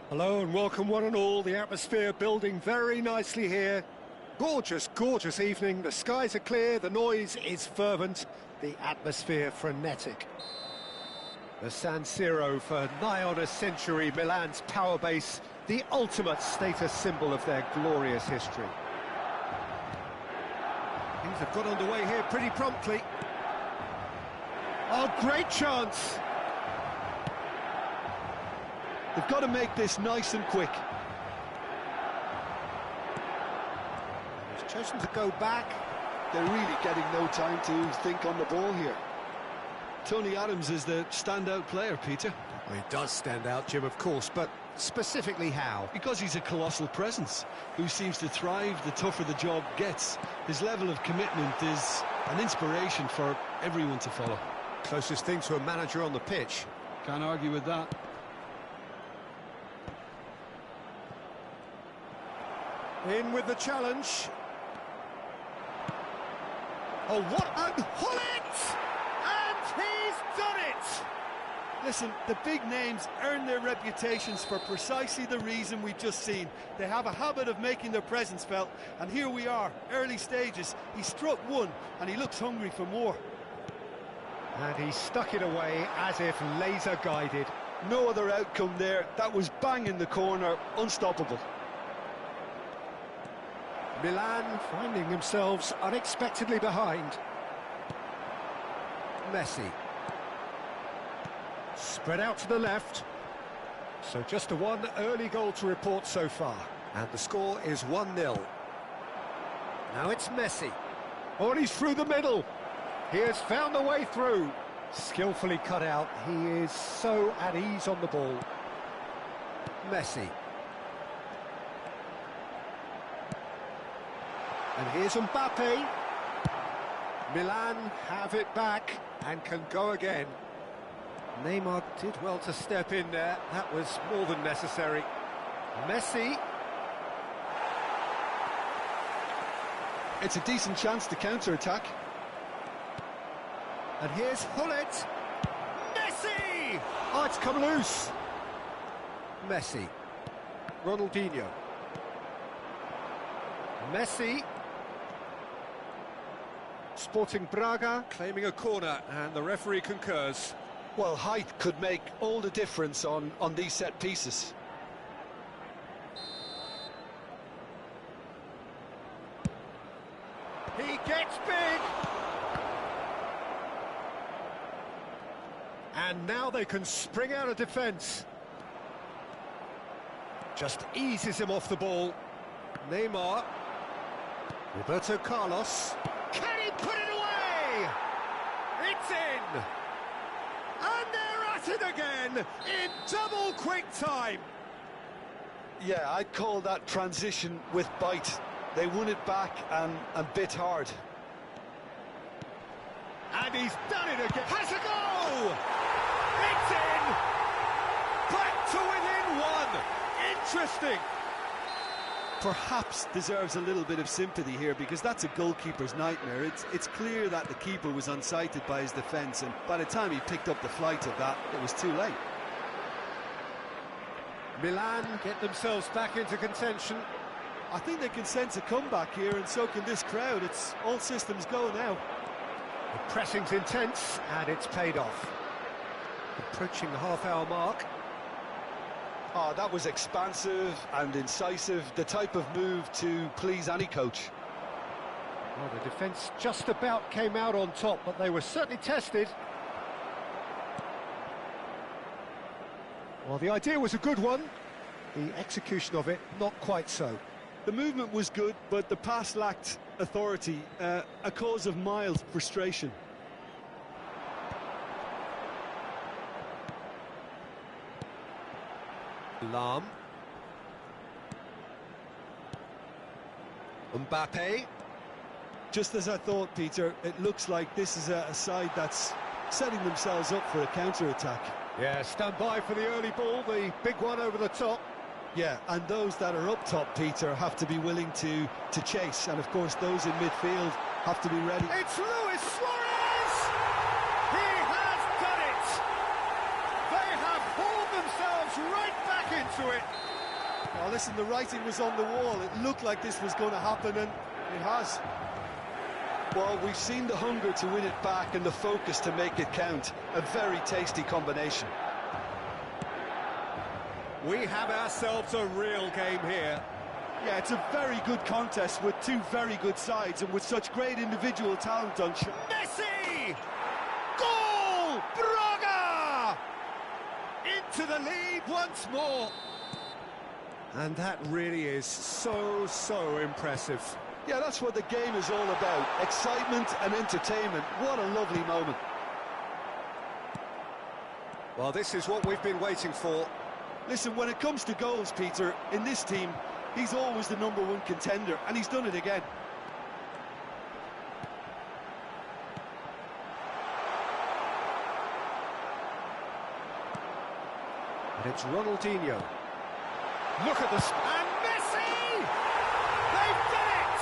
Hello and welcome one and all. The atmosphere building very nicely here. Gorgeous, gorgeous evening. The skies are clear, the noise is fervent, the atmosphere frenetic. The San Siro, for nigh on a century, Milan's power base, the ultimate status symbol of their glorious history. Things have got underway here pretty promptly. Oh, great chance! They've got to make this nice and quick. He's chosen to go back. They're really getting no time to think on the ball here. Tony Adams is the standout player, Peter. Well, he does stand out, Jim, of course, but specifically how? Because he's a colossal presence who seems to thrive the tougher the job gets. His level of commitment is an inspiration for everyone to follow. Closest thing to a manager on the pitch. Can't argue with that. In with the challenge. Oh, what a Hullet! And he's done it! Listen, the big names earn their reputations for precisely the reason we've just seen. They have a habit of making their presence felt, and here we are, early stages. He struck one, and he looks hungry for more. And he stuck it away as if laser-guided. No other outcome there. That was bang in the corner, unstoppable. Milan finding themselves unexpectedly behind. Messi. Spread out to the left. So just a one early goal to report so far. And the score is 1-0. Now it's Messi. Oh, and he's through the middle. He has found a way through. Skillfully cut out. He is so at ease on the ball. Messi. And here's Mbappe. Milan have it back and can go again. Neymar did well to step in there. That was more than necessary. Messi. It's a decent chance to counter-attack. And here's Hullet. Messi! Oh, it's come loose. Messi. Ronaldinho. Messi. Sporting Braga claiming a corner, and the referee concurs. Well, height could make all the difference on these set pieces. He gets big! And now they can spring out of defence. Just eases him off the ball. Neymar. Roberto Carlos. Can he put it away? It's in! And they're at it again in double quick time. Yeah, I'd call that transition with bite. They won it back and bit hard. And he's done it again. Has a goal! It's in! Back to within one. Interesting. perhaps deserves a little bit of sympathy here, because that's a goalkeeper's nightmare. It's clear that the keeper was unsighted by his defence, and by the time he picked up the flight of that, it was too late. Milan get themselves back into contention. I think they can sense a comeback here, and so can this crowd. It's all systems go now. The pressing's intense, and it's paid off. Approaching the half-hour mark. Oh, that was expansive and incisive, the type of move to please any coach. Well, the defence just about came out on top, but they were certainly tested. Well, the idea was a good one. The execution of it, not quite so. The movement was good, but the pass lacked authority, a cause of mild frustration. Lam. Mbappe. Just as I thought, Peter, it looks like this is a side that's setting themselves up for a counter-attack. Yeah, stand by for the early ball, the big one over the top. Yeah, and those that are up top, Peter, have to be willing to chase, and of course those in midfield have to be ready. It's Luis Suarez! He has done it! They have hauled themselves right back into it. Now listen, the writing was on the wall. It looked like this was going to happen, and it has. Well, we've seen the hunger to win it back and the focus to make it count. A very tasty combination. We have ourselves a real game here. Yeah, it's a very good contest with two very good sides and with such great individual talent on show. Messi! Goal! Braga! Into the lead once more. And that really is so impressive. Yeah, that's what the game is all about. Excitement and entertainment. What a lovely moment. Well, this is what we've been waiting for. Listen, when it comes to goals, Peter, in this team, he's always the #1 contender, and he's done it again. And it's Ronaldinho. Look at this. And Messi! They've done it!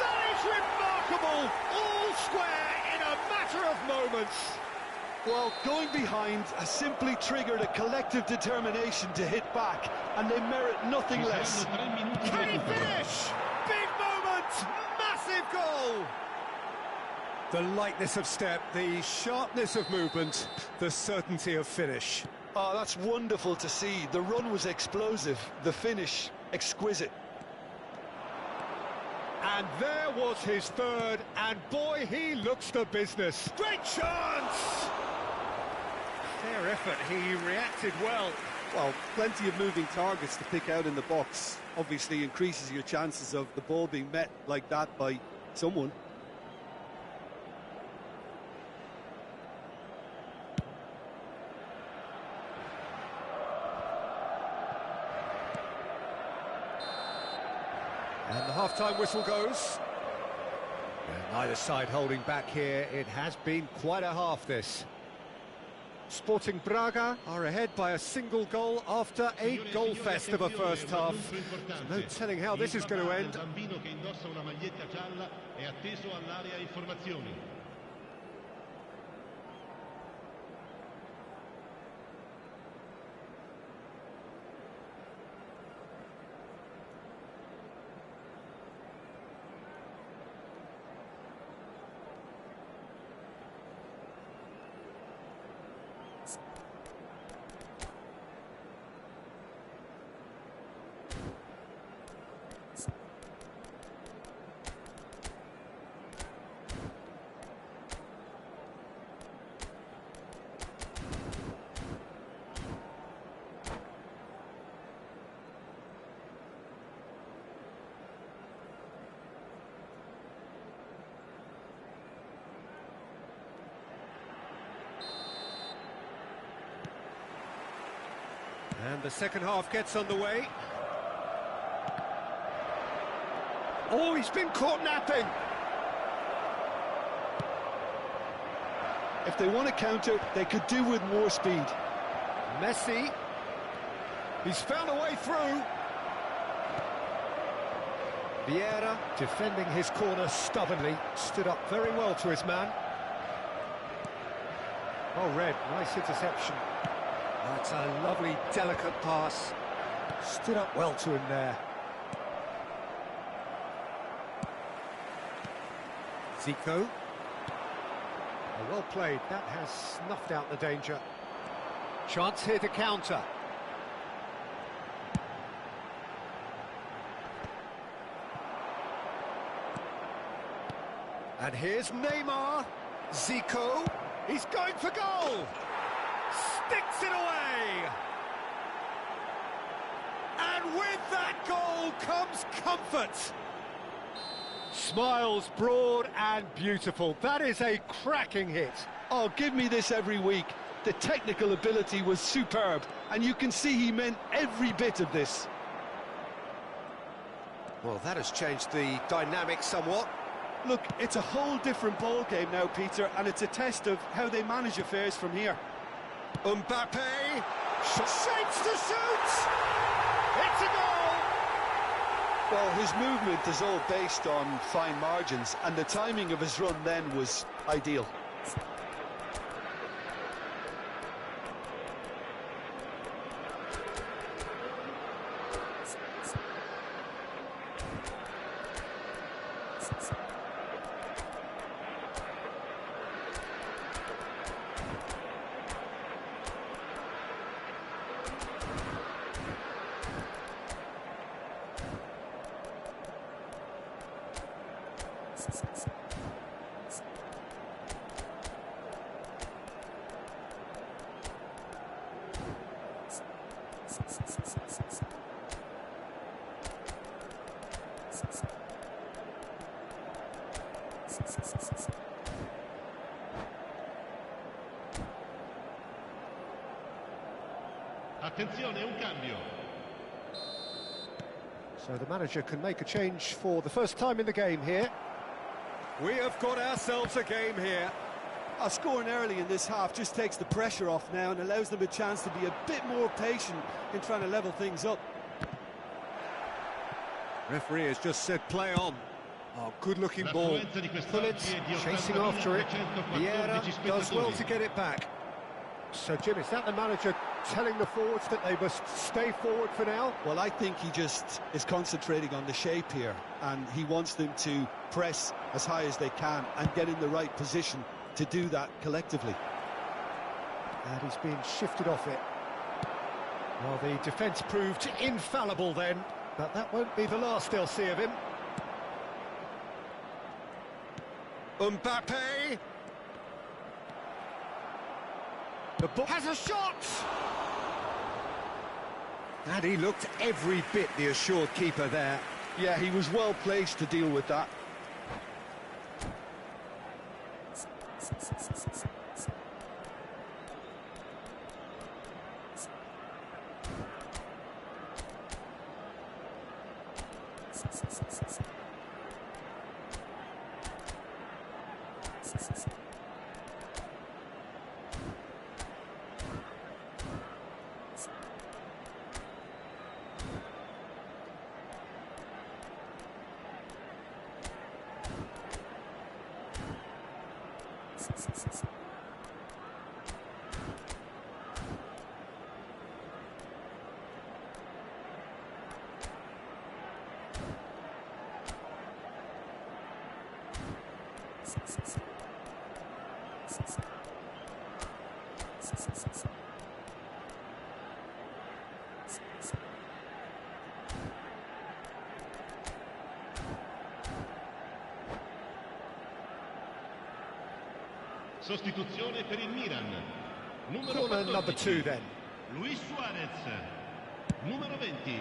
That is remarkable! All square in a matter of moments. Well, going behind has simply triggered a collective determination to hit back, and they merit nothing less. Can he finish? Big moment! Massive goal! The lightness of step, the sharpness of movement, the certainty of finish. Oh, that's wonderful to see. The run was explosive, the finish exquisite. And there was his third, and boy, he looks the business. Great chance! Fair effort, he reacted well. Well, plenty of moving targets to pick out in the box. Obviously increases your chances of the ball being met like that by someone. And the half-time whistle goes. And neither side holding back here. It has been quite a half, this. Sporting Braga are ahead by a single goal after a goal fest of a first half. So no telling how this is going to end. And the second half gets underway. Oh, he's been caught napping. If they want to counter, they could do with more speed. Messi. He's found a way through. Vieira, defending his corner stubbornly, stood up very well to his man. Oh, Red, nice interception. That's a lovely, delicate pass. Stood up well to him there. Zico. Oh, well played, that has snuffed out the danger. Chance here to counter. And here's Neymar. Zico. He's going for goal. Sticks it away. And with that goal comes comfort. Smiles broad and beautiful. That is a cracking hit. Oh, give me this every week. The technical ability was superb, and you can see he meant every bit of this. Well, that has changed the dynamic somewhat. Look, it's a whole different ball game now, Peter, and it's a test of how they manage affairs from here. Mbappe shapes to shoot. It's a goal. Well, his movement is all based on fine margins, and the timing of his run then was ideal. Attenzione, un cambio. So the manager can make a change for the first time in the game here. We have got ourselves a game here. Scoring early in this half just takes the pressure off now and allows them a chance to be a bit more patient in trying to level things up. Referee has just said play on. Oh, good-looking ball. Pullets chasing after it. Vieira does well to get it back. So, Jim, is that the manager telling the forwards that they must stay forward for now? Well, I think he just is concentrating on the shape here, and he wants them to press as high as they can and get in the right position to do that collectively. And he's being shifted off it. Well, the defence proved infallible then, but that won't be the last they'll see of him. Mbappe! The ball has a shot! And he looked every bit the assured keeper there. Yeah, he was well placed to deal with that. Sostituzione per il Milan. Numero Corner 14. number 2 then. Luis Suarez. Numero 20.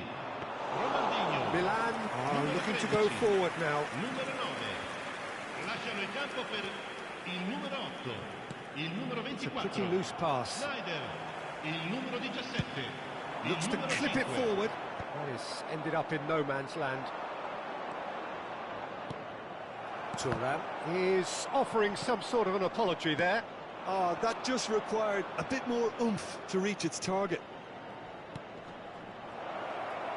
Ronaldinho. Milan are looking to go forward now. Numero 9. Lasciano il campo per il numero 8. Il numero 24. It's a pretty loose pass. Snyder. Il numero 17. Looks to clip it forward. That is ended up in no man's land. Thuram is offering some sort of an apology there. That just required a bit more oomph to reach its target.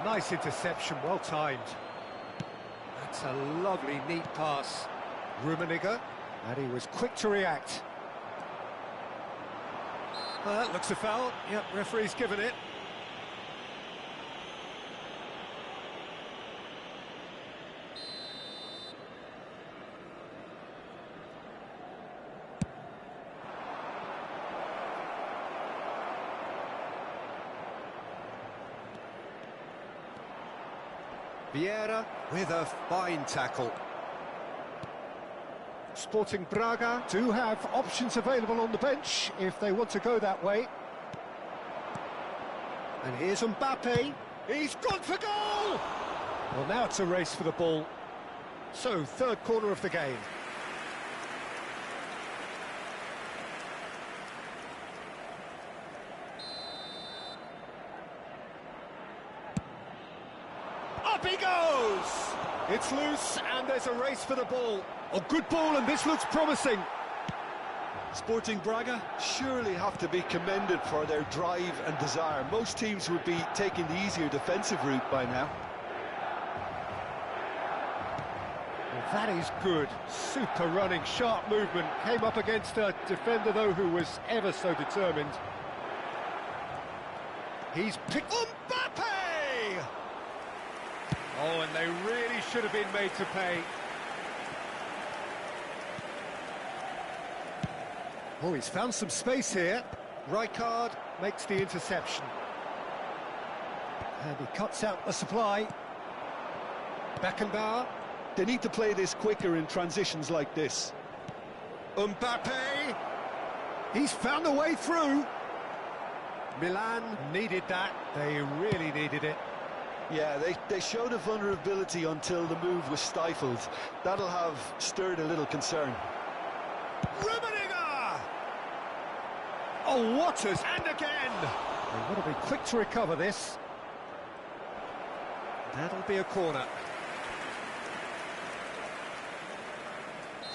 Nice interception, well timed. That's a lovely, neat pass. Rummenigge, and he was quick to react. That looks a foul. Yep, referee's given it. Vieira with a fine tackle. Sporting Braga do have options available on the bench if they want to go that way. And here's Mbappe. He's gone for goal! Well, now it's a race for the ball. So, third corner of the game. Up he goes! It's loose and there's a race for the ball. A good ball and this looks promising. Sporting Braga surely have to be commended for their drive and desire. Most teams would be taking the easier defensive route by now. Well, that is good. Super running, sharp movement. Came up against a defender, though, who was ever so determined. He's picked... Mbappe! Oh, and they really should have been made to pay. Oh, he's found some space here. Rijkaard makes the interception. And he cuts out the supply. Beckenbauer. They need to play this quicker in transitions like this. Mbappe! He's found a way through. Milan needed that. They really needed it. Yeah, they showed a vulnerability until the move was stifled. That'll have stirred a little concern. Rummenigge! Oh, Waters, and again! They've got to be quick to recover this. That'll be a corner.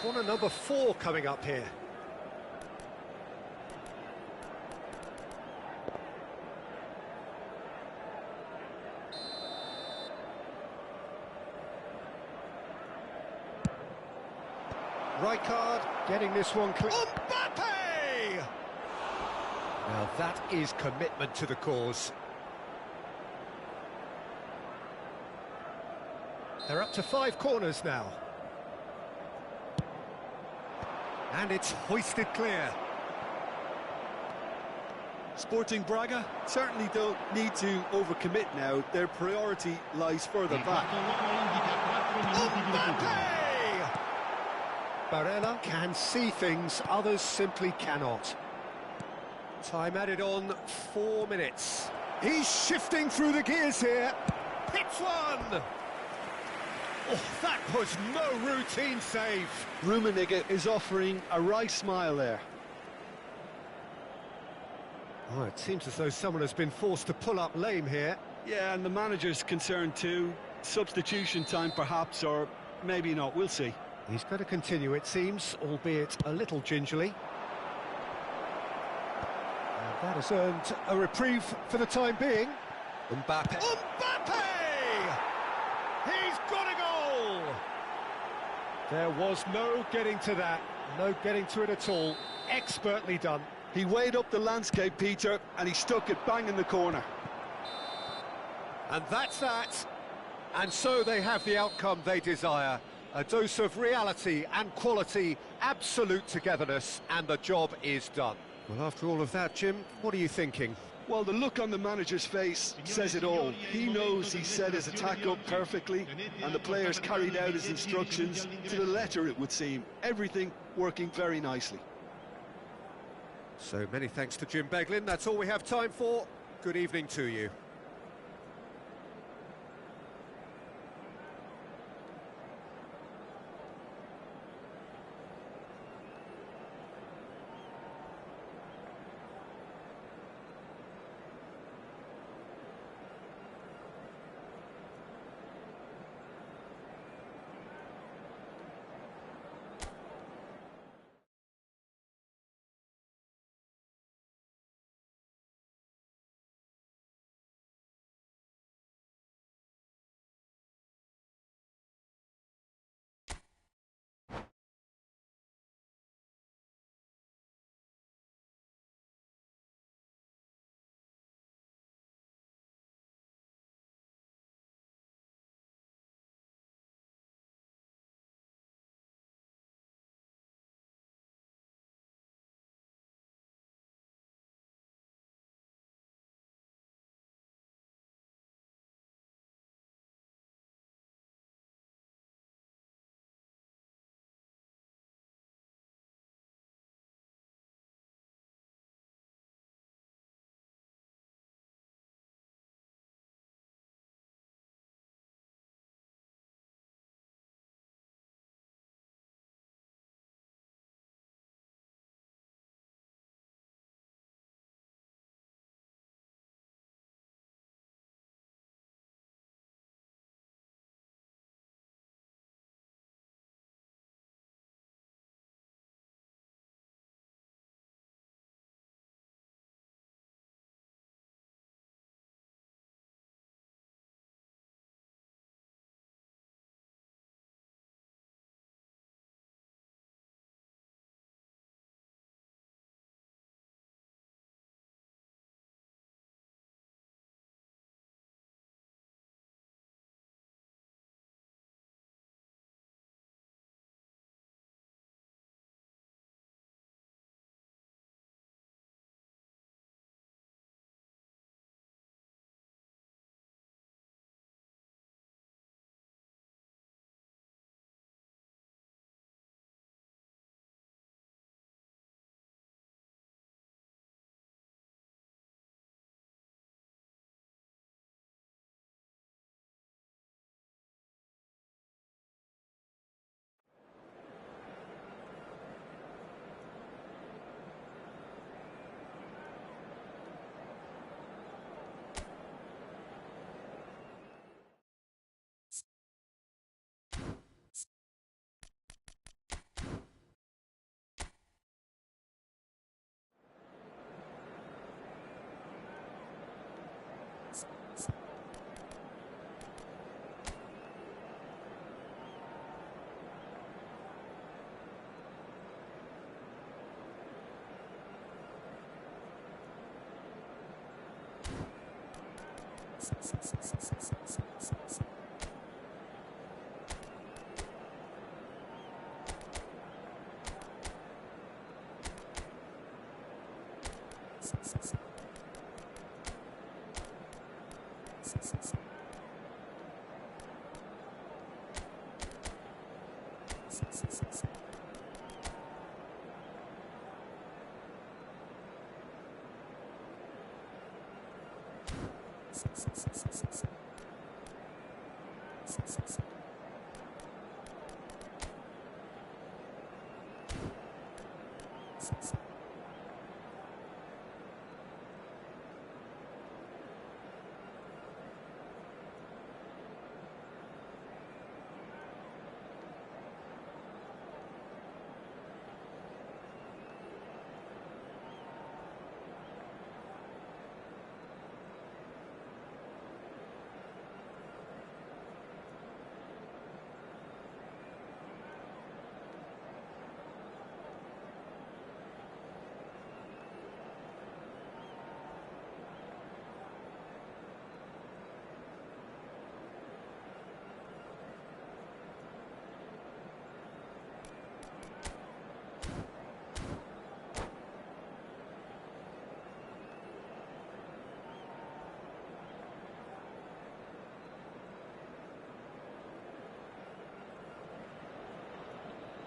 Corner number 4 coming up here. Rijkaard getting this one clear. Mbappe! Now that is commitment to the cause. They're up to 5 corners now. And it's hoisted clear. Sporting Braga certainly don't need to overcommit now. Their priority lies further back. Mbappe! Barella can see things, others simply cannot. Time added on, 4 minutes. He's shifting through the gears here. Hits one! Oh, that was no routine save. Rummenigge is offering a wry smile there. Oh, it seems as though someone has been forced to pull up lame here. Yeah, and the manager's concerned too. Substitution time perhaps, or maybe not, we'll see. He's going to continue, it seems, albeit a little gingerly. And that has earned a reprieve for the time being. Mbappe. Mbappe! He's got a goal! There was no getting to that, no getting to it at all. Expertly done. He weighed up the landscape, Peter, and he stuck it bang in the corner. And that's that. And so they have the outcome they desire. A dose of reality and quality, absolute togetherness, and the job is done. Well, after all of that, Jim, what are you thinking? Well, the look on the manager's face says it all. He knows he set his attack up perfectly, and the players carried out his instructions to the letter, it would seem. Everything working very nicely. So many thanks to Jim Beglin. That's all we have time for. Good evening to you.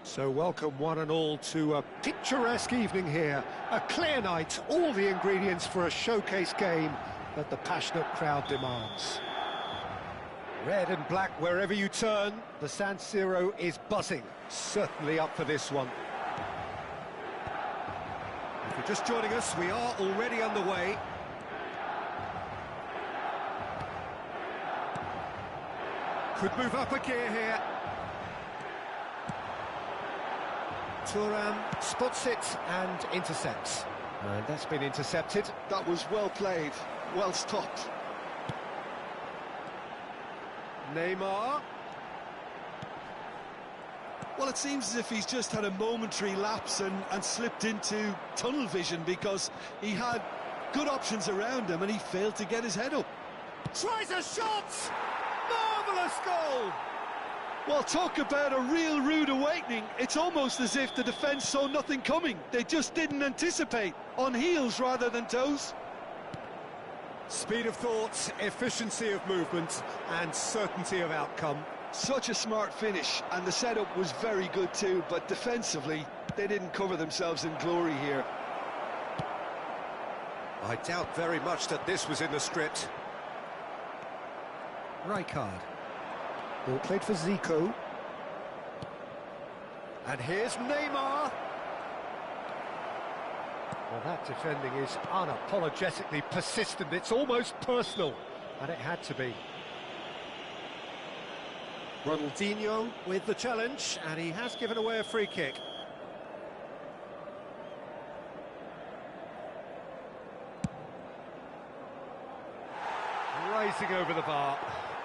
So welcome one and all to a picturesque evening here. A clear night, all the ingredients for a showcase game that the passionate crowd demands. Red and black wherever you turn, the San Siro is buzzing. Certainly up for this one. If you're just joining us, we are already underway. Could move up a gear here. Thuram spots it and intercepts. And that's been intercepted. That was well played, well stopped. Neymar. Well, it seems as if he's just had a momentary lapse and slipped into tunnel vision, because he had good options around him and he failed to get his head up. Tries a shot! Marvellous goal! Well, talk about a real rude awakening. It's almost as if the defence saw nothing coming. They just didn't anticipate, on heels rather than toes. Speed of thought, efficiency of movement and certainty of outcome. Such a smart finish, and the setup was very good too, but defensively they didn't cover themselves in glory here. I doubt very much that this was in the script. Rijkaard. Ball played for Zico. And here's Neymar. Well, that defending is unapologetically persistent. It's almost personal, and it had to be. Ronaldinho with the challenge, and he has given away a free kick. Rising over the bar.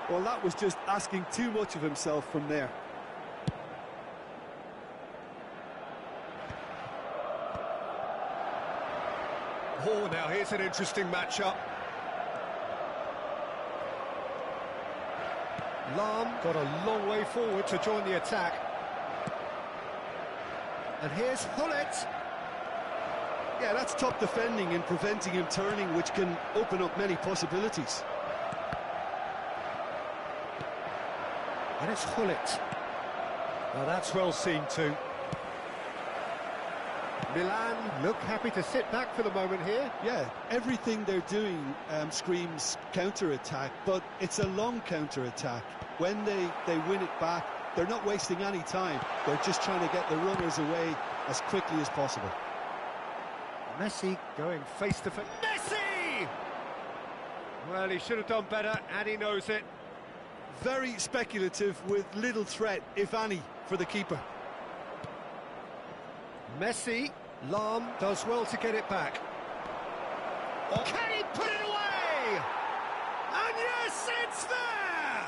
Well, that was just asking too much of himself from there. Oh, now here's an interesting matchup. Lahm got a long way forward to join the attack. And here's Gullit. Yeah, that's top defending and preventing him turning, which can open up many possibilities. And it's Gullit. Well, that's well seen too. Milan look happy to sit back for the moment here. Yeah, everything they're doing screams counter-attack, but it's a long counter-attack. When they win it back, they're not wasting any time. They're just trying to get the runners away as quickly as possible. Messi going face to face. Messi! Well, he should have done better, and he knows it. Very speculative with little threat, if any, for the keeper. Messi, Lahm does well to get it back. Oh, can he put it away? And yes, it's there!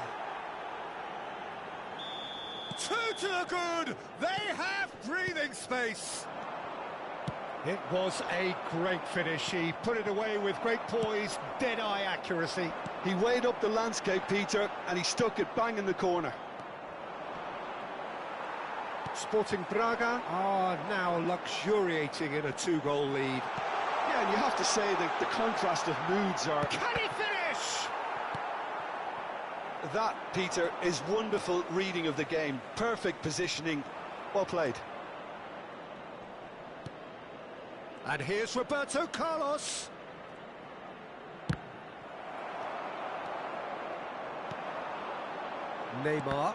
2 to the good, they have breathing space. It was a great finish. He put it away with great poise, dead-eye accuracy. He weighed up the landscape, Peter, and he stuck it bang in the corner. Sporting Braga are now luxuriating in a 2-goal lead. Yeah, and you have to say that the contrast of moods are... Can he finish? That, Peter, is wonderful reading of the game. Perfect positioning. Well played. And here's Roberto Carlos. Neymar.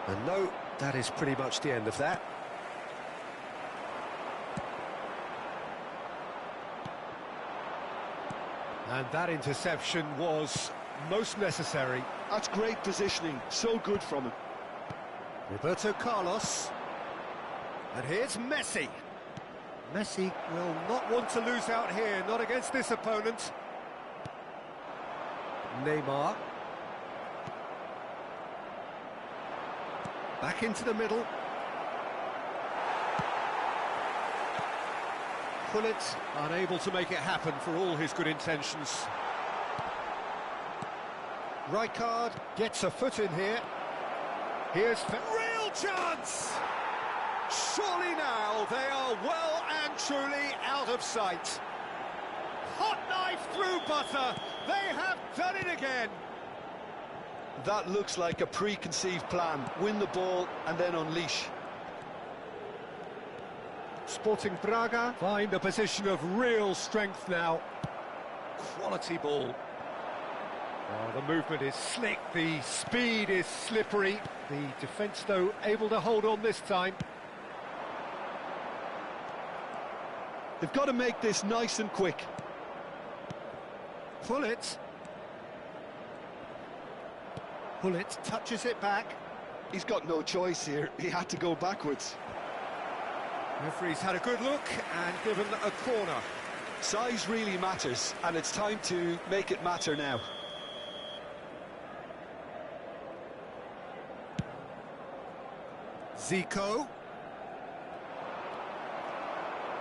And no, that is pretty much the end of that. And that interception was most necessary. That's great positioning, so good from him. Roberto Carlos. And here's Messi. Messi will not want to lose out here, not against this opponent. Neymar. Back into the middle. Koller unable to make it happen for all his good intentions. Rijkaard gets a foot in here. Here's real chance! Surely now they are well and truly out of sight. Hot knife through butter. They have done it again. That looks like a preconceived plan. Win the ball and then unleash. Sporting Braga find a position of real strength now. Quality ball. Oh, the movement is slick, the speed is slippery. The defence, though, able to hold on this time. They've got to make this nice and quick. Koller touches it back. He's got no choice here. He had to go backwards. Referee's had a good look and given a corner. Size really matters, and it's time to make it matter now. Zico.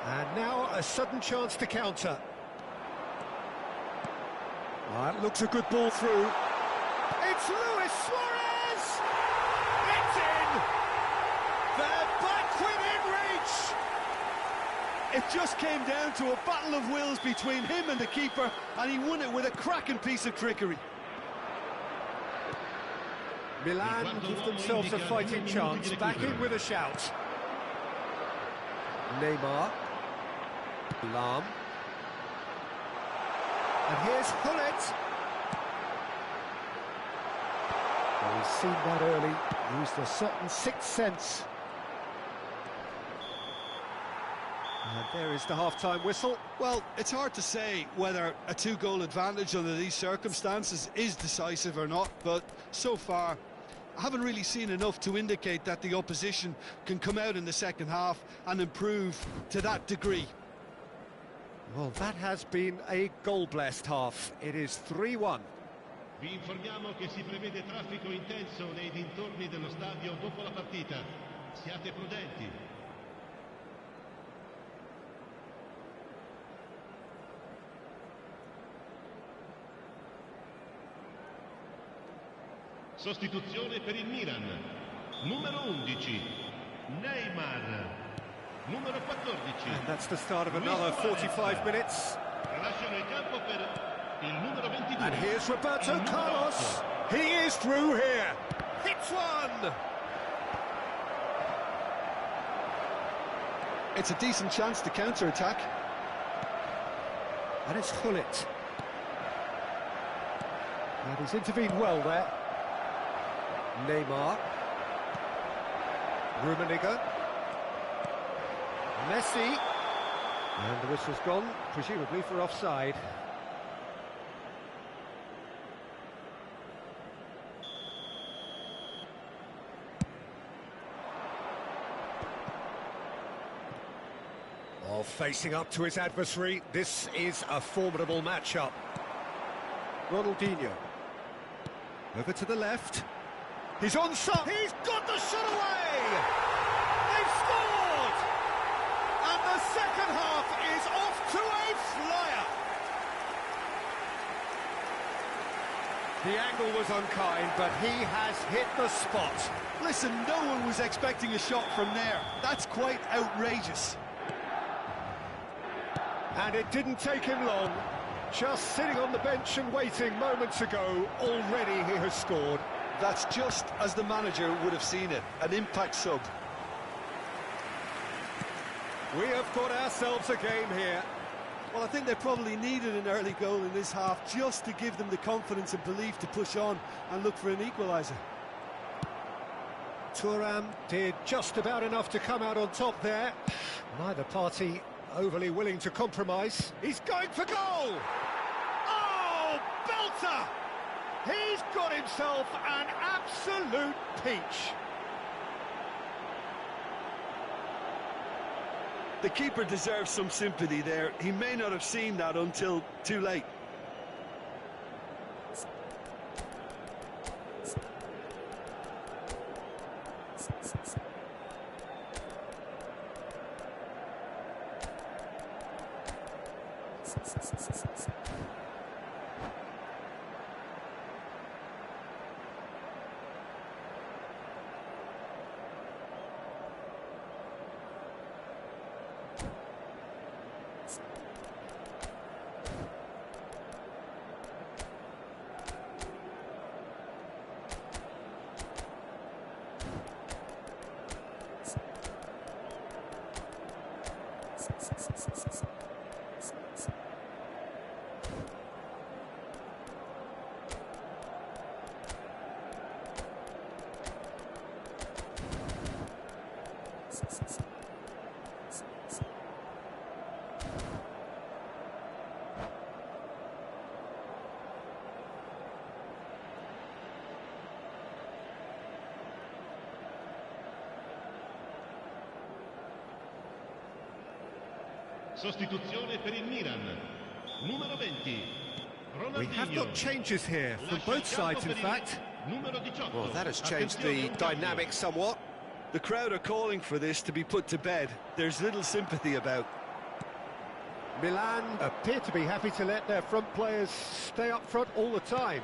And now a sudden chance to counter. That looks a good ball through. It's Luis Suarez! It's in! They're back within reach! It just came down to a battle of wills between him and the keeper, and he won it with a cracking piece of trickery. Milan give themselves a fighting chance, back in with a shout. Neymar. Lam. And here's Koller. Well, he's seen that early, used a certain sixth sense. And there is the half-time whistle. Well, it's hard to say whether a 2-goal advantage under these circumstances is decisive or not, but so far I haven't really seen enough to indicate that the opposition can come out in the second half and improve to that degree. Well, that has been a goal-blessed half. It is 3-1. Vi informiamo che si prevede traffico intenso nei dintorni dello stadio dopo la partita. Siate prudenti. Sostituzione per il Milan. Numero 11, Neymar. Numero 14. And that's the start of another 45 minutes. Lasciano il campo per il numero 22. And here's Roberto Carlos. He is through here. Hits one. It's a decent chance to counter-attack. And it's Koller. And he's intervened well there. Neymar. Rummenigge. Messi. And the whistle's gone, presumably for offside. Oh, facing up to his adversary, this is a formidable matchup. Ronaldinho. Over to the left. He's onside. He's got the shot away! They've scored! unkind, but he has hit the spot. Listen, no one was expecting a shot from there. That's quite outrageous. And it didn't take him long. Just sitting on the bench and waiting moments ago, already he has scored. That's just as the manager would have seen it, an impact sub. We have got ourselves a game here. Well, I think they probably needed an early goal in this half just to give them the confidence and belief to push on and look for an equaliser. Thuram did just about enough to come out on top there. Neither party overly willing to compromise. He's going for goal! Oh, belter! He's got himself an absolute peach. The keeper deserves some sympathy there. He may not have seen that until too late. Sostituzione per il Milan. Numero 20. We have got changes here from both sides, in fact. Well, that has changed the dynamic somewhat. The crowd are calling for this to be put to bed. There's little sympathy about. Milan appear to be happy to let their front players stay up front all the time.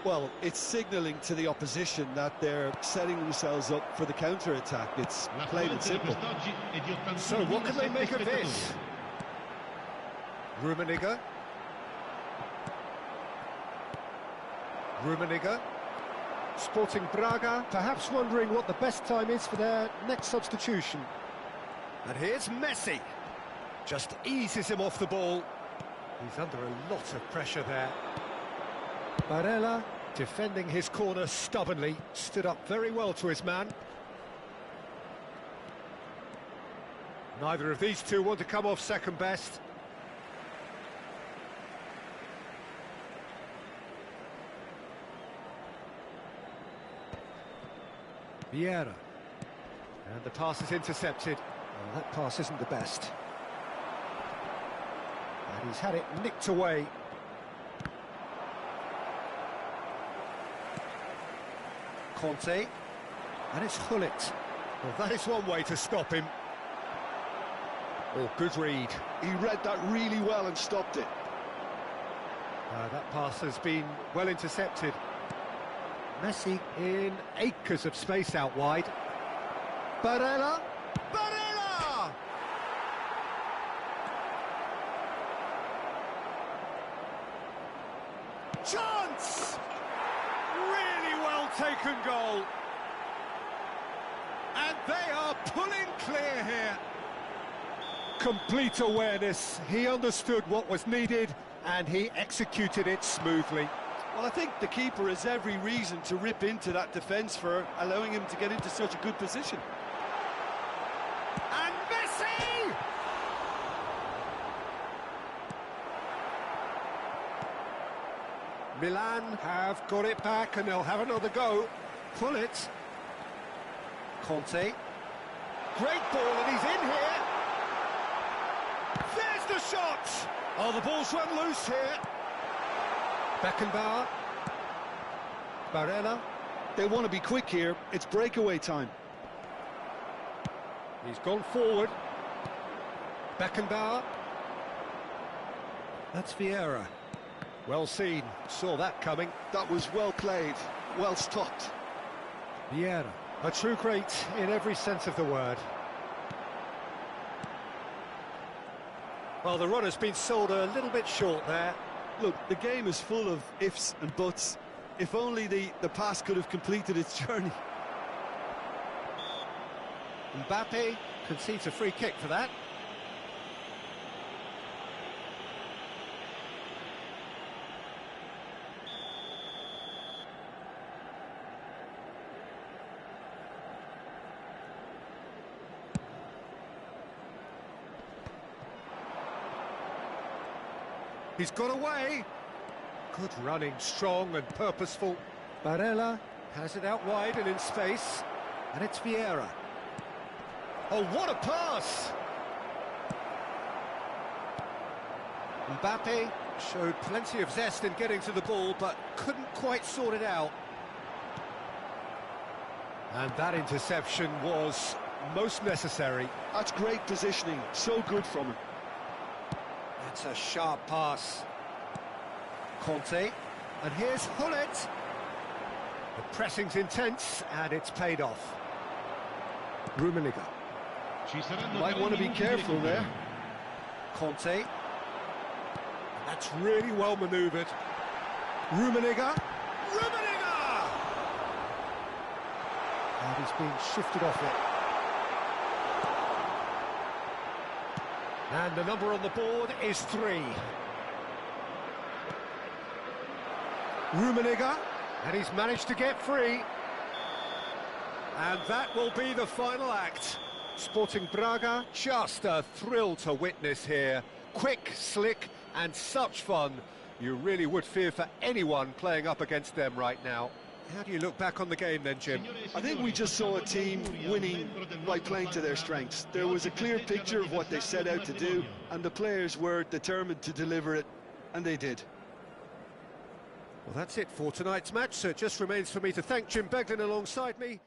Well, it's signalling to the opposition that they're setting themselves up for the counter-attack. It's plain and simple. So what can they make of this? Rummenigge. Sporting Braga, perhaps wondering what the best time is for their next substitution. And here's Messi. Just eases him off the ball. He's under a lot of pressure there. Barella, defending his corner stubbornly, stood up very well to his man. Neither of these two want to come off second best. Vieira. And the pass is intercepted. Well, that pass isn't the best. And he's had it nicked away. Conte, and it's Gullit. Well, that is one way to stop him. Oh, good read. He read that really well and stopped it. That pass has been well intercepted. Messi in acres of space out wide. Barella! Chance! Really well taken goal. And they are pulling clear here. Complete awareness. He understood what was needed and he executed it smoothly. Well, I think the keeper has every reason to rip into that defence for allowing him to get into such a good position. And Messi! Milan have got it back and they'll have another go. Pull it. Conte. Great ball and he's in here. There's the shot! Oh, the ball's run loose here. Beckenbauer. Barella. They want to be quick here. It's breakaway time. He's gone forward. Beckenbauer. That's Vieira. Well seen, saw that coming. That was well played, well stopped. Vieira, a true great in every sense of the word. Well, the run has been sold a little bit short there. Look, the game is full of ifs and buts. If only the pass could have completed its journey. Mbappe concedes a free kick for that. He's got away. Good running, strong and purposeful. Barella has it out wide and in space. And it's Vieira. Oh, what a pass! Mbappe showed plenty of zest in getting to the ball, but couldn't quite sort it out. And that interception was most necessary. That's great positioning, so good from him. That's a sharp pass. Conte, and here's Hullet. The pressing's intense, and it's paid off. Rummenigge. Might want to be careful there. Conte. That's really well manoeuvred. Rummenigge. Rummenigge! And he's being shifted off it. And the number on the board is 3. Rummenigge, and he's managed to get free. And that will be the final act. Sporting Braga, just a thrill to witness here. Quick, slick, and such fun. You really would fear for anyone playing up against them right now. How do you look back on the game then, Jim? I think we just saw a team winning by playing to their strengths. There was a clear picture of what they set out to do, and the players were determined to deliver it, and they did. Well, that's it for tonight's match, so it just remains for me to thank Jim Beglin alongside me.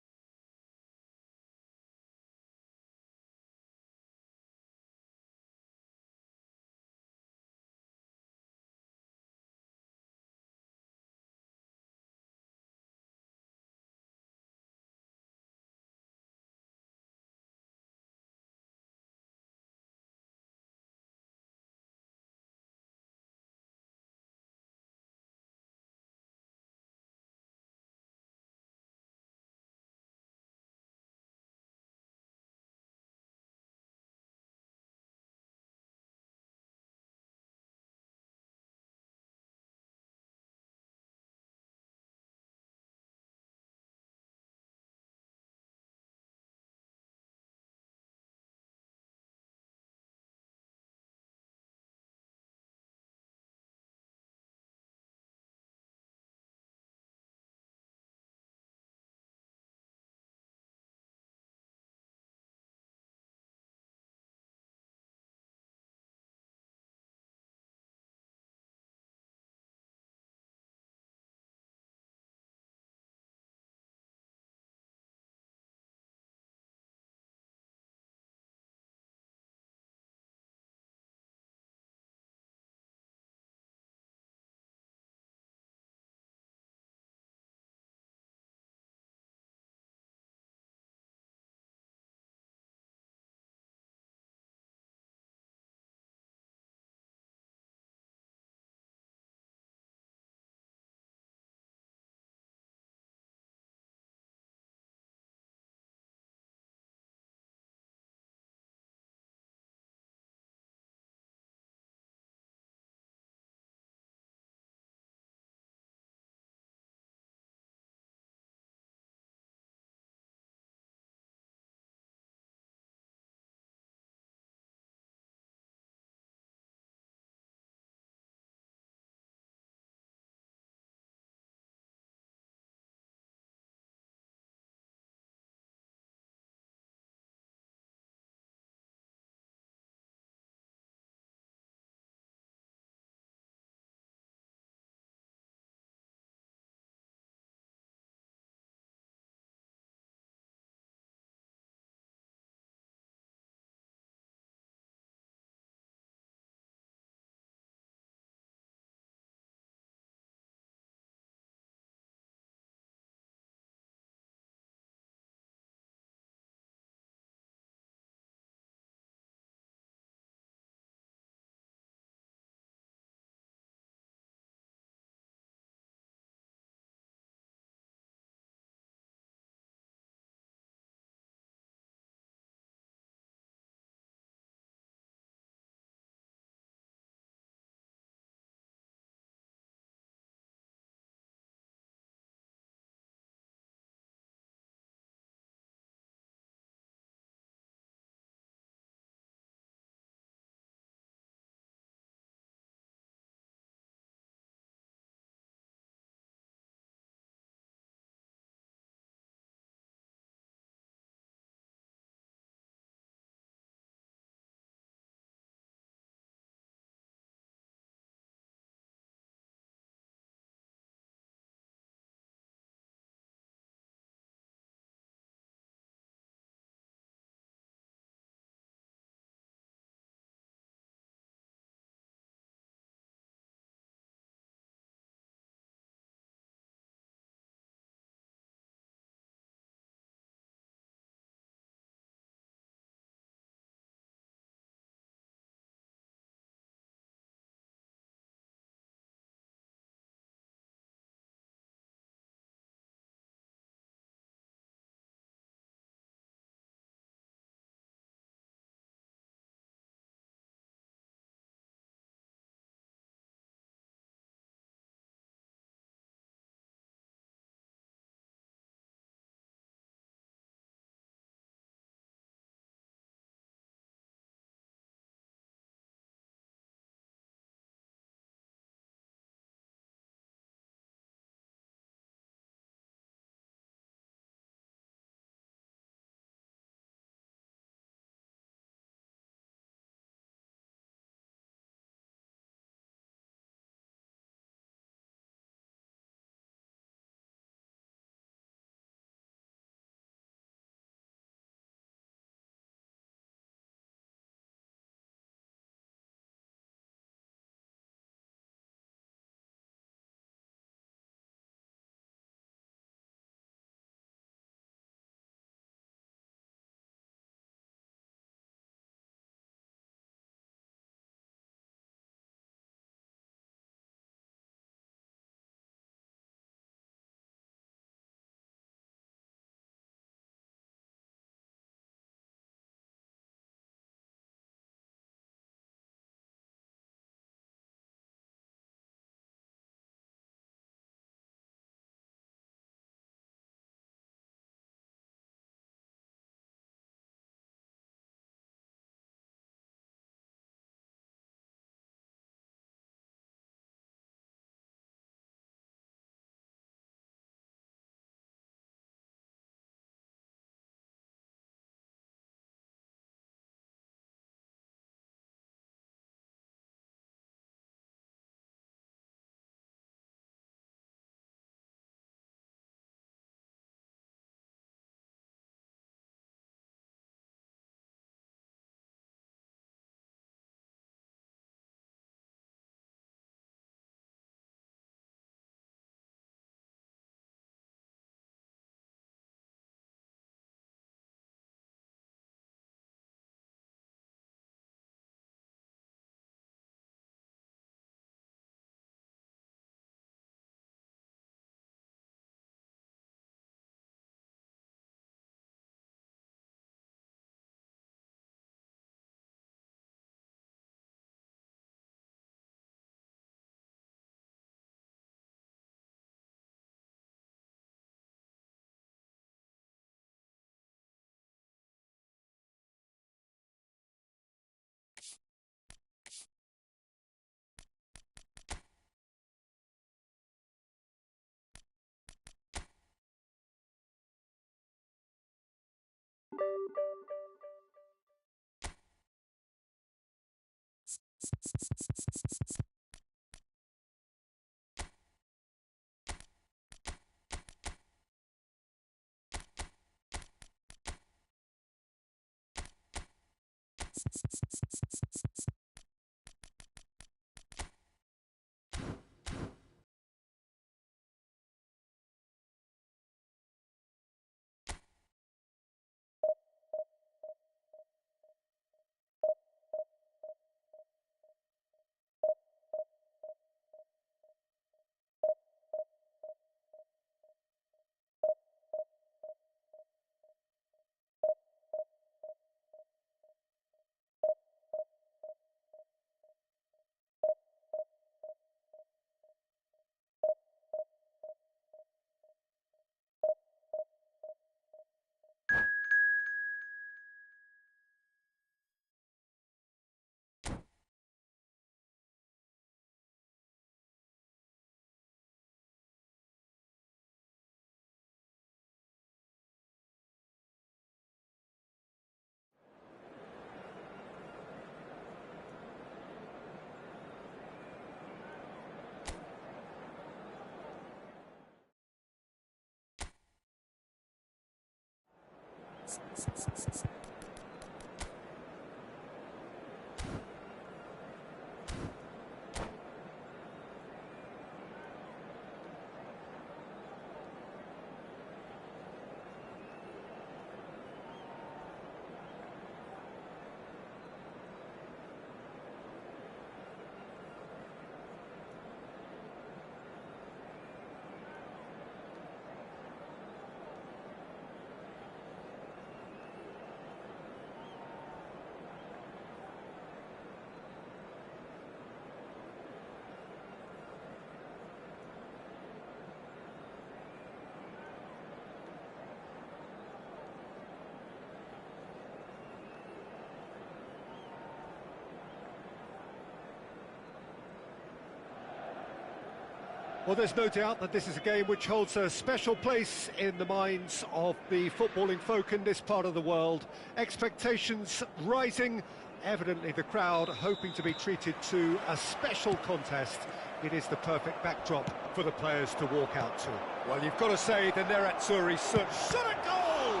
Well, there's no doubt that this is a game which holds a special place in the minds of the footballing folk in this part of the world. Expectations rising, evidently the crowd hoping to be treated to a special contest. It is the perfect backdrop for the players to walk out to. Well, you've got to say the Nerazzurri shot a goal!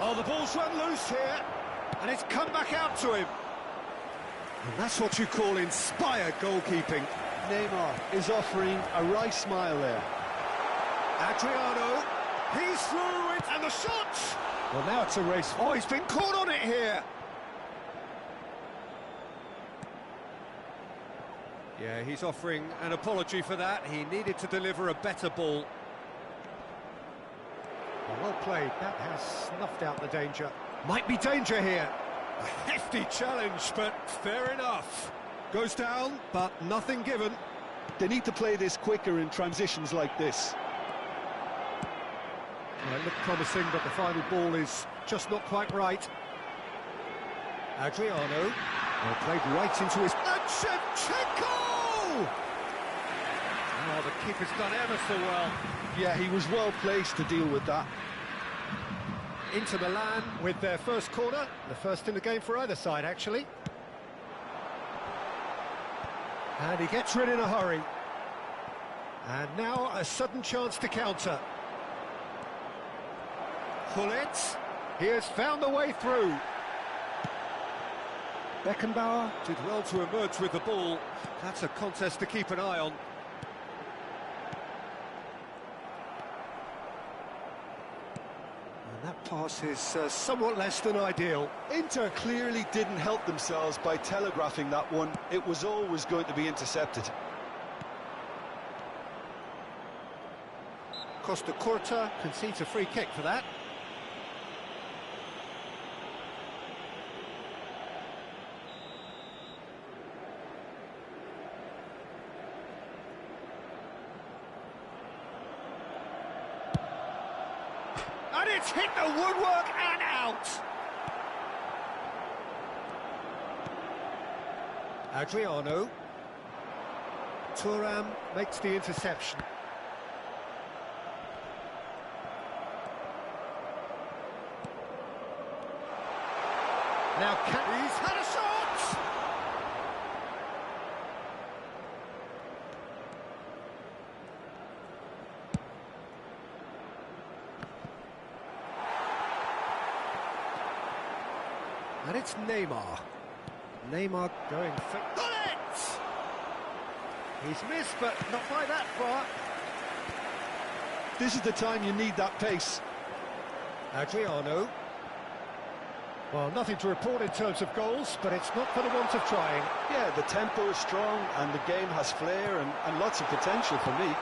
Oh, the ball's run loose here, and it's come back out to him. And that's what you call inspired goalkeeping. Neymar is offering a wry smile there. Adriano, he's through it, and the shot! Well, now it's a race. Oh, he's been caught on it here. Yeah, he's offering an apology for that. He needed to deliver a better ball. Well played. That has snuffed out the danger. Might be danger here. A hefty challenge, but fair enough. Goes down, but nothing given. They need to play this quicker in transitions like this. Well, it looked promising, but the final ball is just not quite right. Adriano, well, played right into his... And Shevchenko! Oh, the keeper's done ever so well. Yeah, he was well placed to deal with that. Inter Milan with their first corner, the first in the game for either side, actually. And he gets rid in a hurry. And now a sudden chance to counter. Koller, he has found a way through. Beckenbauer did well to emerge with the ball. That's a contest to keep an eye on. And that pass is somewhat less than ideal. Inter clearly didn't help themselves by telegraphing that one. It was always going to be intercepted. Costa Curta concedes a free kick for that. And it's hit the woodwork and out. Adriano. Thuram makes the interception. Now he's had a shot! And it's Neymar. Neymar going for... Got it! He's missed, but not by that far. This is the time you need that pace. Adriano. Well, nothing to report in terms of goals, but it's not for the want of trying. Yeah, the tempo is strong and the game has flair and lots of potential for me.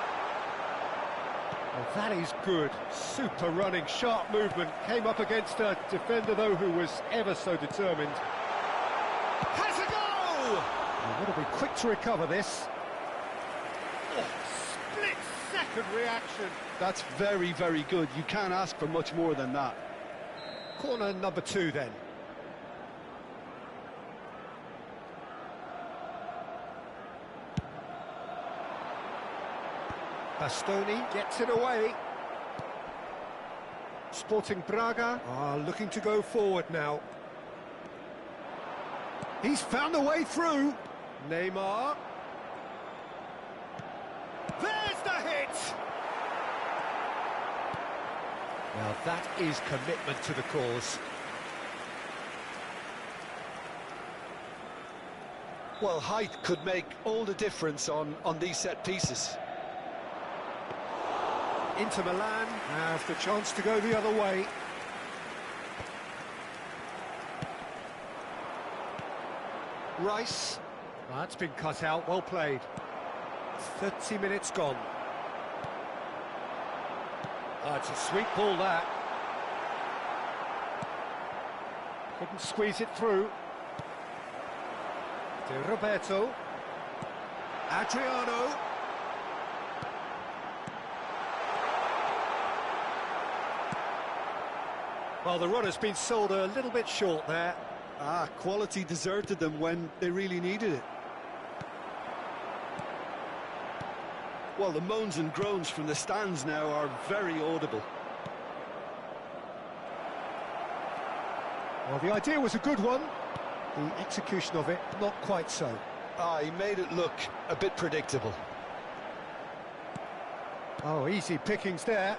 Well, that is good. Super running, sharp movement. Came up against a defender, though, who was ever so determined. Has a goal! You've got to be quick to recover this. Oh, split-second reaction. That's very, very good. You can't ask for much more than that. Corner number 2, then. Bastoni gets it away. Sporting Braga are looking to go forward now. He's found a way through. Neymar. There's the hit! Now that is commitment to the cause. Well, height could make all the difference on these set pieces. Inter Milan have the chance to go the other way. Rice. That's been cut out, well played. 30 minutes gone. Oh, it's a sweet ball, that. Couldn't squeeze it through. De Roberto. Adriano. Well, the run has been sold a little bit short there. Quality deserted them when they really needed it. Well, the moans and groans from the stands now are very audible. Well, the idea was a good one. The execution of it, not quite so. He made it look a bit predictable. Oh, easy pickings there.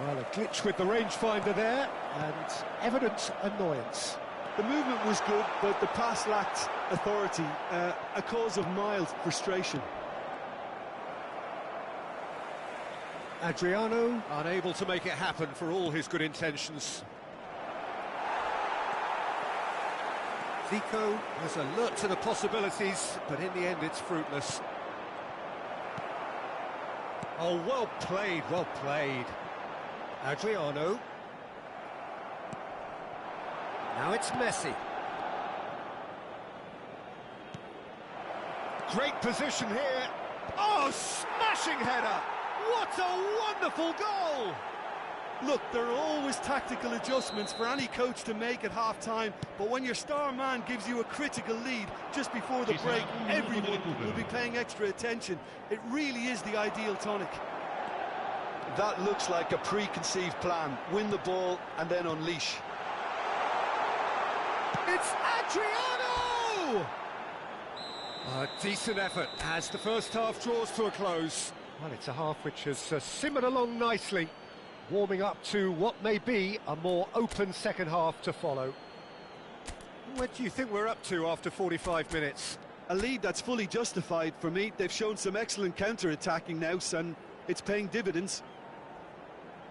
Well, a glitch with the rangefinder there, and evident annoyance. The movement was good, but the pass lacked authority, a cause of mild frustration. Adriano, unable to make it happen for all his good intentions. Zico was alert to the possibilities, but in the end it's fruitless. Oh, well played, well played. Adriano. Now it's Messi. Great position here. Oh, smashing header! What a wonderful goal! Look, there are always tactical adjustments for any coach to make at half-time, but when your star man gives you a critical lead just before the break, everyone will be paying extra attention. It really is the ideal tonic. That looks like a preconceived plan. Win the ball and then unleash. It's Adriano! A decent effort as the first half draws to a close. Well, it's a half which has simmered along nicely, warming up to what may be a more open second half to follow. What do you think we're up to after 45 minutes? A lead that's fully justified for me. They've shown some excellent counter-attacking now, and it's paying dividends.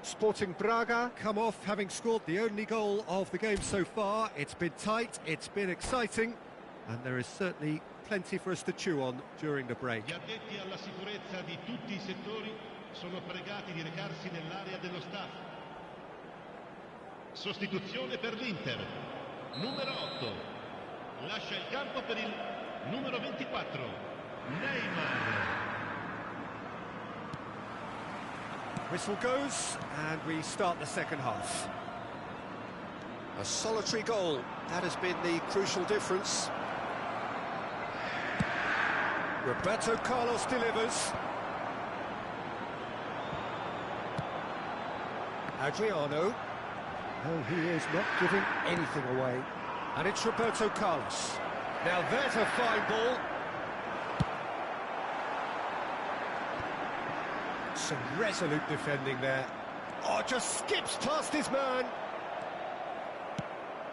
Sporting Braga come off having scored the only goal of the game so far. It's been tight, it's been exciting, and there is certainly plenty for us to chew on during the break. Gli addetti alla sicurezza di tutti i settori sono pregati di recarsi nell'area dello staff. Sostituzione per l'Inter. Numero 8. Lascia il campo per il numero 24. Neymar. Whistle goes, and we start the second half. A solitary goal, that has been the crucial difference. Roberto Carlos delivers. Adriano. Oh, he is not giving anything away. And it's Roberto Carlos. Now there's a fine ball. Some resolute defending there. Oh, just skips past his man.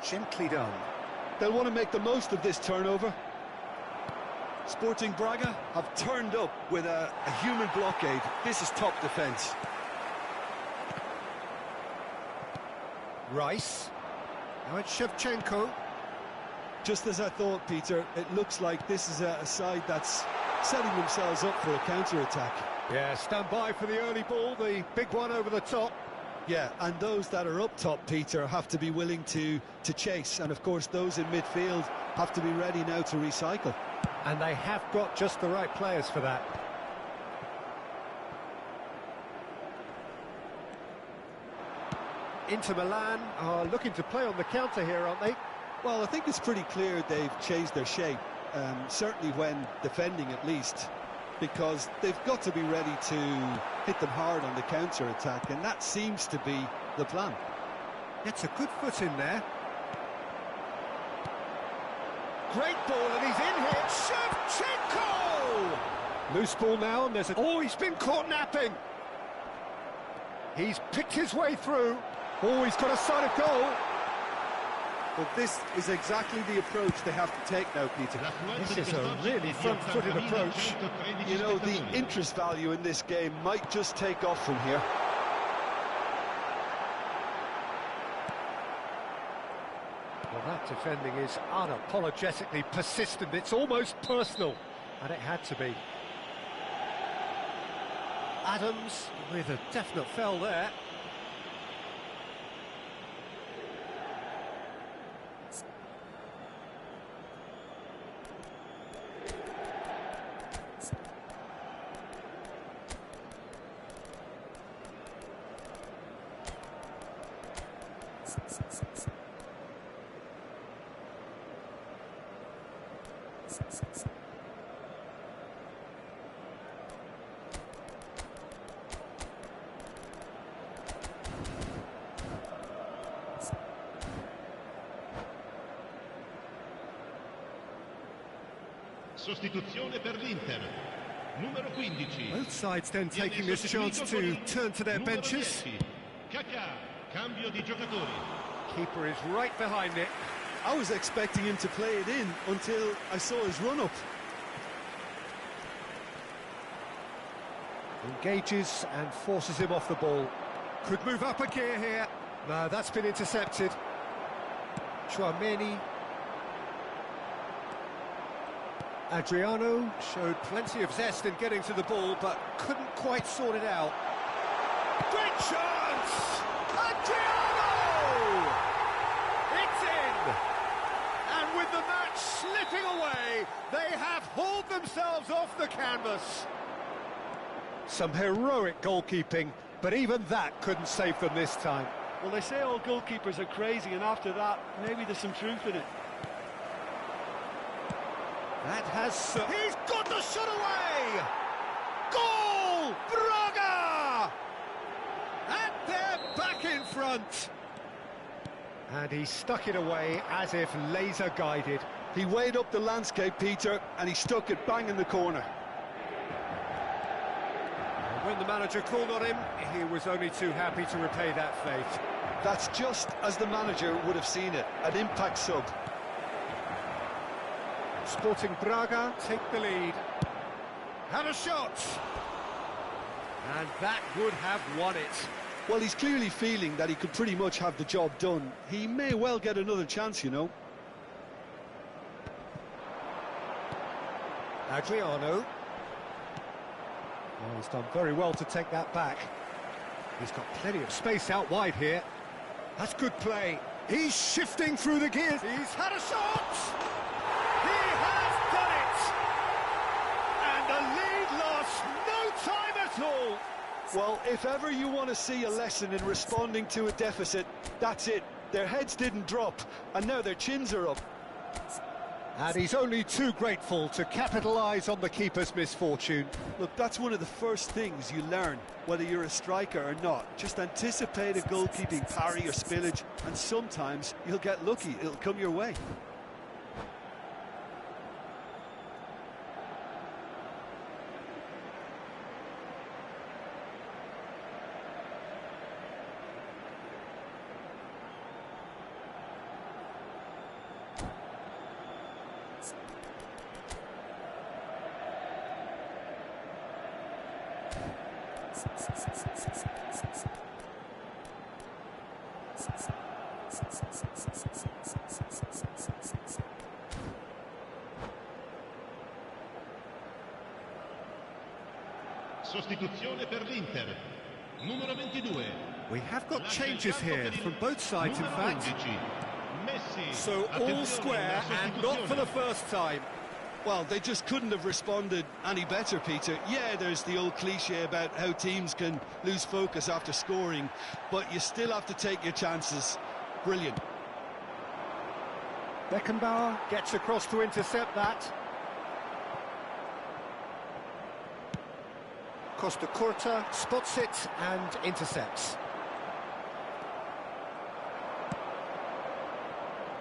Gently done. They'll want to make the most of this turnover. Sporting Braga have turned up with a human blockade. This is top defence. Rice. Now it's Shevchenko. Just as I thought, Peter, it looks like this is a side that's setting themselves up for a counter-attack. Yeah, stand by for the early ball, the big one over the top. Yeah, and those that are up top, Peter, have to be willing to chase. And, of course, those in midfield have to be ready now to recycle. And they have got just the right players for that. Inter Milan are looking to play on the counter here, aren't they? Well, I think it's pretty clear they've changed their shape, certainly when defending at least, because they've got to be ready to hit them hard on the counter-attack, and that seems to be the plan. Gets a good foot in there. Great ball, and he's in here. Shevchenko! Loose ball now, and there's a... Oh, he's been caught napping. He's picked his way through. Oh, he's got a sight of goal. But this is exactly the approach they have to take now, Peter. This is a really front-footed approach. You know, the interest value in this game might just take off from here. Well, that defending is unapologetically persistent. It's almost personal, and it had to be. Adams with a definite foul there. Sostituzione per l'Inter. Numero 15. Both sides then taking this chance to turn to their benches. Kaká, cambio di giocatori. Keeper is right behind it. I was expecting him to play it in until I saw his run-up. Engages and forces him off the ball. Could move up a gear here. No, that's been intercepted. Chouameni. Adriano showed plenty of zest in getting to the ball, but couldn't quite sort it out. Great chance! Adriano! It's in! And with the match slipping away, they have hauled themselves off the canvas. Some heroic goalkeeping, but even that couldn't save them this time. Well, they say all goalkeepers are crazy, and after that, maybe there's some truth in it. That has... He's got the shot away! Goal! Braga! And they're back in front. And he stuck it away as if laser-guided. He weighed up the landscape, Peter, and he stuck it bang in the corner. And when the manager called on him, he was only too happy to repay that faith. That's just as the manager would have seen it, an impact sub. Sporting Braga take the lead. Had a shot! And that would have won it. Well, he's clearly feeling that he could pretty much have the job done. He may well get another chance, you know. Adriano. Oh, he's done very well to take that back. He's got plenty of space out wide here. That's good play. He's shifting through the gears. He's had a shot! He has done it! And the lead lost no time at all. Well, if ever you want to see a lesson in responding to a deficit, that's it. Their heads didn't drop, and now their chins are up. And he's only too grateful to capitalise on the keeper's misfortune. Look, that's one of the first things you learn, whether you're a striker or not. Just anticipate a goalkeeping parry or spillage, and sometimes you'll get lucky. It'll come your way. Sostituzione per l'Inter. Numero 22. We have got changes here from both sides, in fact. Messi. So all square and not for the first time. Well, they just couldn't have responded any better, Peter. Yeah, there's the old cliche about how teams can lose focus after scoring, but you still have to take your chances. Brilliant. Beckenbauer gets across to intercept that. Costa Curta spots it and intercepts.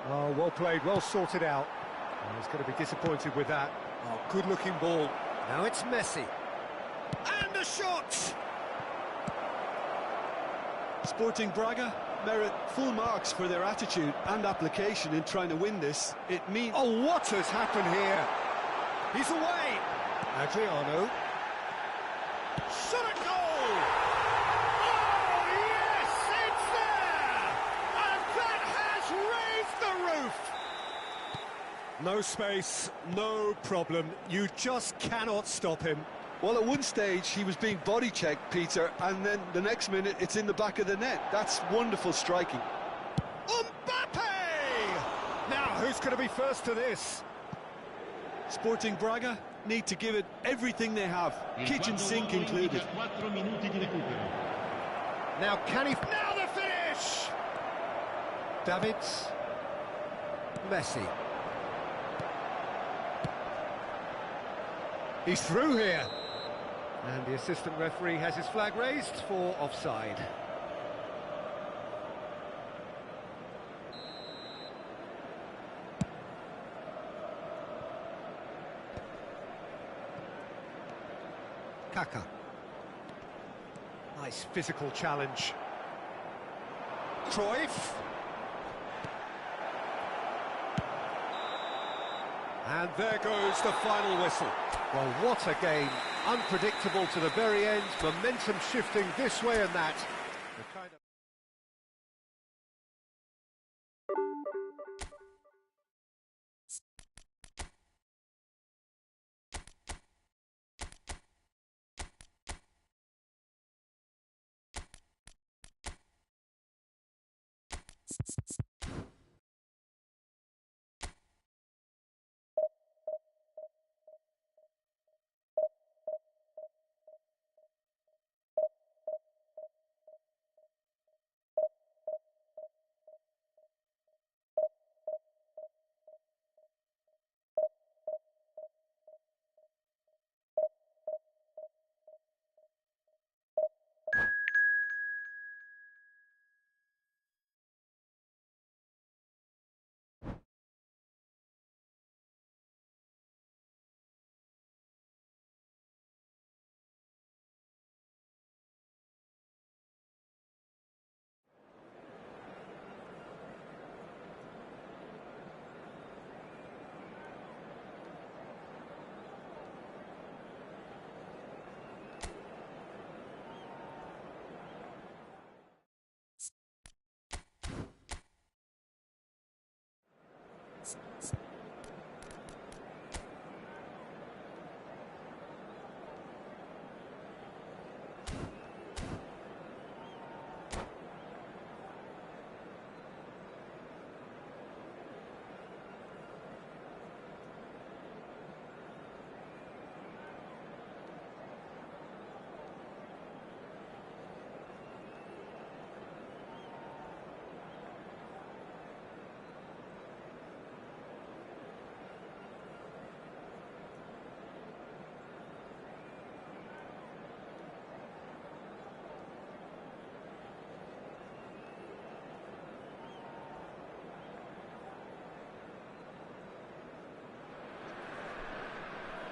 Oh, well played, well sorted out. Oh, he's going to be disappointed with that. Oh, good-looking ball. Now it's Messi. And a shot! Sporting Braga merit full marks for their attitude and application in trying to win this. It means... Oh, what has happened here? He's away! Adriano. Shot at goal! Oh, yes, it's there! And that has raised the roof! No space, no problem. You just cannot stop him. Well, at one stage, he was being body-checked, Peter, and then the next minute, it's in the back of the net. That's wonderful striking. Mbappe! Now, who's going to be first to this? Sporting Braga need to give it everything they have, kitchen sink included. Now, can he... Now the finish! Davids. Messi. He's through here. And the assistant referee has his flag raised for offside. Kaka. Nice physical challenge. Cruyff. And there goes the final whistle. Well, what a game. Unpredictable to the very end, momentum shifting this way and that. The kind of...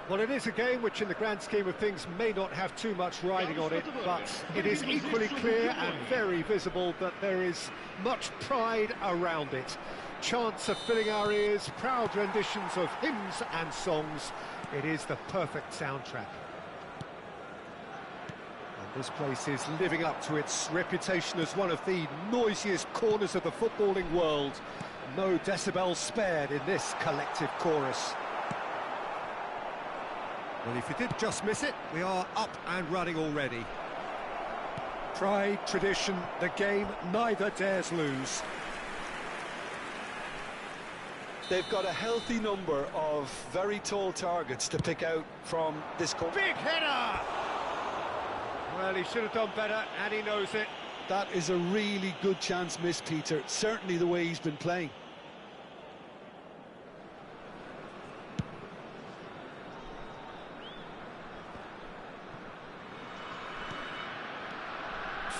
Well, it is a game which in the grand scheme of things may not have too much riding on it, but it is equally clear and very visible that there is much pride around it. chants of filling our ears, proud renditions of hymns and songs. It is the perfect soundtrack. And this place is living up to its reputation as one of the noisiest corners of the footballing world. No decibels spared in this collective chorus. Well, if you did just miss it, we are up and running already. Pride, tradition, the game neither dares lose. They've got a healthy number of very tall targets to pick out from this corner. Big header! Well, he should have done better, and he knows it. That is a really good chance missed, Peter. Certainly the way he's been playing.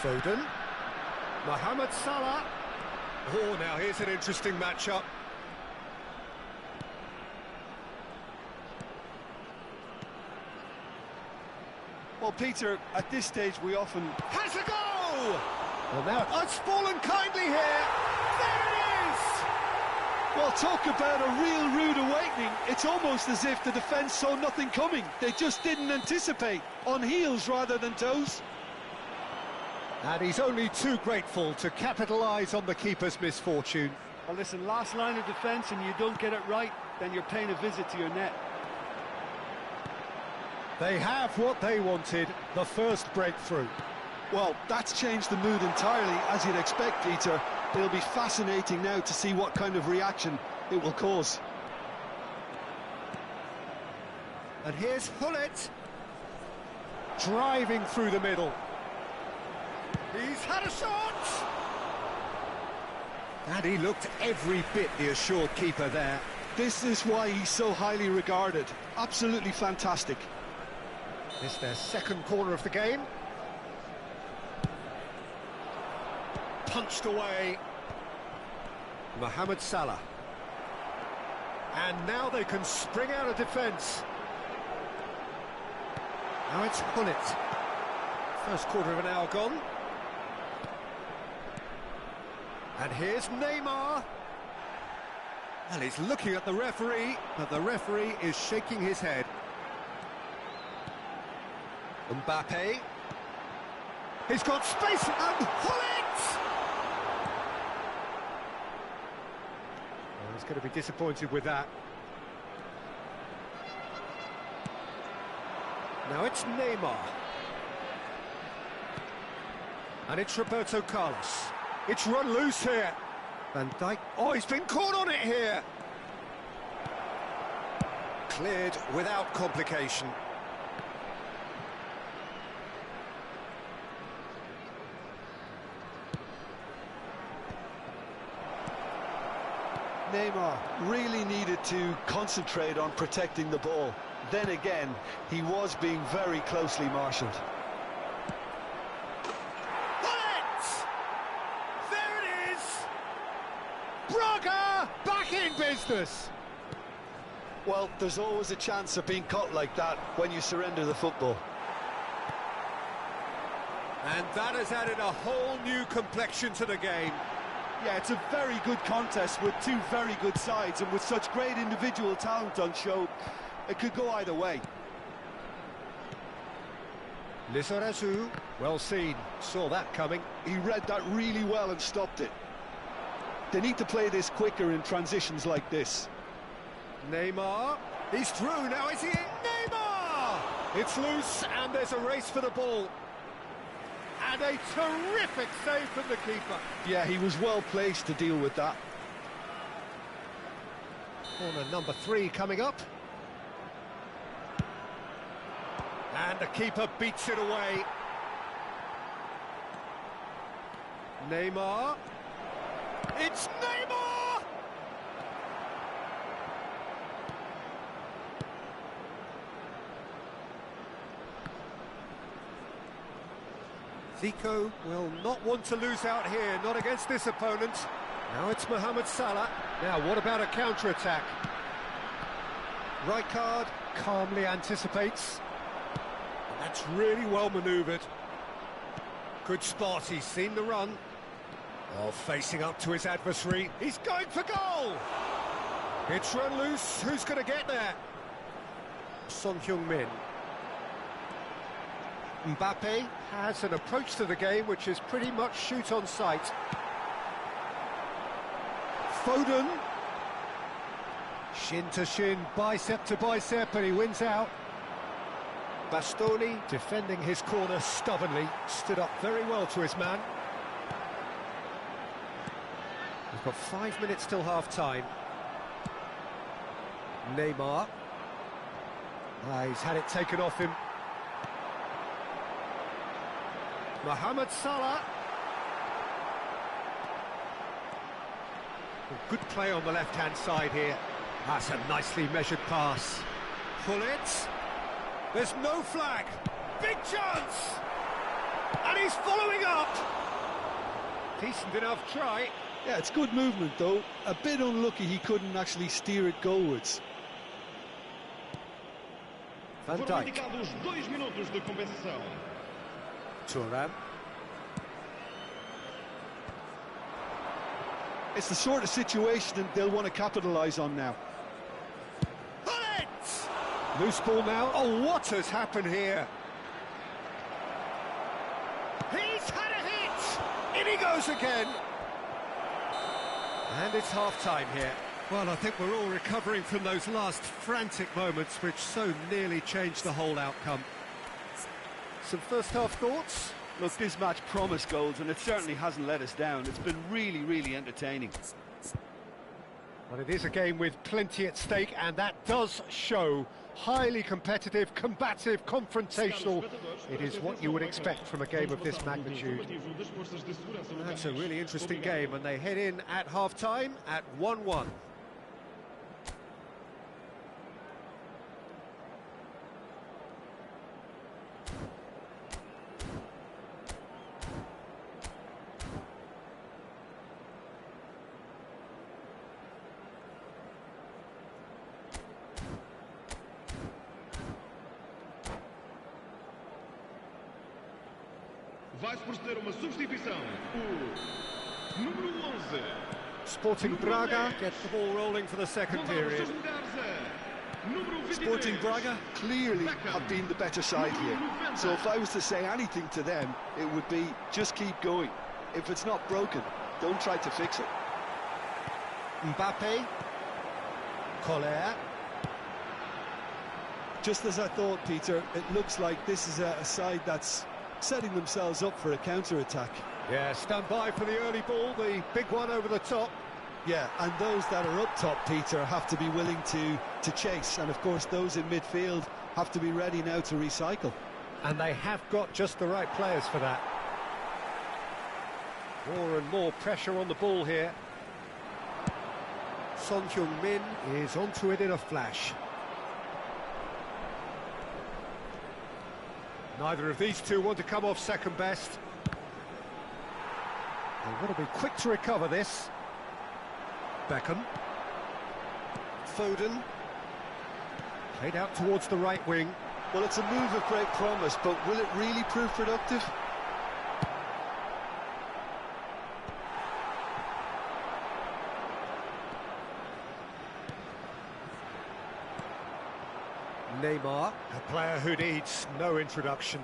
Foden. Mohamed Salah. Oh, now here's an interesting matchup. Well, Peter, at this stage we often... Has a goal! Well, now it's fallen kindly here. There it is! Well, talk about a real rude awakening. It's almost as if the defence saw nothing coming. They just didn't anticipate. On heels rather than toes. And he's only too grateful to capitalise on the keeper's misfortune. Well, listen, last line of defence and you don't get it right, then you're paying a visit to your net. They have what they wanted, the first breakthrough. Well, that's changed the mood entirely, as you'd expect, Peter. It'll be fascinating now to see what kind of reaction it will cause. And here's Hullet, driving through the middle. He's had a shot! And he looked every bit the assured keeper there. This is why he's so highly regarded. Absolutely fantastic. It's their second corner of the game. Punched away. Mohamed Salah. And now they can spring out of defence. Now it's Hullet. First quarter of an hour gone. And here's Neymar. And he's looking at the referee, but the referee is shaking his head. Mbappe. He's got space, and Hullet! Well, he's going to be disappointed with that. Now it's Neymar. And it's Roberto Carlos. It's run loose here. Van Dijk. Oh, he's been caught on it here. Cleared without complication. Neymar really needed to concentrate on protecting the ball. Then again, he was being very closely marshalled. Braga back in business. Well, there's always a chance of being caught like that when you surrender the football. And that has added a whole new complexion to the game. Yeah, it's a very good contest with two very good sides, and with such great individual talent on show, it could go either way. Lizarazu, well seen, saw that coming. He read that really well and stopped it. They need to play this quicker in transitions like this. Neymar, he's through, now is he in? Neymar! It's loose and there's a race for the ball. And a terrific save from the keeper. Yeah, he was well placed to deal with that. Corner number 3 coming up. And the keeper beats it away. Neymar. It's Neymar! Zico will not want to lose out here, not against this opponent. Now it's Mohamed Salah. Now what about a counter-attack? Rijkaard calmly anticipates. That's really well manoeuvred. Good spot, he's seen the run. Oh, facing up to his adversary, he's going for goal! It's run loose, who's going to get there? Son Heung-min. Mbappe has an approach to the game which is pretty much shoot on sight. Foden. Shin to shin, bicep to bicep, and he wins out. Bastoni defending his corner stubbornly, stood up very well to his man. We've got 5 minutes till half-time. Neymar. He's had it taken off him. Mohamed Salah. Good play on the left-hand side here. That's a nicely measured pass. Pull it. There's no flag. Big chance! And he's following up! Decent enough try. Yeah, it's good movement though. A bit unlucky he couldn't actually steer it goalwards. Van Foram Dijk. indicados 2 minutos de compensação. Thuram. It's the sort of situation that they'll want to capitalise on now. Pull it! Loose ball now. Oh, what has happened here? He's had a hit! In he goes again! And it's half-time here. Well, I think we're all recovering from those last frantic moments which so nearly changed the whole outcome. Some first-half thoughts? Look, this match promised goals, and it certainly hasn't let us down. It's been really, really entertaining. Well, it is a game with plenty at stake, and that does show. Highly competitive, combative, confrontational. It is what you would expect from a game of this magnitude. That's a really interesting game, and they head in at half-time at 1-1. Vai-se proceder uma substituição. O número 11. Sporting Braga gets the ball rolling for the second period. Sporting Braga clearly have been the better side here. So if I was to say anything to them, it would be just keep going. If it's not broken, don't try to fix it. Mbappe. Koller. Just as I thought, Peter, it looks like this is a side that's setting themselves up for a counter-attack. Yeah, stand by for the early ball, the big one over the top. Yeah, and those that are up top, Peter, have to be willing to chase. And, of course, those in midfield have to be ready now to recycle. And they have got just the right players for that. More and more pressure on the ball here. Son Heung-min is onto it in a flash. Neither of these two want to come off second best. They've got to be quick to recover this. Beckham. Foden. Played out towards the right wing. Well, it's a move of great promise, but will it really prove productive? Neymar, a player who needs no introduction.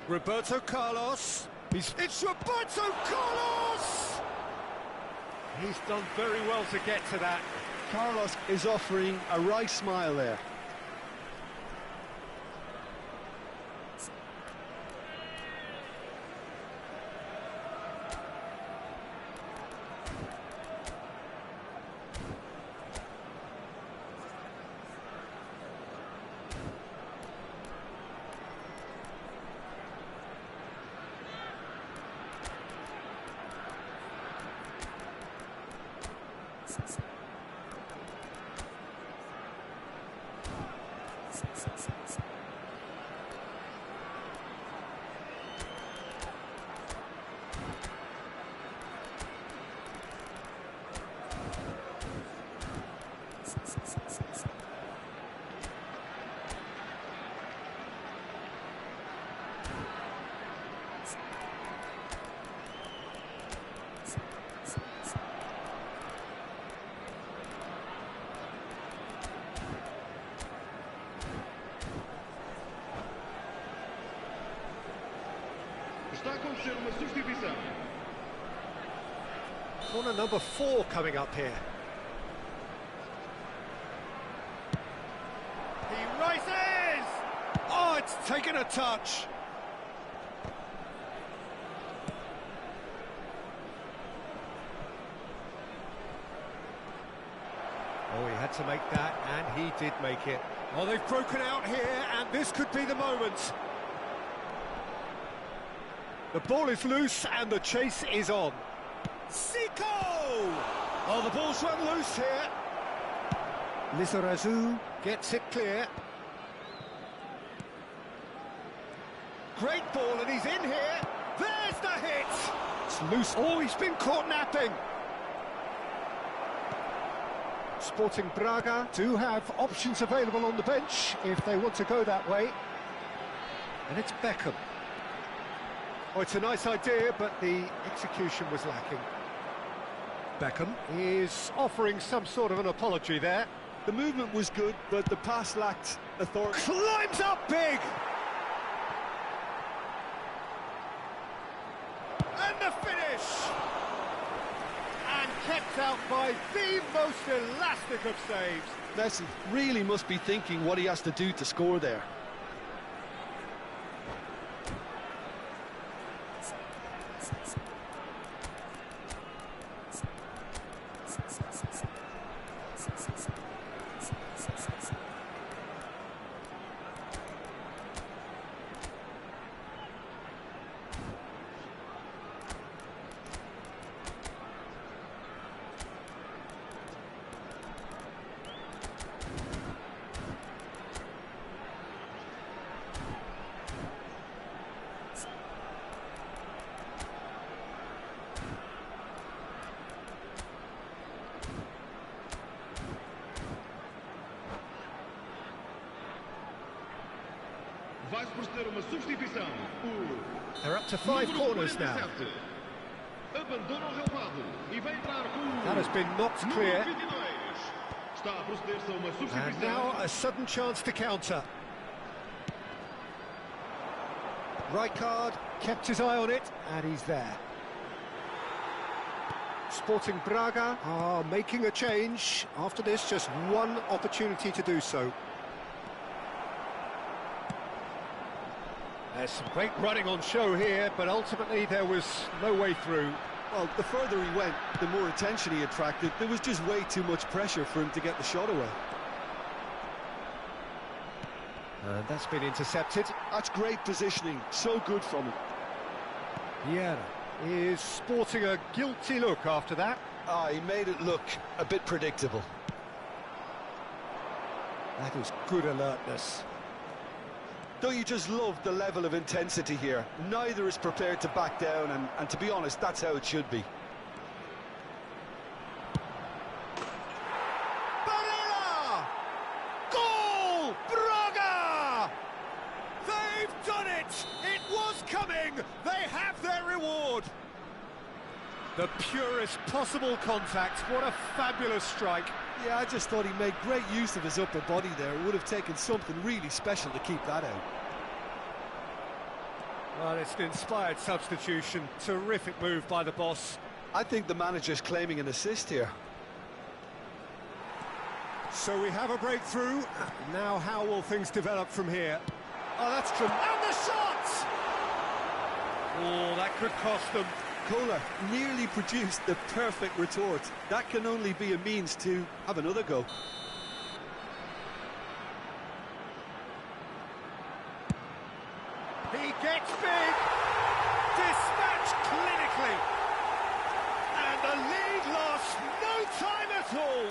Roberto Carlos. It's Roberto Carlos! He's done very well to get to that. Carlos is offering a wry smile there. Está a acontecer uma substituição. Corner number 4 coming up here. He rises! Oh, it's taken a touch. Oh, he had to make that, and he did make it. Oh, they've broken out here, and this could be the moment. The ball is loose, and the chase is on. Zico! Oh, the ball's run loose here. Lizarazu gets it clear. Great ball, and he's in here. There's the hit! It's loose. Oh, he's been caught napping. Sporting Braga do have options available on the bench if they want to go that way. And it's Beckham. Oh, it's a nice idea, but the execution was lacking. Beckham is offering some sort of an apology there. The movement was good, but the pass lacked authority. Climbs up big! And the finish! And kept out by the most elastic of saves. Messi really must be thinking what he has to do to score there. Vai-se proceder uma substituição. They're up to 5 corners now. Abandona o relvado e vai entrar com That has been knocked clear. 22. Está a proceder-se a uma And substituição. now a sudden chance to counter. Rijkaard kept his eye on it, and he's there. Sporting Braga are making a change. After this, just one opportunity to do so. There's some great running on show here, but ultimately there was no way through. Well, the further he went, the more attention he attracted. There was just way too much pressure for him to get the shot away. And that's been intercepted. That's great positioning, so good from him. Vieira is sporting a guilty look after that. Ah, he made it look a bit predictable. That is good alertness. Don't you just love the level of intensity here? Neither is prepared to back down, and to be honest, that's how it should be. Barella! Goal! Braga! They've done it! It was coming! They have their reward! The purest possible contact. What a fabulous strike. Yeah, I just thought he made great use of his upper body there. It would have taken something really special to keep that out. Well, it's an inspired substitution. Terrific move by the boss. I think the manager's claiming an assist here. So we have a breakthrough. Now how will things develop from here? Oh, that's tremendous. And the shot! Oh, that could cost them. Koller nearly produced the perfect retort. That can only be a means to have another go. He gets big. Dispatched clinically. And the lead lost no time at all.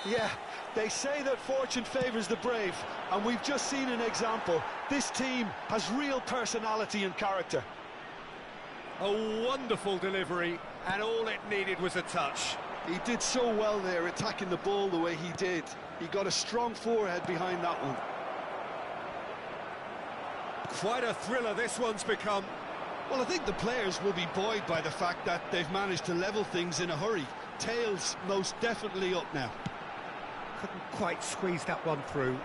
Yeah, they say that fortune favours the brave, and we've just seen an example. This team has real personality and character. A wonderful delivery, and all it needed was a touch. He did so well there, attacking the ball the way he did. He got a strong forehead behind that one. Quite a thriller this one's become. Well, I think the players will be buoyed by the fact that they've managed to level things in a hurry. Tails most definitely up now. Couldn't quite squeeze that one through.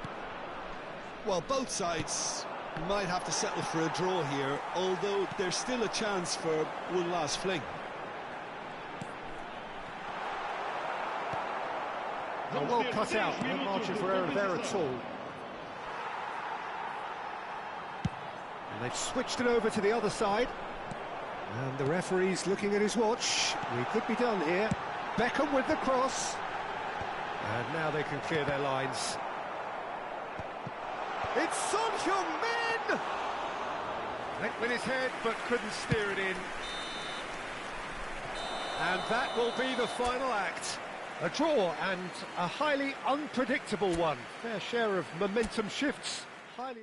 Well, both sides Might have to settle for a draw here, although there's still a chance for one last fling. Well cut out, no margin for error there at all. And they've switched it over to the other side. And the referee's looking at his watch. We could be done here. Beckham with the cross. And now they can clear their lines. It's Son Heung-min! Went with his head, but couldn't steer it in. And that will be the final act. A draw and a highly unpredictable one. Fair share of momentum shifts. Highly...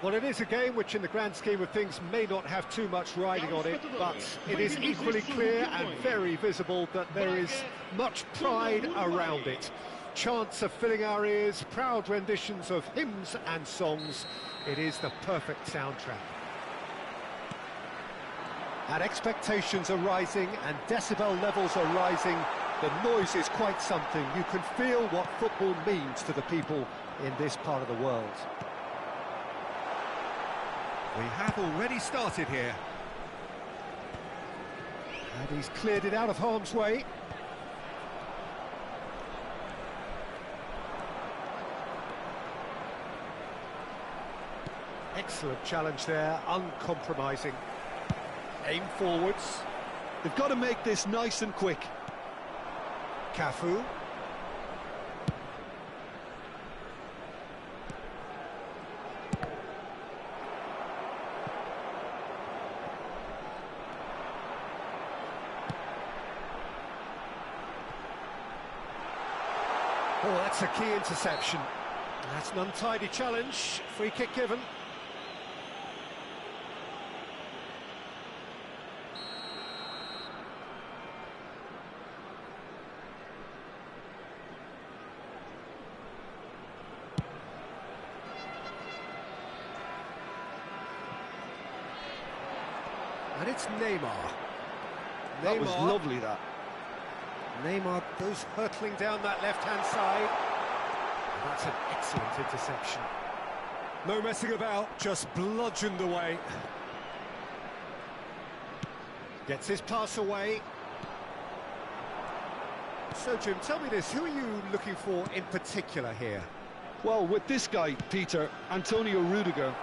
Well, it is a game which in the grand scheme of things may not have too much riding on it, but it is equally clear and very visible that there is much pride around it. Chants are filling our ears, proud renditions of hymns and songs. It is the perfect soundtrack. And expectations are rising and decibel levels are rising. The noise is quite something. You can feel what football means to the people in this part of the world. We have already started here. And he's cleared it out of harm's way. Excellent challenge there, uncompromising. Aim forwards. They've got to make this nice and quick. Cafu. Oh, that's a key interception. That's an untidy challenge. Free kick given. And it's Neymar. That was lovely, that. Neymar goes hurtling down that left-hand side. And that's an excellent interception. No messing about, just bludgeoned away. Gets his pass away. So, Jim, tell me this, who are you looking for in particular here? Well, with this guy, Peter, Antonio Rudiger,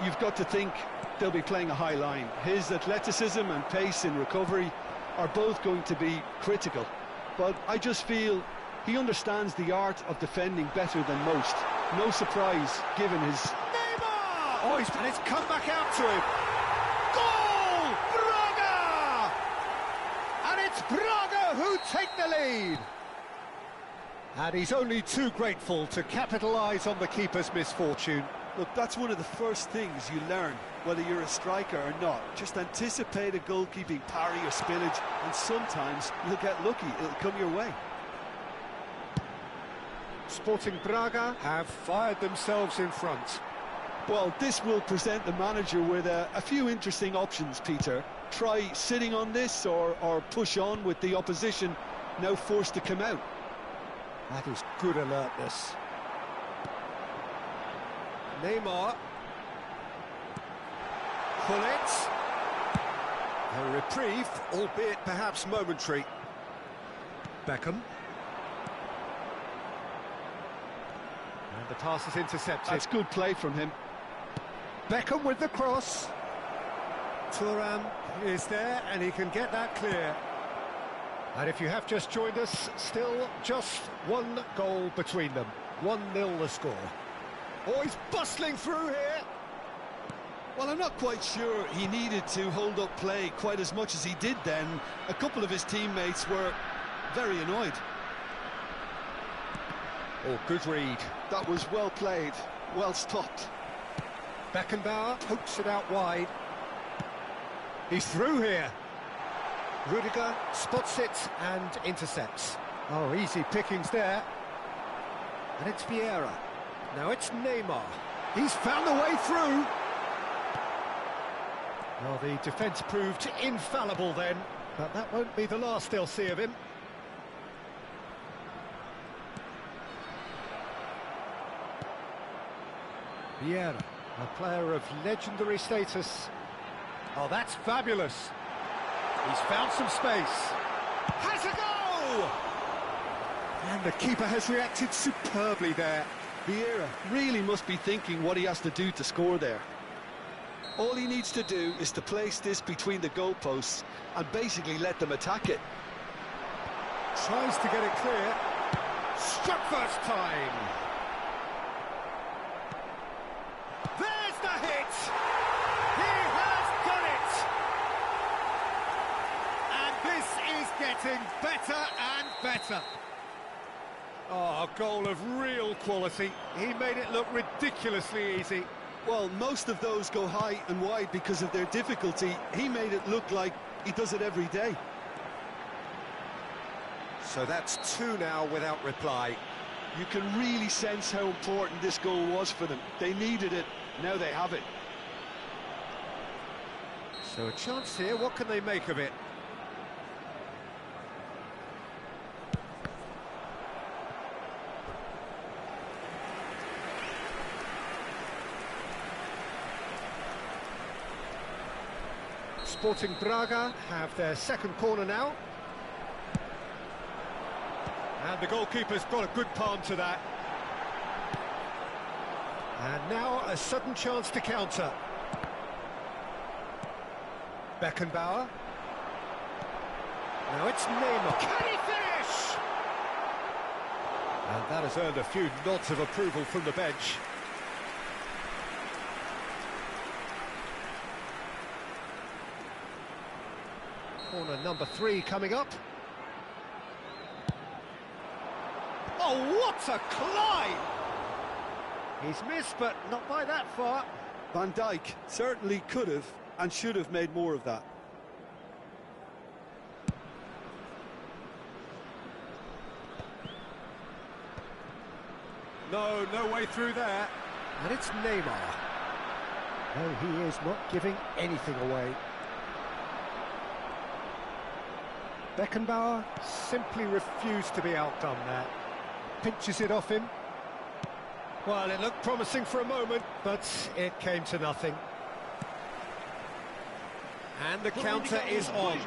you've got to think they'll be playing a high line. His athleticism and pace in recovery are both going to be critical. But I just feel he understands the art of defending better than most. No surprise, given his... Neymar! Oh, and it's come back out to him. Goal! Braga! And it's Braga who take the lead. And he's only too grateful to capitalise on the keeper's misfortune. Look, that's one of the first things you learn, whether you're a striker or not. Just anticipate a goalkeeping parry or spillage, and sometimes you'll get lucky, it'll come your way. Sporting Braga have fired themselves in front. Well, this will present the manager with a few interesting options, Peter. Try sitting on this or push on with the opposition now forced to come out. That is good alertness. Neymar. Koller. A reprieve, albeit perhaps momentary. Beckham. And the pass is intercepted. That's good play from him. Beckham with the cross. Thuram is there and he can get that clear. And if you have just joined us, still just one goal between them. 1-0 the score. Oh, he's bustling through here. Well, I'm not quite sure he needed to hold up play quite as much as he did then. A couple of his teammates were very annoyed. Oh, good read. That was well played, well stopped. Beckenbauer pokes it out wide. He's through here. Rudiger spots it and intercepts. Oh, easy pickings there. And it's Vieira. Now it's Neymar. He's found the way through. Well, the defence proved infallible then, but that won't be the last they'll see of him. Vieira, a player of legendary status. Oh, that's fabulous. He's found some space. Has a go! And the keeper has reacted superbly there. Vieira really must be thinking what he has to do to score there. All he needs to do is to place this between the goalposts and basically let them attack it. Tries to get it clear. Struck first time. There's the hit! He has done it! And this is getting better and better. Oh, a goal of real quality. He made it look ridiculously easy. Well, most of those go high and wide because of their difficulty. He made it look like he does it every day. So that's 2 now without reply. You can really sense how important this goal was for them. They needed it, now they have it. So a chance here, what can they make of it? Sporting Braga have their second corner now. And the goalkeeper's got a good palm to that. And now a sudden chance to counter. Beckenbauer. Now it's Neymar. Can he finish? And that has earned a few nods of approval from the bench. Corner number 3 coming up. Oh, what a climb! He's missed, but not by that far. Van Dijk certainly could have and should have made more of that. No way through there. And it's Neymar. No, he is not giving anything away. Beckenbauer simply refused to be outdone there. Pinches it off him. Well, it looked promising for a moment, but it came to nothing. And the counter is on.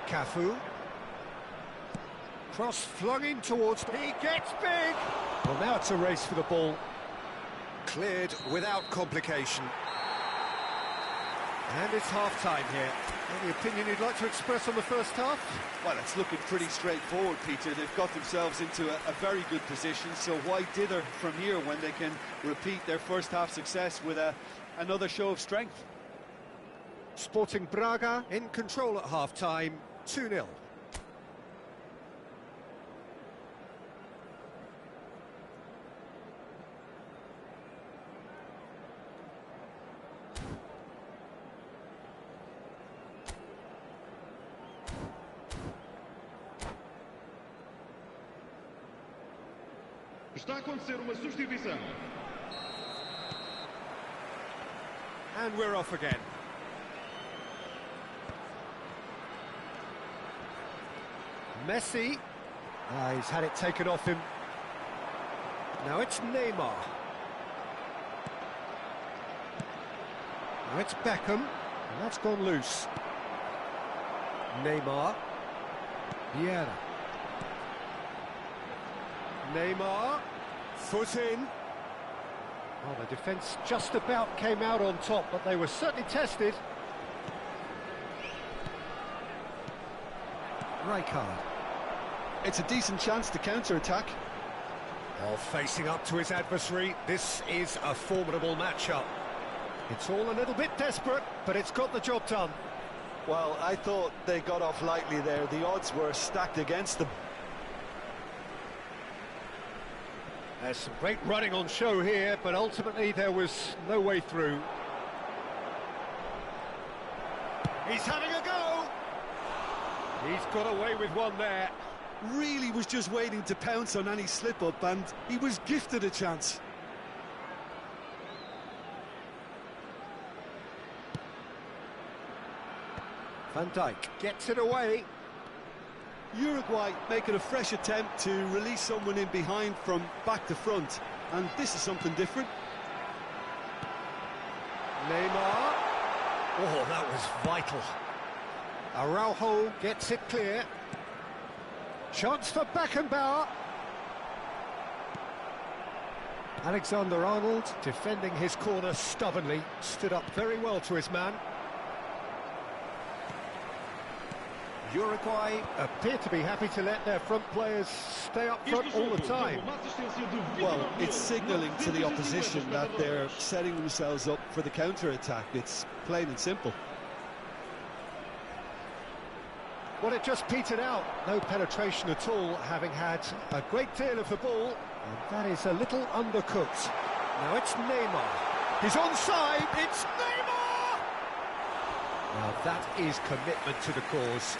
Cafu. Cross flung in towards... He gets big! Well, now it's a race for the ball. Cleared without complication. And it's half-time here. Any opinion you'd like to express on the first half? Well, it's looking pretty straightforward, Peter. They've got themselves into a very good position, so why dither from here when they can repeat their first half success with another show of strength? Sporting Braga in control at half-time, 2-0. Está a acontecer uma substituição. And we're off again. Messi. He's had it taken off him. Now it's Neymar. Now it's Beckham. And that's gone loose. Neymar. Vieira. Neymar. Foot in. Oh, the defence just about came out on top, but they were certainly tested. Rijkaard. It's a decent chance to counter-attack. While facing up to his adversary, this is a formidable matchup. It's all a little bit desperate, but it's got the job done. Well, I thought they got off lightly there. The odds were stacked against them. There's some great running on show here, but ultimately there was no way through. He's having a go! He's got away with one there. Really was just waiting to pounce on any slip-up, and he was gifted a chance. Van Dijk gets it away. Uruguay making a fresh attempt to release someone in behind from back to front, and this is something different. Neymar. Oh, that was vital. Araujo gets it clear. Chance for Beckenbauer. Alexander-Arnold defending his corner stubbornly, stood up very well to his man. Uruguay appear to be happy to let their front players stay up front all the time. Well, it's signalling to the opposition that they're setting themselves up for the counter-attack. It's plain and simple. Well, it just petered out. No penetration at all, having had a great deal of the ball. And that is a little undercooked. Now it's Neymar. He's onside. It's Neymar! Now that is commitment to the cause.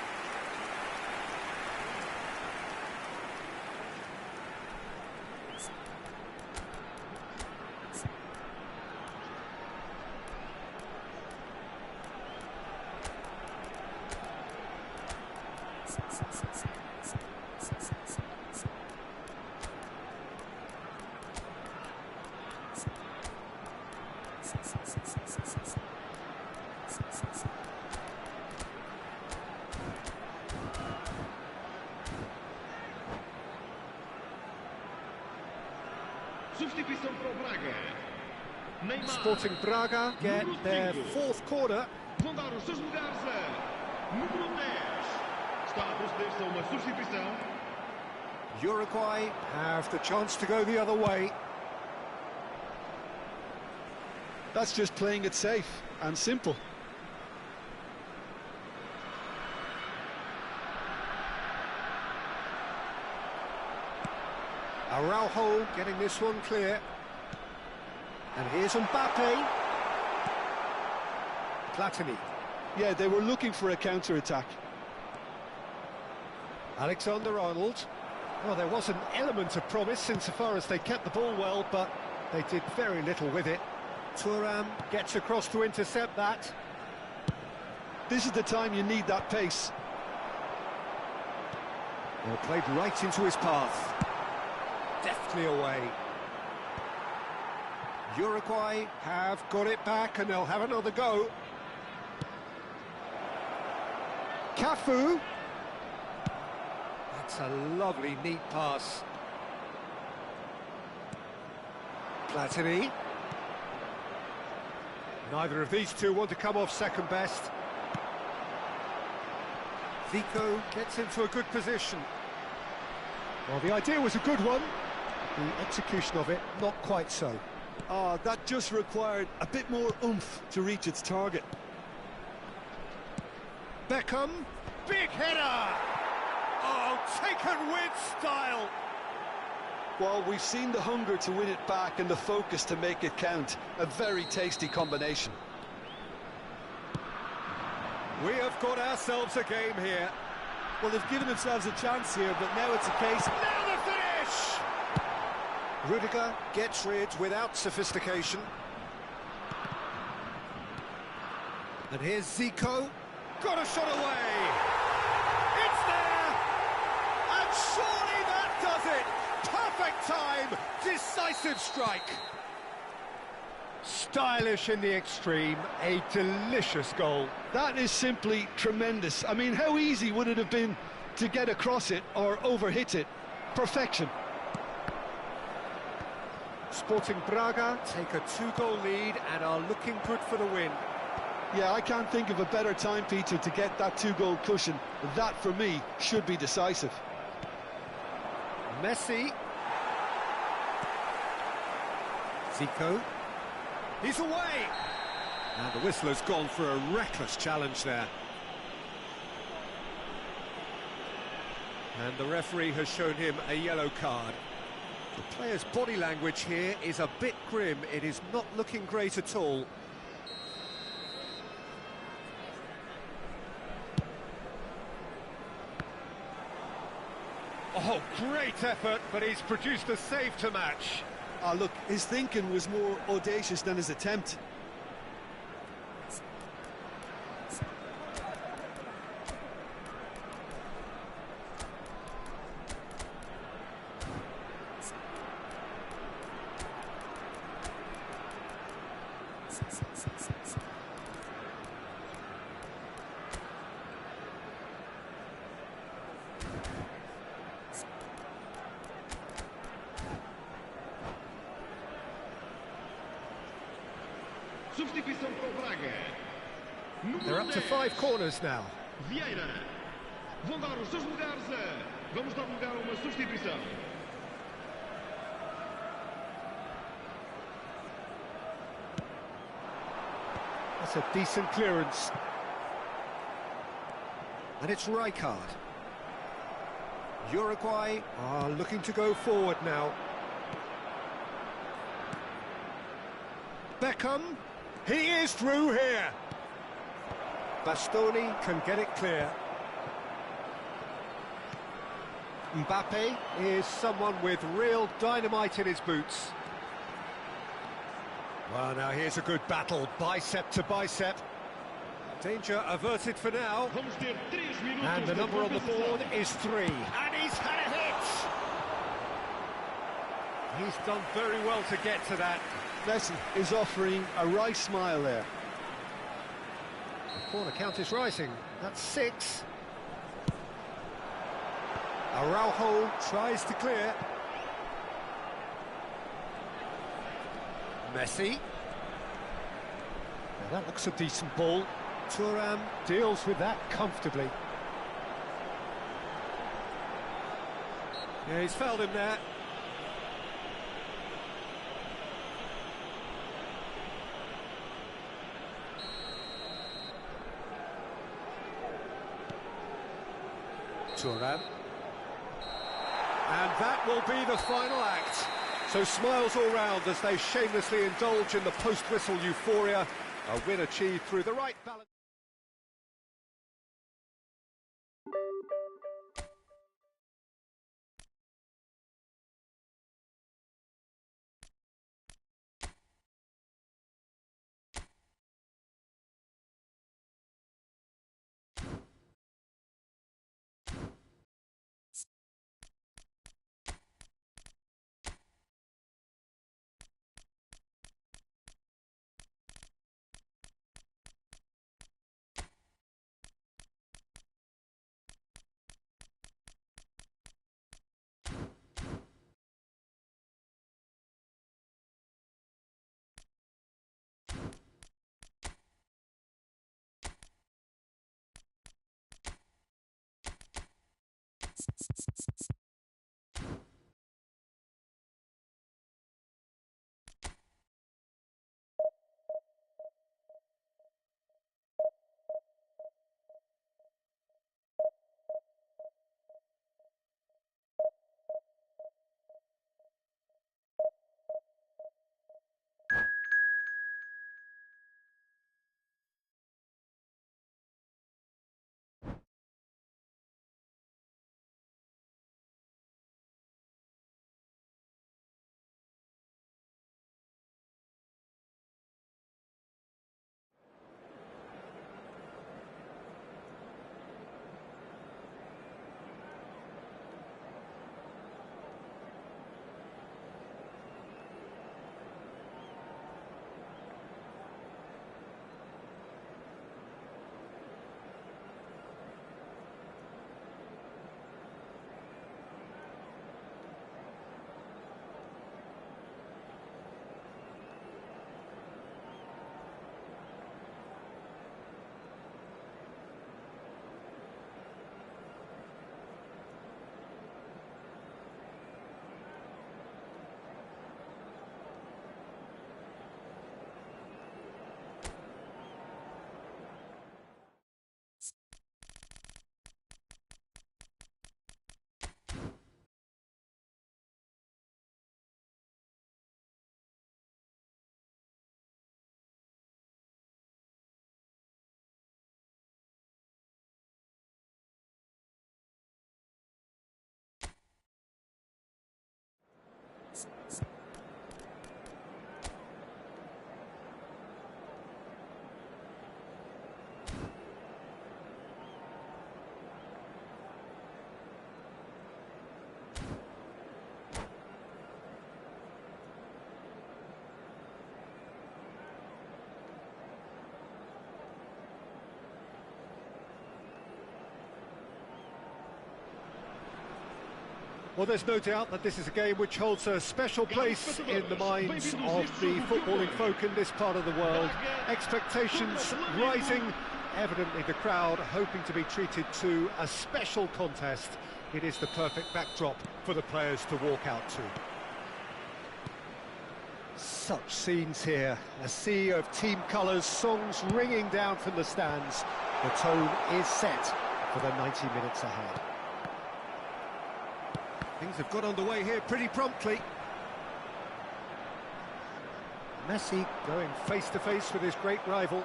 Substituição para o Braga. Neymar. Sporting Braga get their fourth corner. Vão dar os seus lugares a número 10. Está a proceder-se a uma substituição. Uruguay have the chance to go the other way. That's just playing it safe and simple. Araujo getting this one clear. And here's Mbappe. Platini. Yeah, they were looking for a counter-attack. Alexander-Arnold. Well, there was an element of promise insofar as they kept the ball well, but they did very little with it. Thuram gets across to intercept that. This is the time you need that pace. Well, played right into his path. Deftly away. Uruguay have got it back and they'll have another go. Cafu. That's a lovely, neat pass. Platini. Neither of these two want to come off second best. Vico gets into a good position. Well, the idea was a good one. The execution of it, not quite so. Oh, that just required a bit more oomph to reach its target. Beckham, big header! Oh, taken with style! Well, we've seen the hunger to win it back and the focus to make it count. A very tasty combination. We have got ourselves a game here. Well, they've given themselves a chance here, but now it's a case of... Now the finish! Rudiger gets rid without sophistication. And here's Zico. Got a shot away! It's there! And surely that does it! Perfect time! Decisive strike! Stylish in the extreme, a delicious goal. That is simply tremendous. I mean, how easy would it have been to get across it or overhit it? Perfection. Sporting Braga take a 2-goal lead and are looking good for the win. Yeah, I can't think of a better time, Peter, to get that 2-goal cushion. That, for me, should be decisive. Messi. Zico. He's away! And the whistle has gone for a reckless challenge there. And the referee has shown him a yellow card. The player's body language here is a bit grim. It is not looking great at all. Oh, great effort, but he's produced a save to match. Ah, look, his thinking was more audacious than his attempt. Substituição para o Braga. They're up to 5 corners now. Vieira. Vão dar os seus lugares a... Vamos dar lugar a uma substituição. That's a decent clearance. And it's Rijkaard. Uruguay are looking to go forward now. Beckham. He is through here. Bastoni can get it clear. Mbappe is someone with real dynamite in his boots. Well, now here's a good battle, bicep to bicep. Danger averted for now. And the number on the board is 3. And he's had a hit! He's done very well to get to that. Messi is offering a wry smile there. The corner count is rising. That's 6. Araujo tries to clear. Messi. Now that looks a decent ball. Thuram deals with that comfortably. Yeah, he's fouled him there. Thuram. And that will be the final act. So smiles all round as they shamelessly indulge in the post-whistle euphoria. A win achieved through the right balance. Well, there's no doubt that this is a game which holds a special place in the minds of the footballing folk in this part of the world. Expectations rising, evidently the crowd hoping to be treated to a special contest. It is the perfect backdrop for the players to walk out to. Such scenes here, a sea of team colours, songs ringing down from the stands. The tone is set for the 90 minutes ahead. Things have got underway here pretty promptly. Messi going face-to-face with his great rival.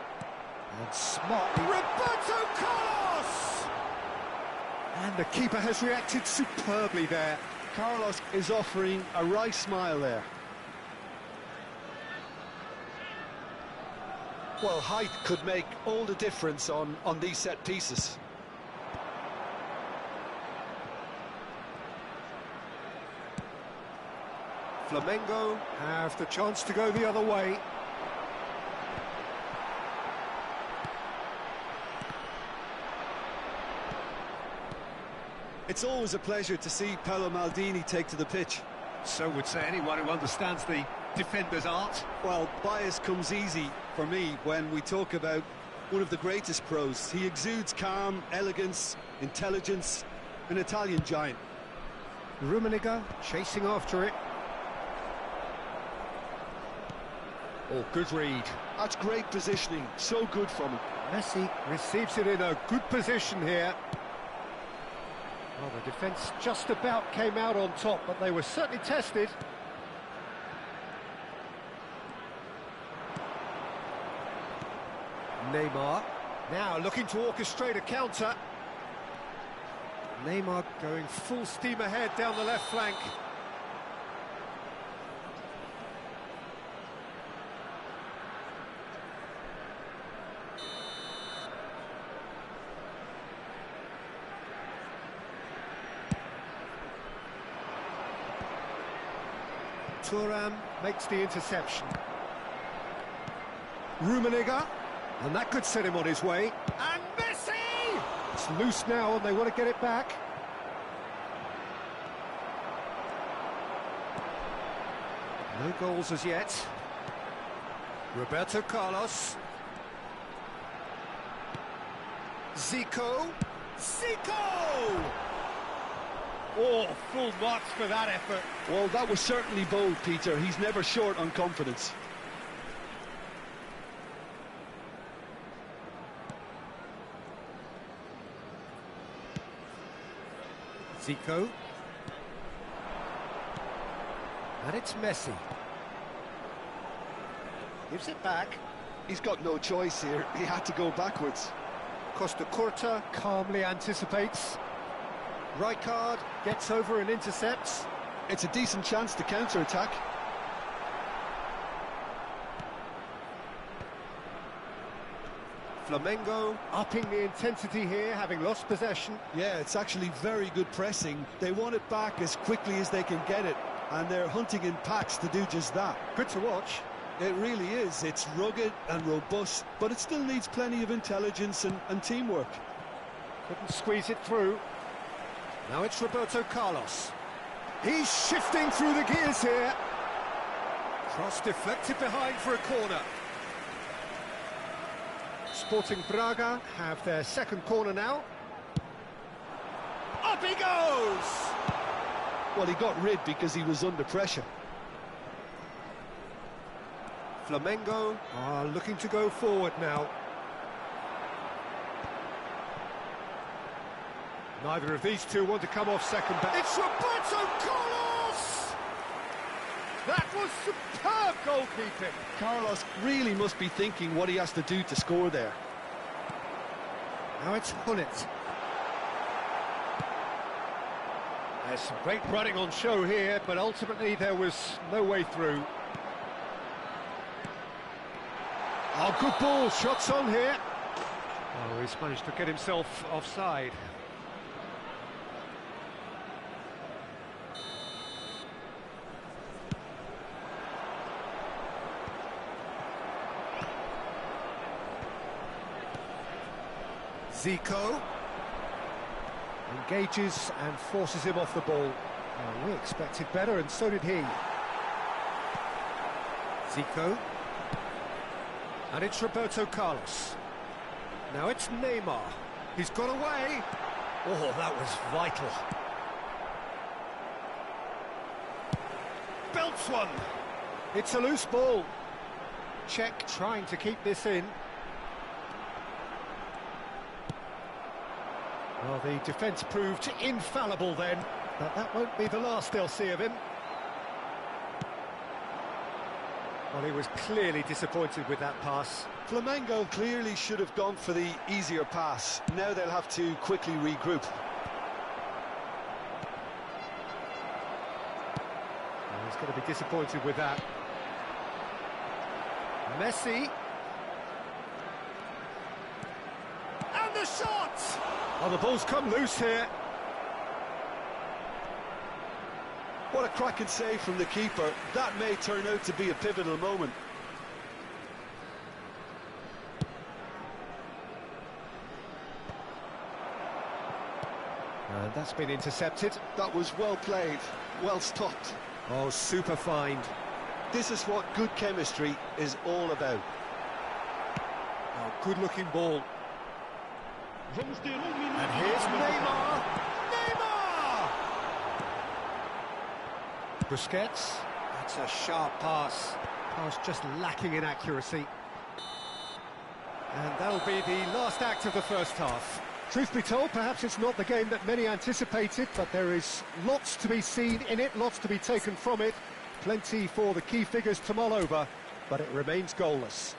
And smartly... Roberto Carlos! And the keeper has reacted superbly there. Carlos is offering a wry smile there. Well, height could make all the difference on these set pieces. Flamengo have the chance to go the other way. It's always a pleasure to see Paolo Maldini take to the pitch. So would say anyone who understands the defender's art. Well, bias comes easy for me when we talk about one of the greatest pros. He exudes calm, elegance, intelligence, an Italian giant. Rummenigge chasing after it. Oh, good read. That's great positioning, so good from him. Messi receives it in a good position here. Well, the defence just about came out on top, but they were certainly tested. Neymar, now looking to orchestrate a counter. Neymar going full steam ahead down the left flank. Thuram makes the interception. Rummenigge, and that could set him on his way. And Messi! It's loose now and they want to get it back. No goals as yet. Roberto Carlos. Zico. Zico! Oh, full marks for that effort. Well, that was certainly bold, Peter. He's never short on confidence. Zico. And it's Messi. Gives it back. He's got no choice here. He had to go backwards. Costa Curta calmly anticipates. Rijkaard gets over and intercepts. It's a decent chance to counter-attack. Flamengo upping the intensity here, having lost possession. Yeah, it's actually very good pressing. They want it back as quickly as they can get it, and they're hunting in packs to do just that. Good to watch. It really is. It's rugged and robust, but it still needs plenty of intelligence and teamwork. Couldn't squeeze it through. Now it's Roberto Carlos. He's shifting through the gears here. Cross deflected behind for a corner. Sporting Braga have their second corner now. Up he goes! Well, he got rid because he was under pressure. Flamengo are looking to go forward now. Neither of these two want to come off second back. It's Roberto Carlos! That was superb goalkeeping. Carlos really must be thinking what he has to do to score there. Now it's Hullet. There's some great running on show here, but ultimately there was no way through. Oh, good ball, shots on here. Oh, he's managed to get himself offside. Zico engages and forces him off the ball. Oh, we expected better, and so did he. Zico. And it's Roberto Carlos. Now it's Neymar. He's got away. Oh, that was vital. Belts one. It's a loose ball. Czech trying to keep this in. Well, the defence proved infallible then, but that won't be the last they'll see of him. Well, he was clearly disappointed with that pass. Flamengo clearly should have gone for the easier pass. Now they'll have to quickly regroup. Well, he's going to be disappointed with that. Messi. And the shot! Oh, the ball's come loose here. What a cracking save from the keeper. That may turn out to be a pivotal moment. And that's been intercepted. That was well played, well stopped. Oh, super find. This is what good chemistry is all about. Oh, good-looking ball. And here's Neymar. Neymar! Busquets. That's a sharp pass. Pass just lacking in accuracy. And that'll be the last act of the first half. Truth be told, perhaps it's not the game that many anticipated, but there is lots to be seen in it, lots to be taken from it. Plenty for the key figures to mull over, but it remains goalless.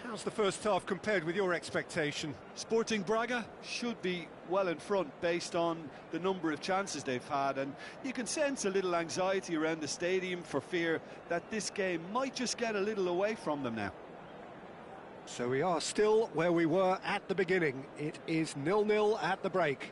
How's the first half compared with your expectation? Sporting Braga should be well in front based on the number of chances they've had, and you can sense a little anxiety around the stadium for fear that this game might just get a little away from them now. So we are still where we were at the beginning. It is 0-0 at the break.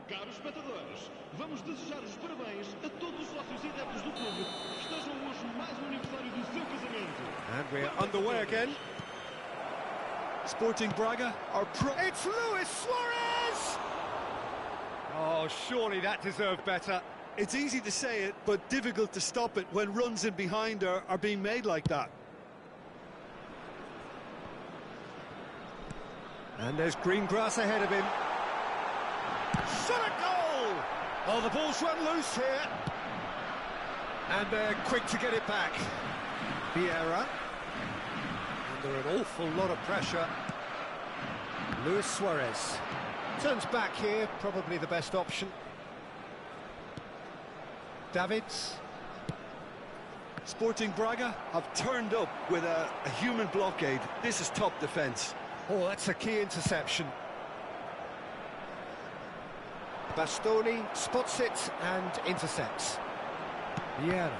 Caros espectadores, vamos desejar os parabéns a todos os sócios e adeptos do clube que estejam hoje mais no aniversário do seu casamento. And we're underway again. Sporting Braga are It's Luis Suarez! Oh, surely that deserved better. It's easy to say it, but difficult to stop it when runs in behind are being made like that. And there's green grass ahead of him. Shot a goal! Oh, the ball's run loose here. And they're quick to get it back. Vieira. Under an awful lot of pressure. Luis Suarez. Turns back here, probably the best option. Davids. Sporting Braga have turned up with a human blockade. This is top defence. Oh, that's a key interception. Bastoni spots it and intercepts. Vieira.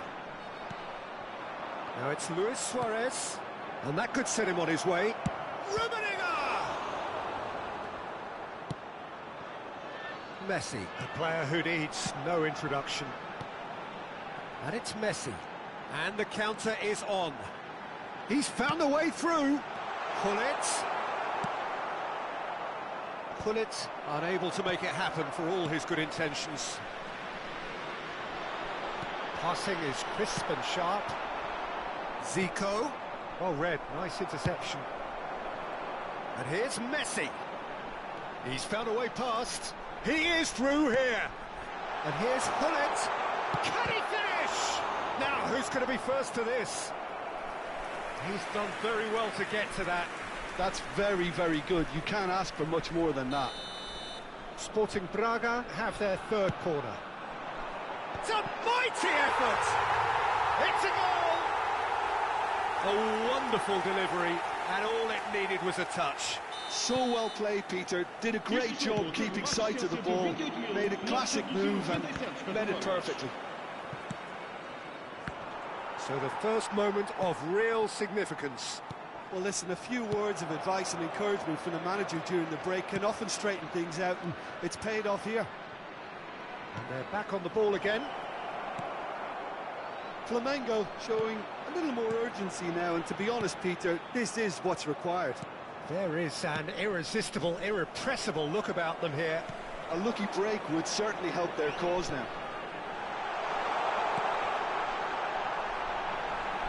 Now it's Luis Suarez, and that could set him on his way. Messi, a player who needs no introduction. And it's Messi. And the counter is on. He's found a way through. Pullet unable to make it happen for all his good intentions. Passing is crisp and sharp. Zico. Well read, nice interception. And here's Messi. He's found a way past. He is through here. And here's Pullet. Can he finish? Now, who's going to be first to this? He's done very well to get to that. That's very, very good. You can't ask for much more than that. Sporting Braga have their third corner. It's a mighty effort! It's a goal! A wonderful delivery, and all it needed was a touch. So well played, Peter. Did a great job keeping sight of the ball. Made a classic move and led it perfectly. So the first moment of real significance. Well, listen, a few words of advice and encouragement from the manager during the break can often straighten things out, and it's paid off here. And they're back on the ball again. Flamengo showing a little more urgency now, and to be honest, Peter, this is what's required. There is an irresistible, irrepressible look about them here. A lucky break would certainly help their cause now.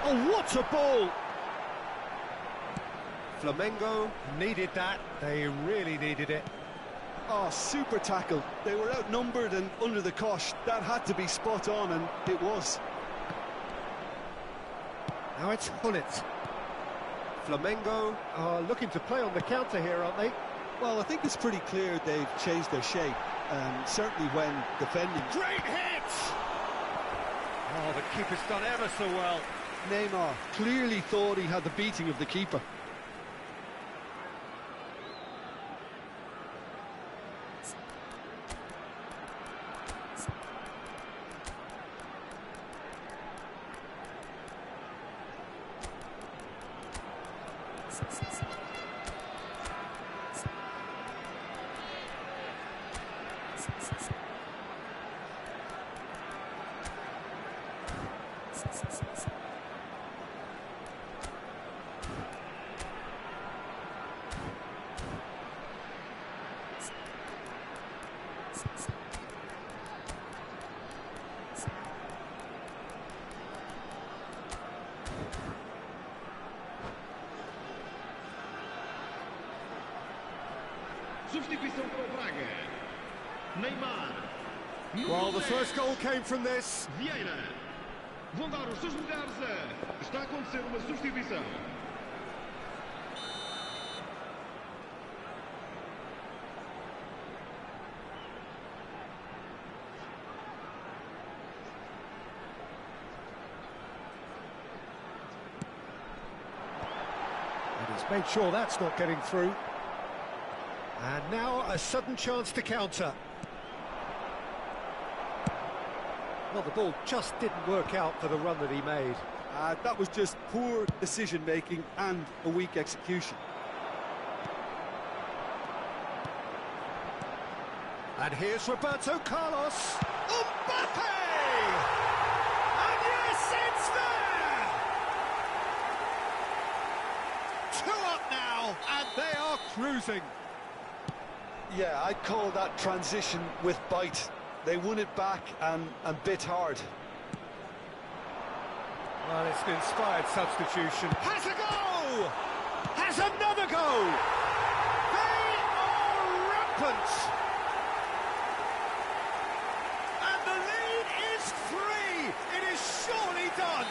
Oh, what a ball! Flamengo needed that. They really needed it. Oh, super tackle. They were outnumbered and under the cosh. That had to be spot on, and it was. Now it's Hullet. Flamengo are looking to play on the counter here, aren't they? Well, I think it's pretty clear they've changed their shape, certainly when defending. Great hit! Oh, the keeper's done ever so well. Neymar clearly thought he had the beating of the keeper. Substituição para o Braga. Neymar. Well, the first goal came from this. Vieira. Vão dar os seus lugares a... Está a acontecer uma substituição. And he's made sure that's not getting through. And now a sudden chance to counter. Well, the ball just didn't work out for the run that he made. That was just poor decision-making and a weak execution. And here's Roberto Carlos. Mbappe! And yes, it's there! 2 up now, and they are cruising. Yeah, I'd call that transition with bite. They won it back and bit hard. Well, it's an inspired substitution. Has a go! Has another go! They are rampant! And the lead is 3! It is surely done!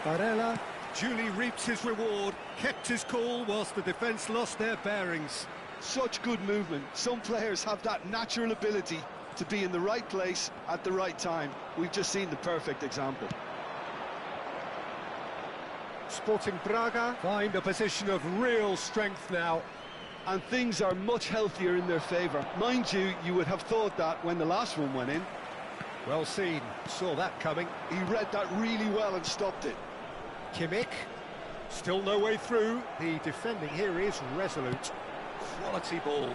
Barella duly reaps his reward, kept his cool whilst the defence lost their bearings. Such good movement. Some players have that natural ability to be in the right place at the right time. We've just seen the perfect example. Sporting Braga find a position of real strength now. And things are much healthier in their favour. Mind you, you would have thought that when the last one went in. Well seen, saw that coming. He read that really well and stopped it. Kimmich, still no way through. The defending here is resolute. Quality ball.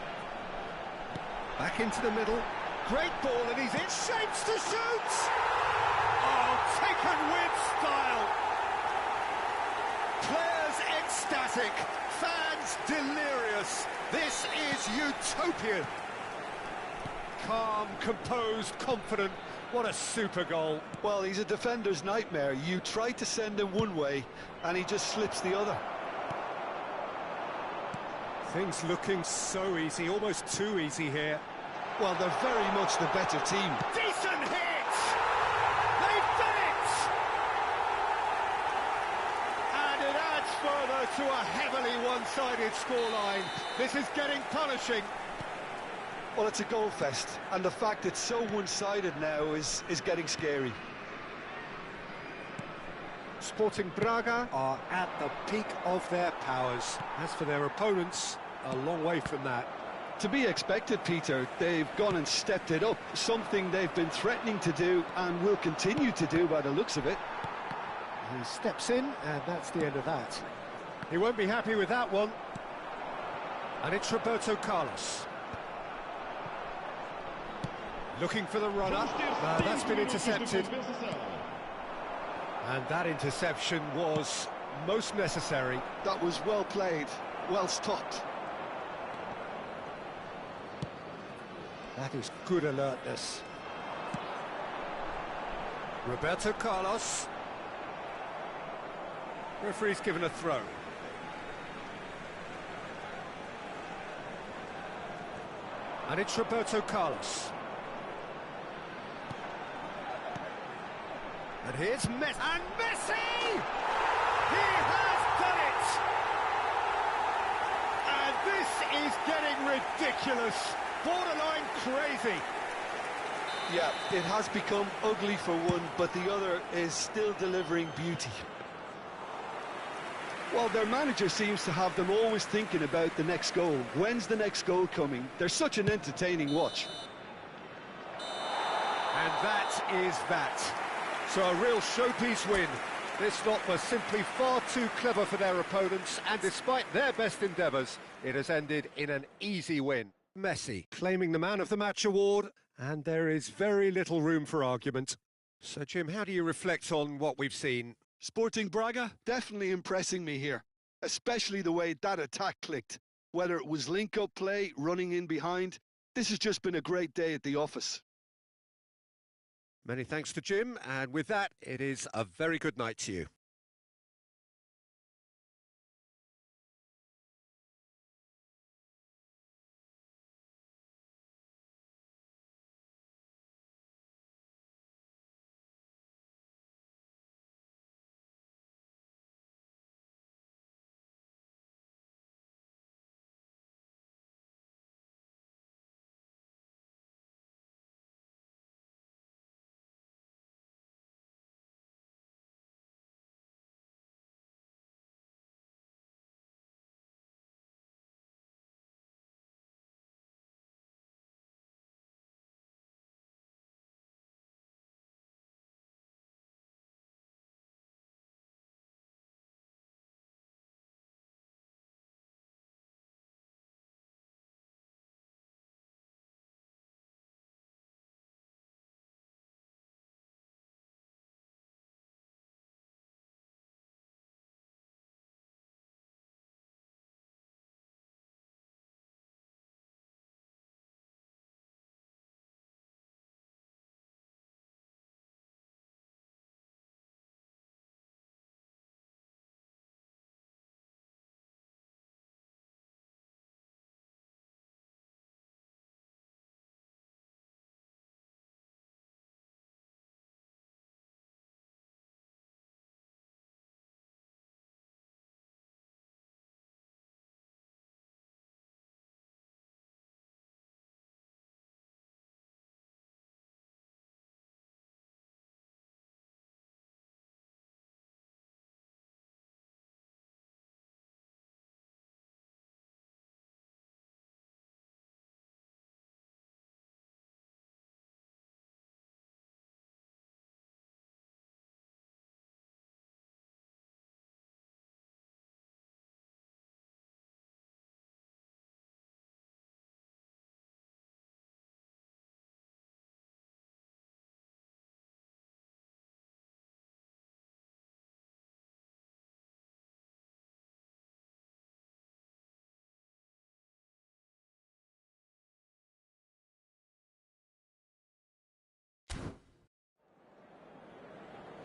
Back into the middle. Great ball, and he's in shapes to shoot! Oh, taken with style! Players ecstatic, fans delirious. This is utopian. Calm, composed, confident. What a super goal. Well, he's a defender's nightmare. You try to send him one way, and he just slips the other. Things looking so easy, almost too easy here. Well, they're very much the better team. Decent hit! They've done it! go to a heavily one-sided scoreline. This is getting punishing. Well, it's a goal fest, and the fact it's so one-sided now is getting scary. Sporting Braga are at the peak of their powers. As for their opponents, a long way from that. To be expected, Peter. They've gone and stepped it up, something they've been threatening to do and will continue to do by the looks of it. He steps in, and that's the end of that. He won't be happy with that one. And it's Roberto Carlos. Looking for the runner. That's been intercepted. And that interception was most necessary. That was well played, well stopped. That is good alertness. Roberto Carlos. Referee's given a throw. And it's Roberto Carlos. And here's Messi. And Messi! He has done it! And this is getting ridiculous. Borderline crazy. Yeah, it has become ugly for one, but the other is still delivering beauty. Well, their manager seems to have them always thinking about the next goal. When's the next goal coming? They're such an entertaining watch. And that is that. So a real showpiece win. This lot was simply far too clever for their opponents, and despite their best endeavours, it has ended in an easy win. Messi claiming the Man of the Match award, and there is very little room for argument. So, Jim, how do you reflect on what we've seen? Sporting Braga definitely impressing me here, especially the way that attack clicked. Whether it was link-up play, running in behind, this has just been a great day at the office. Many thanks to Jim, and with that, it is a very good night to you.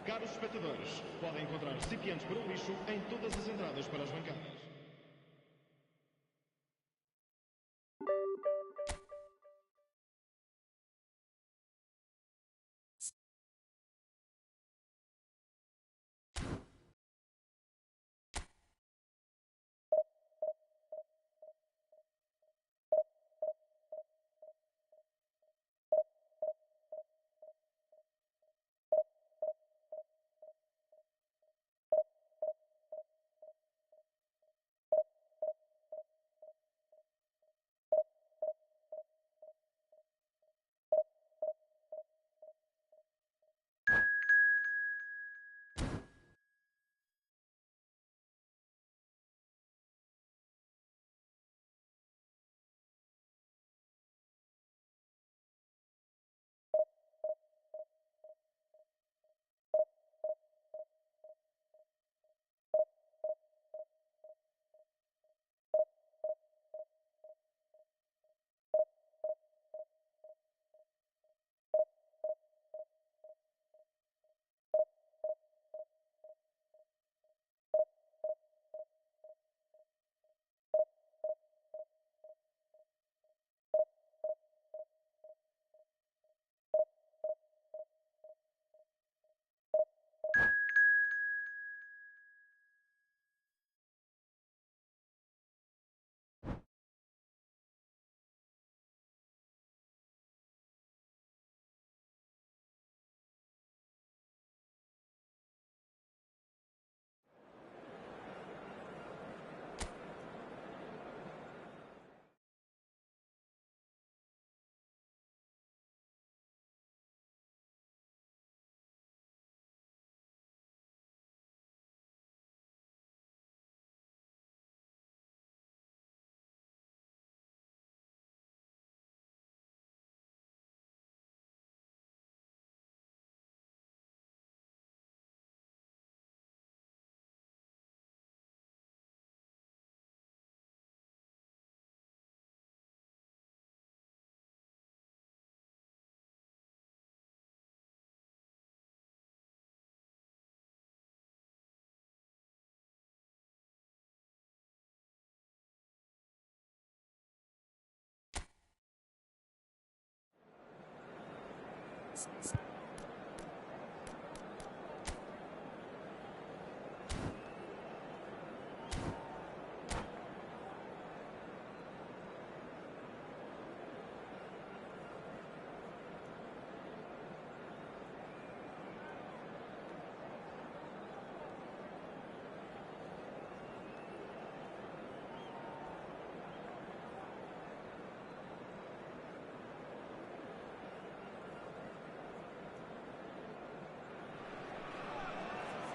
Caros espectadores, podem encontrar recipientes para o lixo em todas as entradas para as bancadas.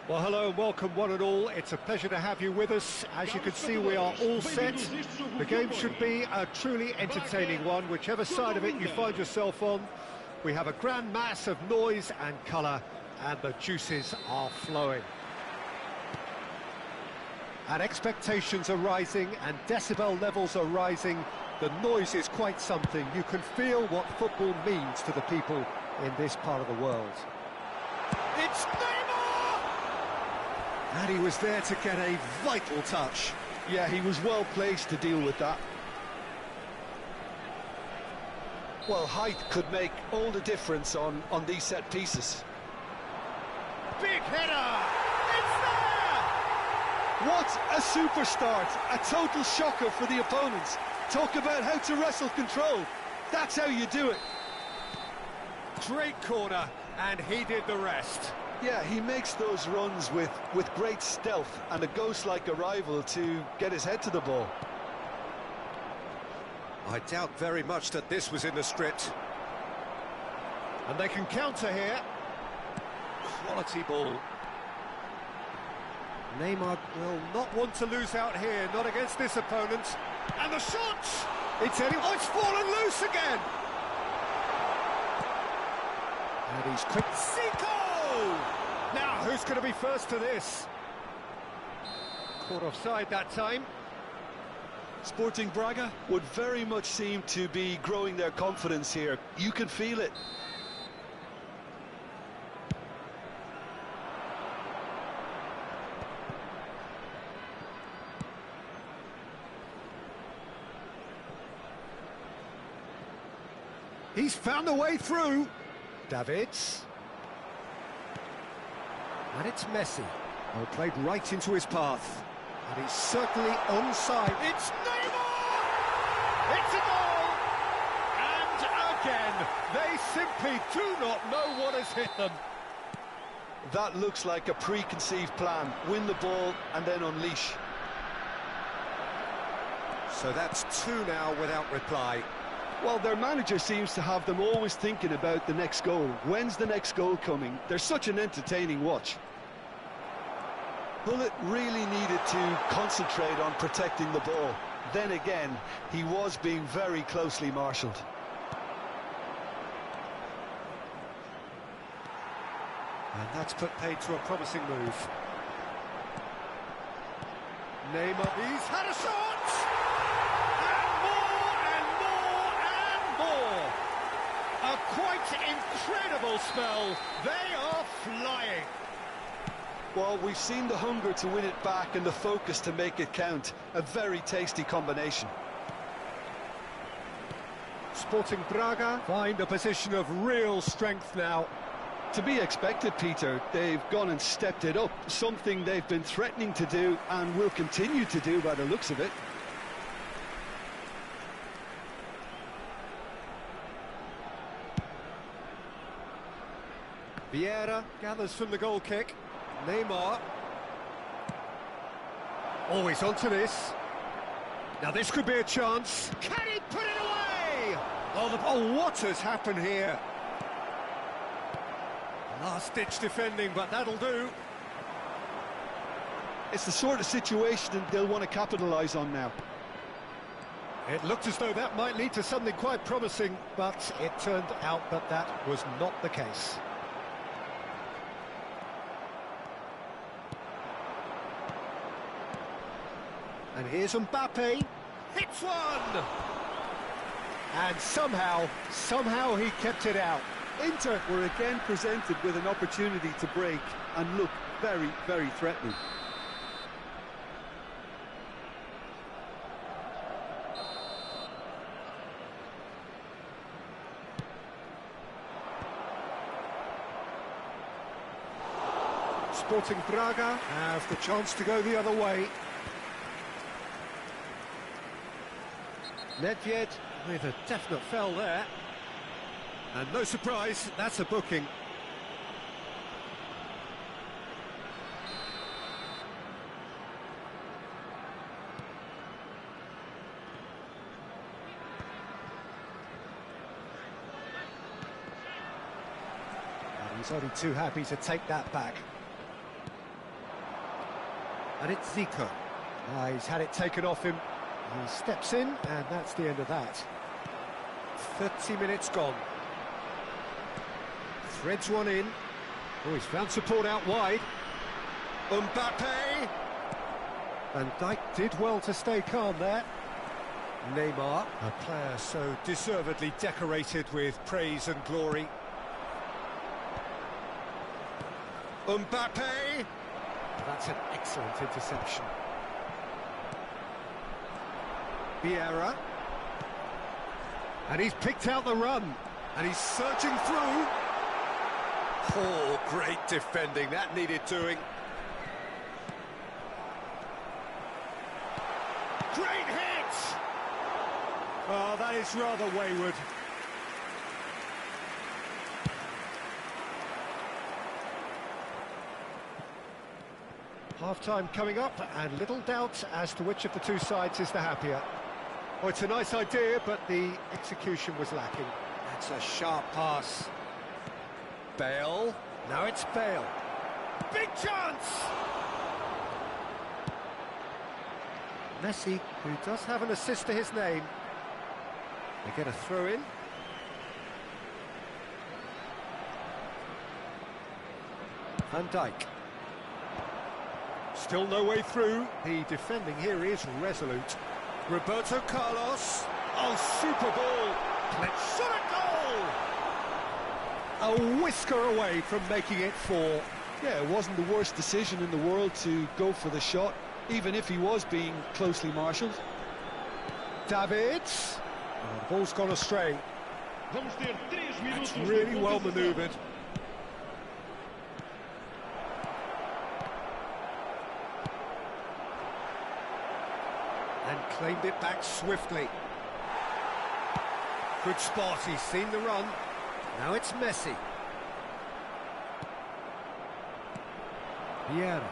Well, hello and welcome one and all. It's a pleasure to have you with us. As you can see, we are all set. The game should be a truly entertaining one, whichever side of it you find yourself on. We have a grand mass of noise and colour, and the juices are flowing. And expectations are rising, and decibel levels are rising. The noise is quite something. You can feel what football means to the people in this part of the world. It's and he was there to get a vital touch. Yeah, he was well placed to deal with that. Well, height could make all the difference on these set pieces. Big header! It's there! What a super start! A total shocker for the opponents. Talk about how to wrestle control. That's how you do it. Great corner, and he did the rest. Yeah, he makes those runs with great stealth and a ghost-like arrival to get his head to the ball. I doubt very much that this was in the script. And they can counter here. Quality ball. Neymar will not want to lose out here, not against this opponent. And the shot! It's fallen loose again! And he's quick. Zico! Now, who's going to be first to this? Caught offside that time. Sporting Braga would very much seem to be growing their confidence here. You can feel it. He's found a way through. Davids. And it's Messi. Oh, played right into his path. And he's certainly onside. It's Neymar! It's a goal! And again, they simply do not know what has hit them. That looks like a preconceived plan. Win the ball and then unleash. So that's two now without reply. Well, their manager seems to have them always thinking about the next goal. When's the next goal coming? They're such an entertaining watch. Bullet really needed to concentrate on protecting the ball. Then again, he was being very closely marshalled. And that's put paid to a promising move. Neymar, he's had a shot! A quite incredible spell. They are flying. Well, we've seen the hunger to win it back and the focus to make it count. A very tasty combination. Sporting Braga find a position of real strength now. To be expected, Peter. They've gone and stepped it up. Something they've been threatening to do and will continue to do by the looks of it. Vieira gathers from the goal kick. Neymar. Always onto this. Now this could be a chance. Can he put it away? Oh, what has happened here? Last-ditch defending, but that'll do. It's the sort of situation they'll want to capitalise on now. It looked as though that might lead to something quite promising, but it turned out that that was not the case. And here's Mbappe, hits one! And somehow he kept it out. Inter were again presented with an opportunity to break and look very, very threatening. Sporting Braga have the chance to go the other way. Nedved with a definite foul there. And no surprise, that's a booking. And he's only too happy to take that back. And it's Zico. He's had it taken off him. He steps in, and that's the end of that. 30 minutes gone. Threads one in. Oh, he's found support out wide. Mbappe! Van Dijk did well to stay calm there. Neymar, a player so deservedly decorated with praise and glory. Mbappe! That's an excellent interception. Vieira. And he's picked out the run. And he's surging through. Oh, great defending. That needed doing. Great hit! Oh, that is rather wayward. Half-time coming up, and little doubt as to which of the two sides is the happier. Oh, it's a nice idea, but the execution was lacking. That's a sharp pass. Bale. Now it's Bale. Big chance! Messi, who does have an assist to his name. They get a throw-in. Van Dijk. Still no way through. The defending here is resolute. Roberto Carlos. Oh, super ball. Let's shot a goal! A whisker away from making it 4. Yeah, it wasn't the worst decision in the world to go for the shot, even if he was being closely marshalled. Davids. Oh, the ball's gone astray. That's really well manoeuvred. And claimed it back swiftly. Good spot, he's seen the run. Now it's Messi. Vieira.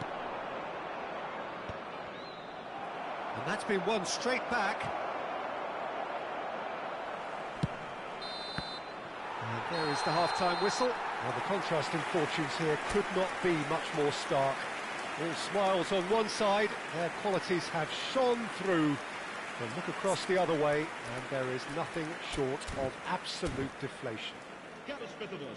And that's been won straight back. And there is the half-time whistle. Well, the contrasting fortunes here could not be much more stark. All smiles on one side, their qualities have shone through. But look across the other way, and there is nothing short of absolute deflation.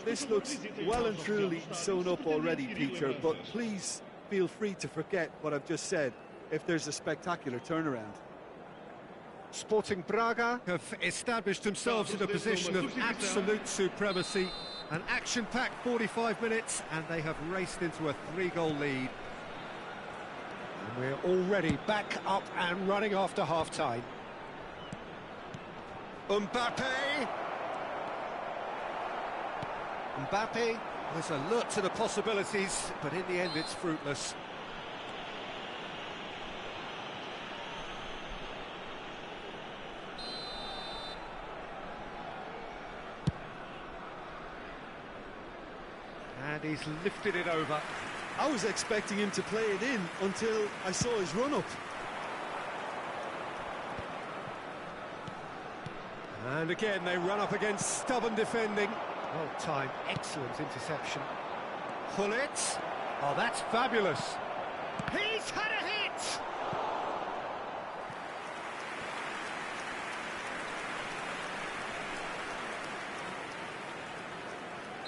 This looks well and truly sewn up already, Peter, but please feel free to forget what I've just said if there's a spectacular turnaround. Sporting Braga have established themselves in a position of absolute supremacy. An action-packed 45 minutes, and they have raced into a 3-goal lead. And we're already back up and running after half-time. Mbappe! Mbappe was alert to the possibilities, but in the end it's fruitless. And he's lifted it over. I was expecting him to play it in until I saw his run-up. And again they run up against stubborn defending. Well timed, excellent interception. Gullit. Oh, that's fabulous. He's had a hit!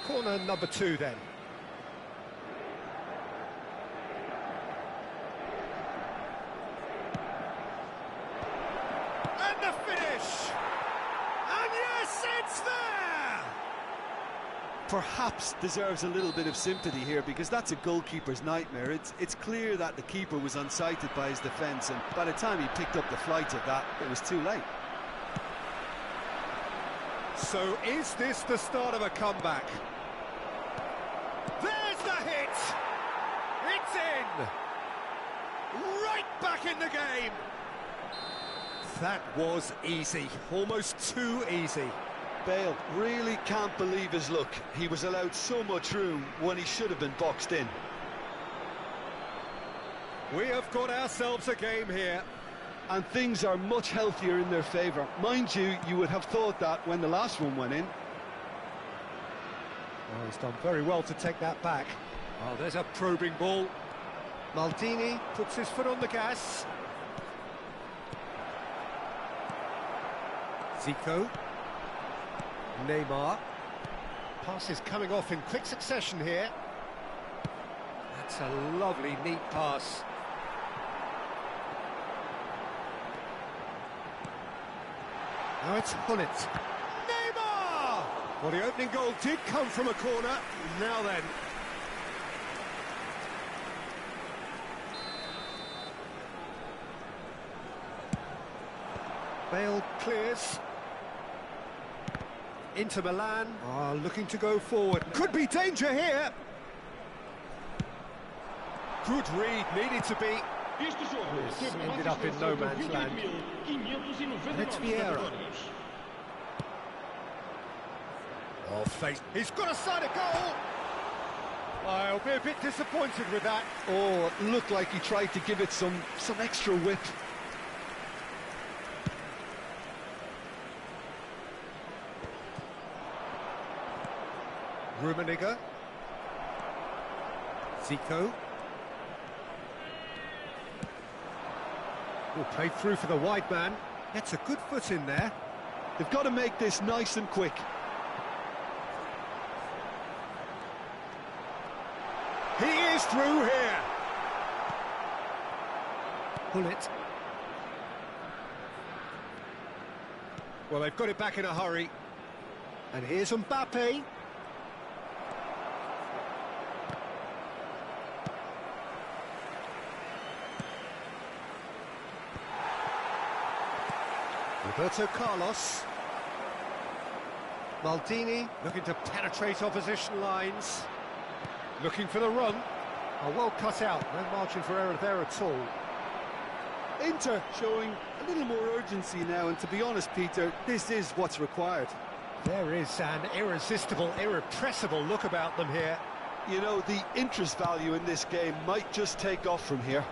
Corner number 2 then. And the finish! And yes, it's there! Perhaps deserves a little bit of sympathy here, because that's a goalkeeper's nightmare. It's clear that the keeper was unsighted by his defence, and by the time he picked up the flight of that, it was too late. So is this the start of a comeback? There's the hit! right back in the game. That was easy, almost too easy. Bale really can't believe his luck. He was allowed so much room when he should have been boxed in. We have got ourselves a game here. And things are much healthier in their favour. Mind you, you would have thought that when the last one went in. Oh, he's done very well to take that back. Oh, there's a probing ball. Maldini puts his foot on the gas. Zico. Neymar. Passes coming off in quick succession here. That's a lovely, neat pass. Now it's Gullit. Neymar! Well, the opening goal did come from a corner. Now then. Bale clears. Inter Milan are looking to go forward. Could be danger here. Good read, needed to be. This ended up in no man's land. And it's Vieira. Oh, fate. He's got a side of goal. I'll be a bit disappointed with that. Oh, it looked like he tried to give it some extra whip. Rummenigge. Zico. Oh, played through for the wide man. Gets a good foot in there. They've got to make this nice and quick. He is through here. Gullit. Well, they've got it back in a hurry. And here's Mbappe. Roberto Carlos. Maldini looking to penetrate opposition lines. Looking for the run. Oh, well cut out. No margin for error there at all. Inter showing a little more urgency now, and to be honest, Peter, this is what's required. There is an irresistible, irrepressible look about them here. You know, the interest value in this game might just take off from here.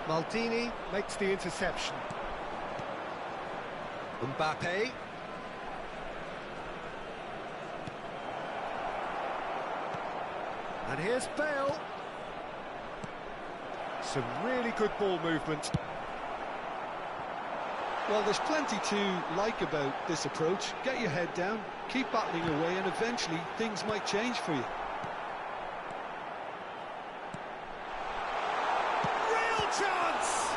Maldini makes the interception. Mbappe. And here's Bale. Some really good ball movement. Well, there's plenty to like about this approach. Get your head down, keep battling away, and eventually things might change for you. Real chance!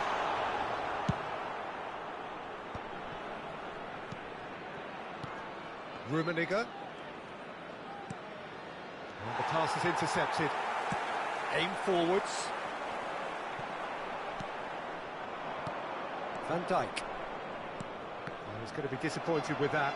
Rummenigge. And the pass is intercepted. Aim forwards. Van Dijk. Well, he's going to be disappointed with that.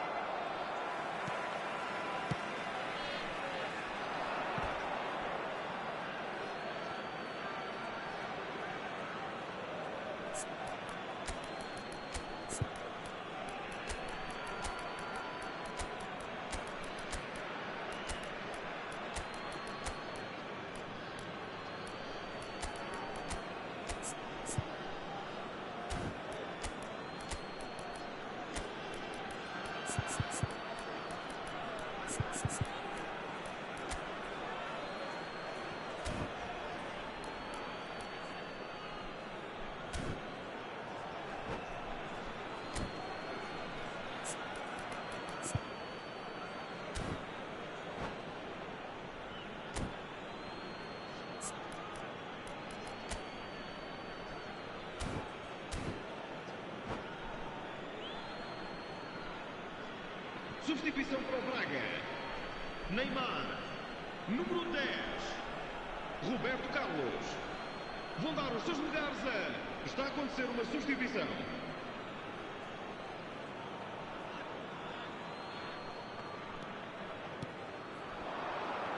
Substituição para o Braga. Neymar. Número 10. Roberto Carlos. Vão dar os seus lugares a... Está a acontecer uma substituição.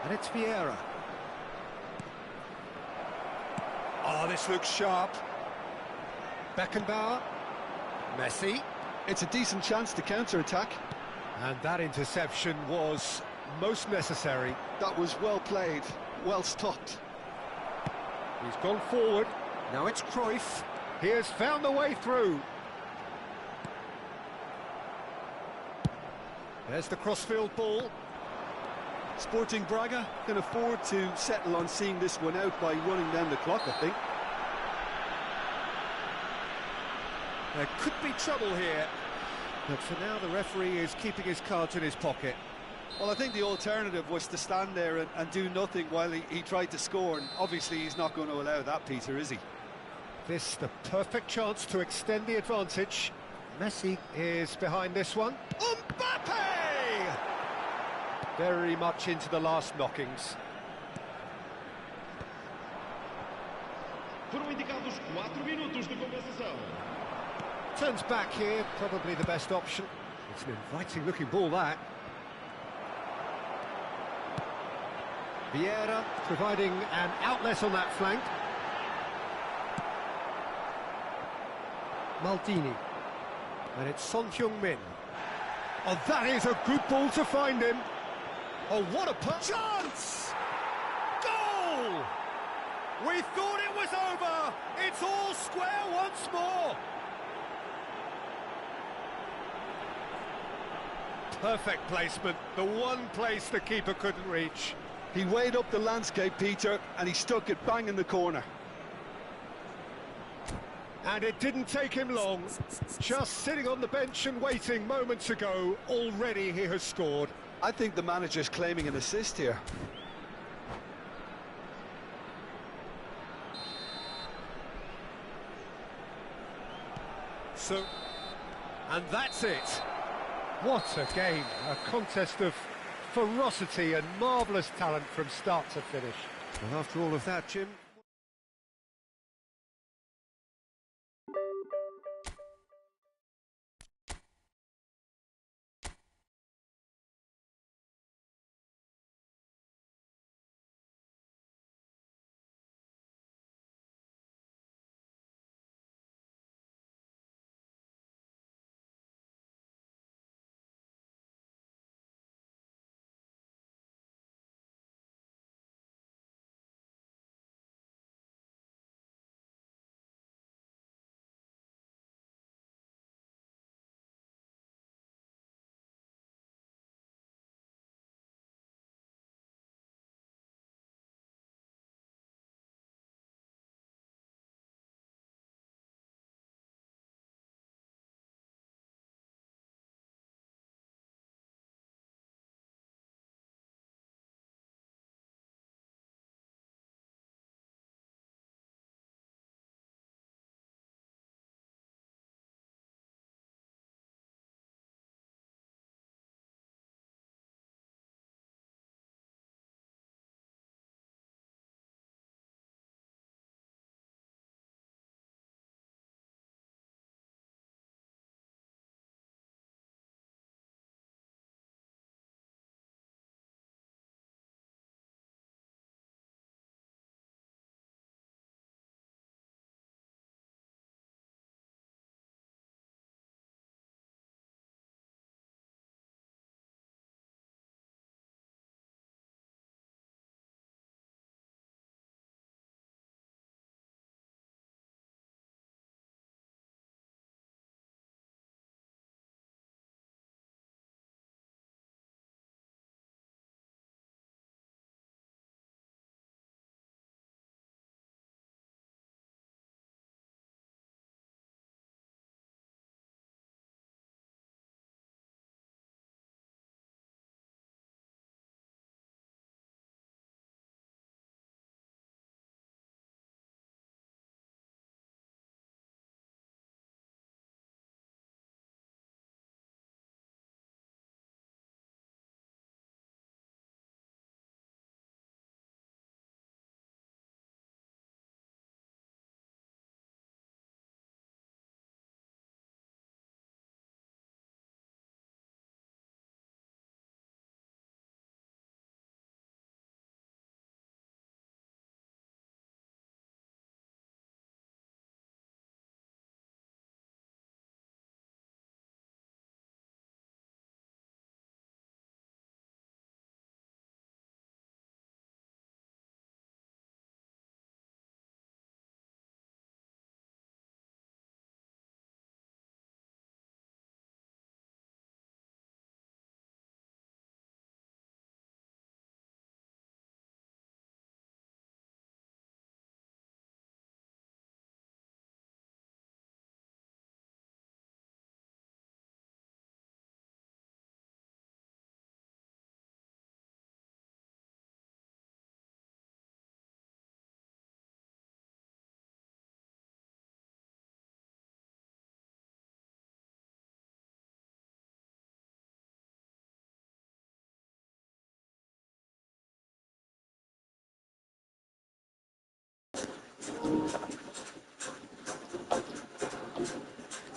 And it's Vieira. Oh, this looks sharp. Beckenbauer. Messi. It's a decent chance to counter-attack. And that interception was most necessary. That was well played, well stopped. He's gone forward. Now it's Cruyff. He has found the way through. There's the crossfield ball. Sporting Braga can afford to settle on seeing this one out by running down the clock, I think. There could be trouble here, but for now the referee is keeping his cards in his pocket. Well, I think the alternative was to stand there and do nothing while he tried to score, and obviously he's not going to allow that, Peter, is he? This the perfect chance to extend the advantage. Messi is behind this one. Mbappe! Very much into the last knockings. Foram indicados 4 minutos de compensação. Turns back here, probably the best option. It's an inviting looking ball, that. Vieira providing an outlet on that flank. Maldini. And it's Son Heung-min. Oh, that is a good ball to find him. Oh, what a chance! Goal! We thought it was over. It's all square once more. Perfect placement. The one place the keeper couldn't reach. He weighed up the landscape, Peter, and he stuck it bang in the corner. And it didn't take him long. Just sitting on the bench and waiting moments ago, already he has scored. I think the manager's claiming an assist here. So, and that's it. What a game. A contest of ferocity and marvellous talent from start to finish. Well, after all of that, Jim,